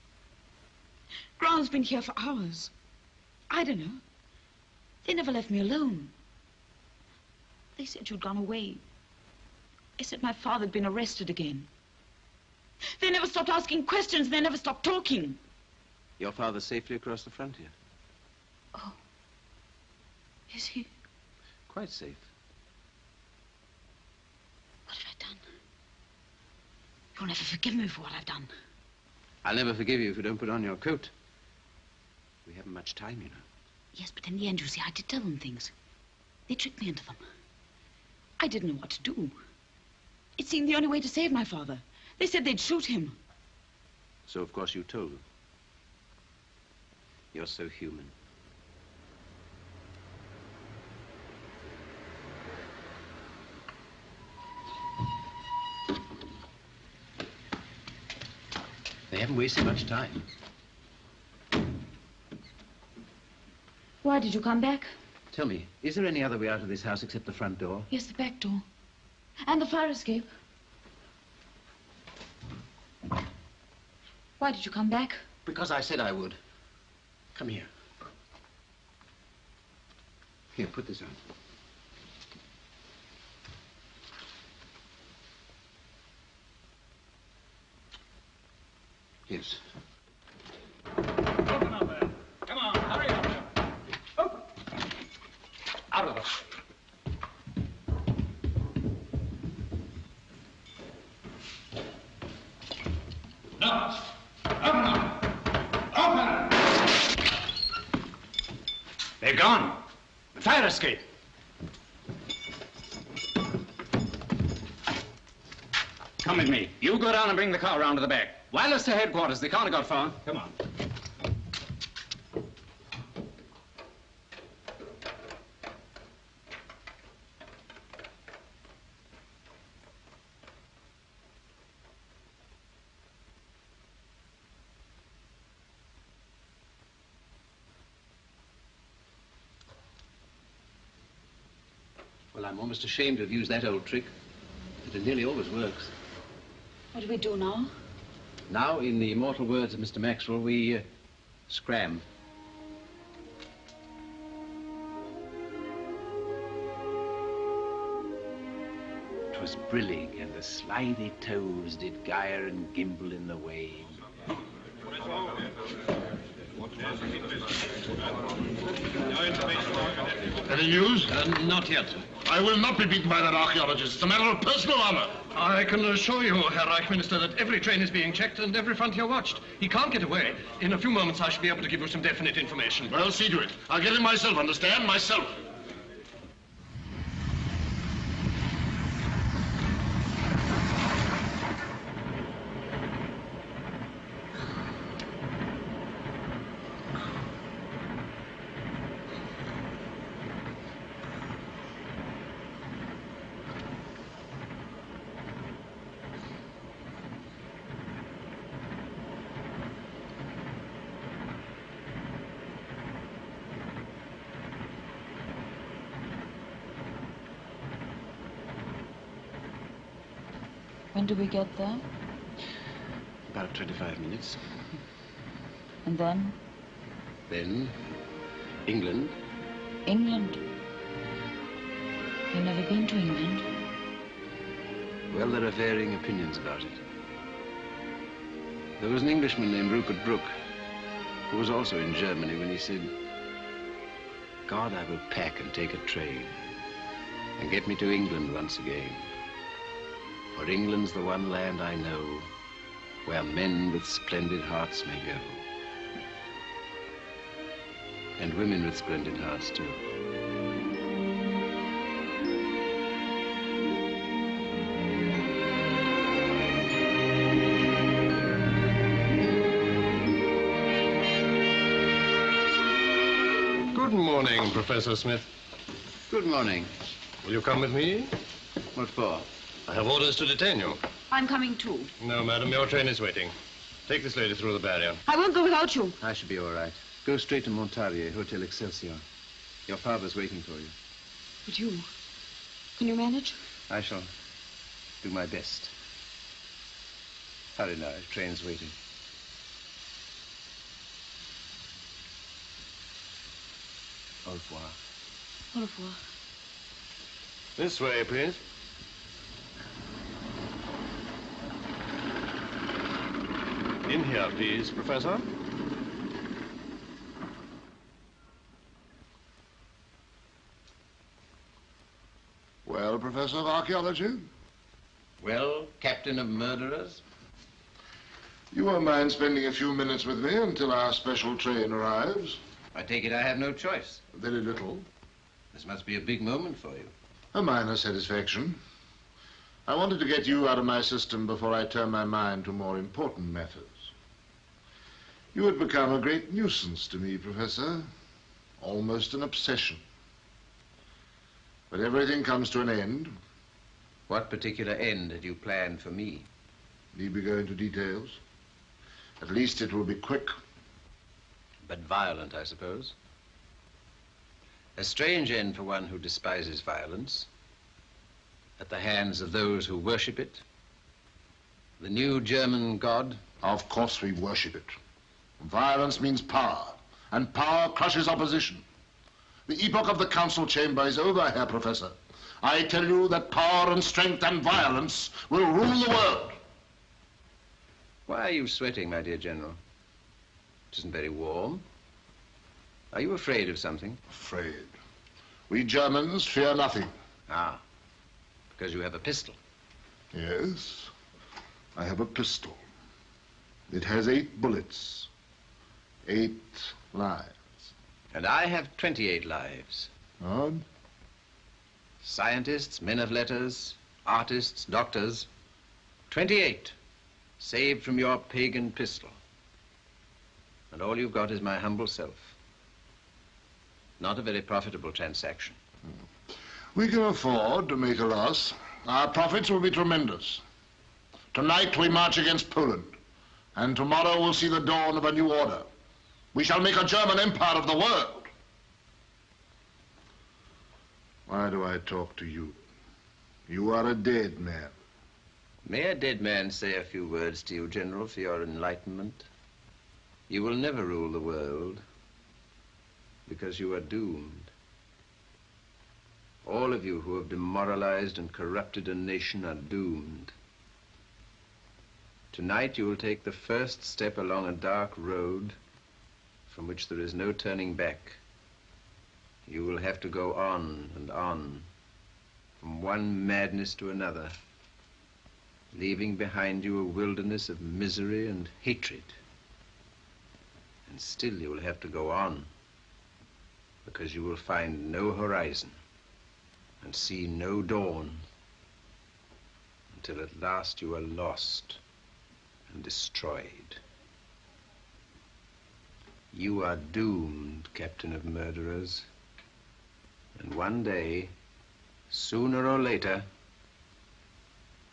[SPEAKER 18] Grant's been here for hours. I don't know. They never left me alone. They said you'd gone away. They said my father had been arrested again. They never stopped asking questions. They never stopped talking.
[SPEAKER 3] Your father's safely across the frontier.
[SPEAKER 18] Oh. Is he?
[SPEAKER 3] Quite safe.
[SPEAKER 18] What have I done? You'll never forgive me for what I've done.
[SPEAKER 3] I'll never forgive you if you don't put on your coat. We haven't much time, you know.
[SPEAKER 18] Yes, but in the end, you see, I did tell them things. They tricked me into them. I didn't know what to do. It seemed the only way to save my father. They said they'd shoot him.
[SPEAKER 3] So, of course, you told them. You're so human. They haven't wasted much time.
[SPEAKER 18] Why did you come back?
[SPEAKER 3] Tell me, is there any other way out of this house except the front door?
[SPEAKER 18] Yes, the back door. And the fire escape. Why did you come back?
[SPEAKER 3] Because I said I would. Come here. Here, put this on. Yes.
[SPEAKER 11] Open up there. Come on, hurry up there. Open. Out of it. No. Open up. Open.
[SPEAKER 15] They've gone. The fire escape. Come with me. You go down and bring the car round to the back. Wireless to headquarters. They can't have got far.
[SPEAKER 11] Come on.
[SPEAKER 3] Well, I'm almost ashamed to have used that old trick, but it nearly always works.
[SPEAKER 18] What do we do now?
[SPEAKER 3] Now, in the immortal words of Mr. Maxwell, we scram. 'Twas brillig, and the slithy toves did gyre and gimble in the wave.
[SPEAKER 23] Any news?
[SPEAKER 13] Not yet.
[SPEAKER 23] I will not be beaten by that archaeologist. It's a matter of personal honor.
[SPEAKER 7] I can assure you, Herr Reich Minister, that every train is being checked and every frontier watched. He can't get away. In a few moments, I shall be able to give you some definite information.
[SPEAKER 23] Well, see to it. I'll get him myself, understand? Myself.
[SPEAKER 18] When do we get there?
[SPEAKER 3] About 25 minutes.
[SPEAKER 18] And then?
[SPEAKER 3] Then, England.
[SPEAKER 18] England? You've never been to England?
[SPEAKER 3] Well, there are varying opinions about it. There was an Englishman named Rupert Brooke, who was also in Germany when he said, God, I will pack and take a train and get me to England once again. For England's the one land I know where men with splendid hearts may go. And women with splendid hearts, too.
[SPEAKER 7] Good morning, Professor Smith.
[SPEAKER 3] Good morning.
[SPEAKER 7] Will you come with me?
[SPEAKER 3] What for?
[SPEAKER 7] I have orders to detain you.
[SPEAKER 18] I'm coming too.
[SPEAKER 7] No, madam, your train is waiting. Take this lady through the barrier.
[SPEAKER 18] I won't go without you.
[SPEAKER 1] I should be all right. Go straight to Montalier, Hotel Excelsior. Your father's waiting for you.
[SPEAKER 18] But you, can you manage?
[SPEAKER 1] I shall do my best. Hurry now, train's waiting. Au revoir.
[SPEAKER 18] Au revoir.
[SPEAKER 7] This way, please. In here, please, Professor.
[SPEAKER 23] Well, Professor of Archaeology?
[SPEAKER 3] Well, Captain of Murderers?
[SPEAKER 23] You won't mind spending a few minutes with me until our special train arrives?
[SPEAKER 3] I take it I have no choice.
[SPEAKER 23] Very little.
[SPEAKER 3] This must be a big moment for you.
[SPEAKER 23] A minor satisfaction. I wanted to get you out of my system before I turn my mind to more important matters. You had become a great nuisance to me, Professor. Almost an obsession. But everything comes to an end.
[SPEAKER 3] What particular end had you planned for me?
[SPEAKER 23] Need we go into details? At least it will be quick.
[SPEAKER 3] But violent, I suppose. A strange end for one who despises violence. At the hands of those who worship it. The new German god.
[SPEAKER 23] Of course we worship it. Violence means power, and power crushes opposition. The epoch of the council chamber is over, Herr Professor. I tell you that power and strength and violence will rule the world.
[SPEAKER 1] Why are you sweating, my dear General? It isn't very warm. Are you afraid of something?
[SPEAKER 23] Afraid? We Germans fear nothing.
[SPEAKER 1] Ah, because you have a pistol.
[SPEAKER 23] Yes, I have a pistol. It has 8 bullets. 8 lives.
[SPEAKER 1] And I have 28 lives.
[SPEAKER 23] Odd.
[SPEAKER 1] Scientists, men of letters, artists, doctors. 28. Saved from your pagan pistol. And all you've got is my humble self. Not a very profitable transaction.
[SPEAKER 23] We can afford to make a loss. Our profits will be tremendous. Tonight we march against Poland. And tomorrow we'll see the dawn of a new order. We shall make a German empire of the world. Why do I talk to you? You are a dead man.
[SPEAKER 1] May a dead man say a few words to you, General, for your enlightenment? You will never rule the world because you are doomed. All of you who have demoralized and corrupted a nation are doomed. Tonight you will take the first step along a dark road from which there is no turning back. You will have to go on and on, from one madness to another, leaving behind you a wilderness of misery and hatred. And still you will have to go on, because you will find no horizon and see no dawn until at last you are lost and destroyed. You are doomed, Captain of Murderers. And one day, sooner or later,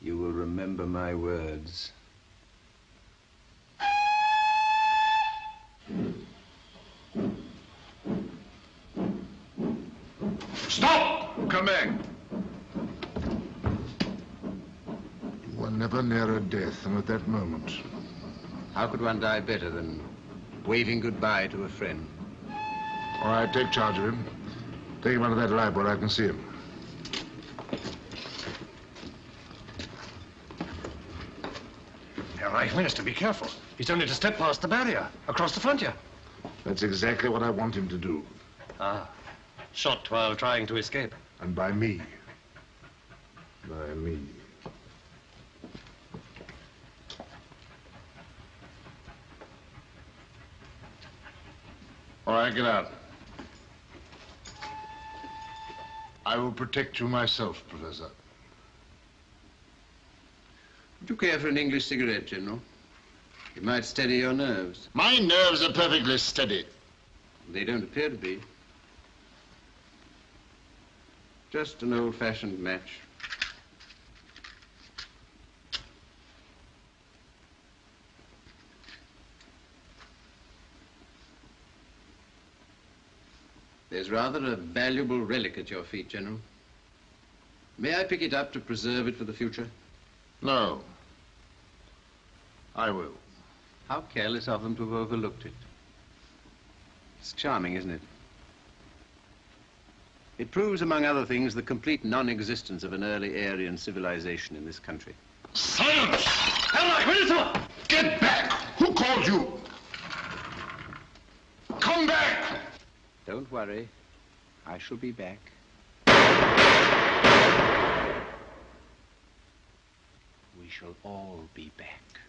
[SPEAKER 1] you will remember my words.
[SPEAKER 23] Stop! Come back. You were never nearer death than at that moment.
[SPEAKER 1] How could one die better than waving goodbye to a friend?
[SPEAKER 23] All right, take charge of him. Take him out of that lab where I can see him.
[SPEAKER 7] Herr Reich Minister, be careful. He's only to step past the barrier, across the frontier.
[SPEAKER 23] That's exactly what I want him to do.
[SPEAKER 7] Ah, shot while trying to escape.
[SPEAKER 23] And by me. By me. All right, get out. I will protect you myself, Professor.
[SPEAKER 1] Would you care for an English cigarette, General? It might steady your nerves.
[SPEAKER 23] My nerves are perfectly steady.
[SPEAKER 1] They don't appear to be. Just an old-fashioned match.
[SPEAKER 3] There's rather a valuable relic at your feet, General. May I pick it up to preserve it for the future?
[SPEAKER 23] No. I will.
[SPEAKER 3] How careless of them to have overlooked it. It's charming, isn't it? It proves, among other things, the complete non-existence of an early Aryan civilization in this country.
[SPEAKER 23] Silence! Get back! Who called you? Come back!
[SPEAKER 3] Don't worry. I shall be back. We shall all be back.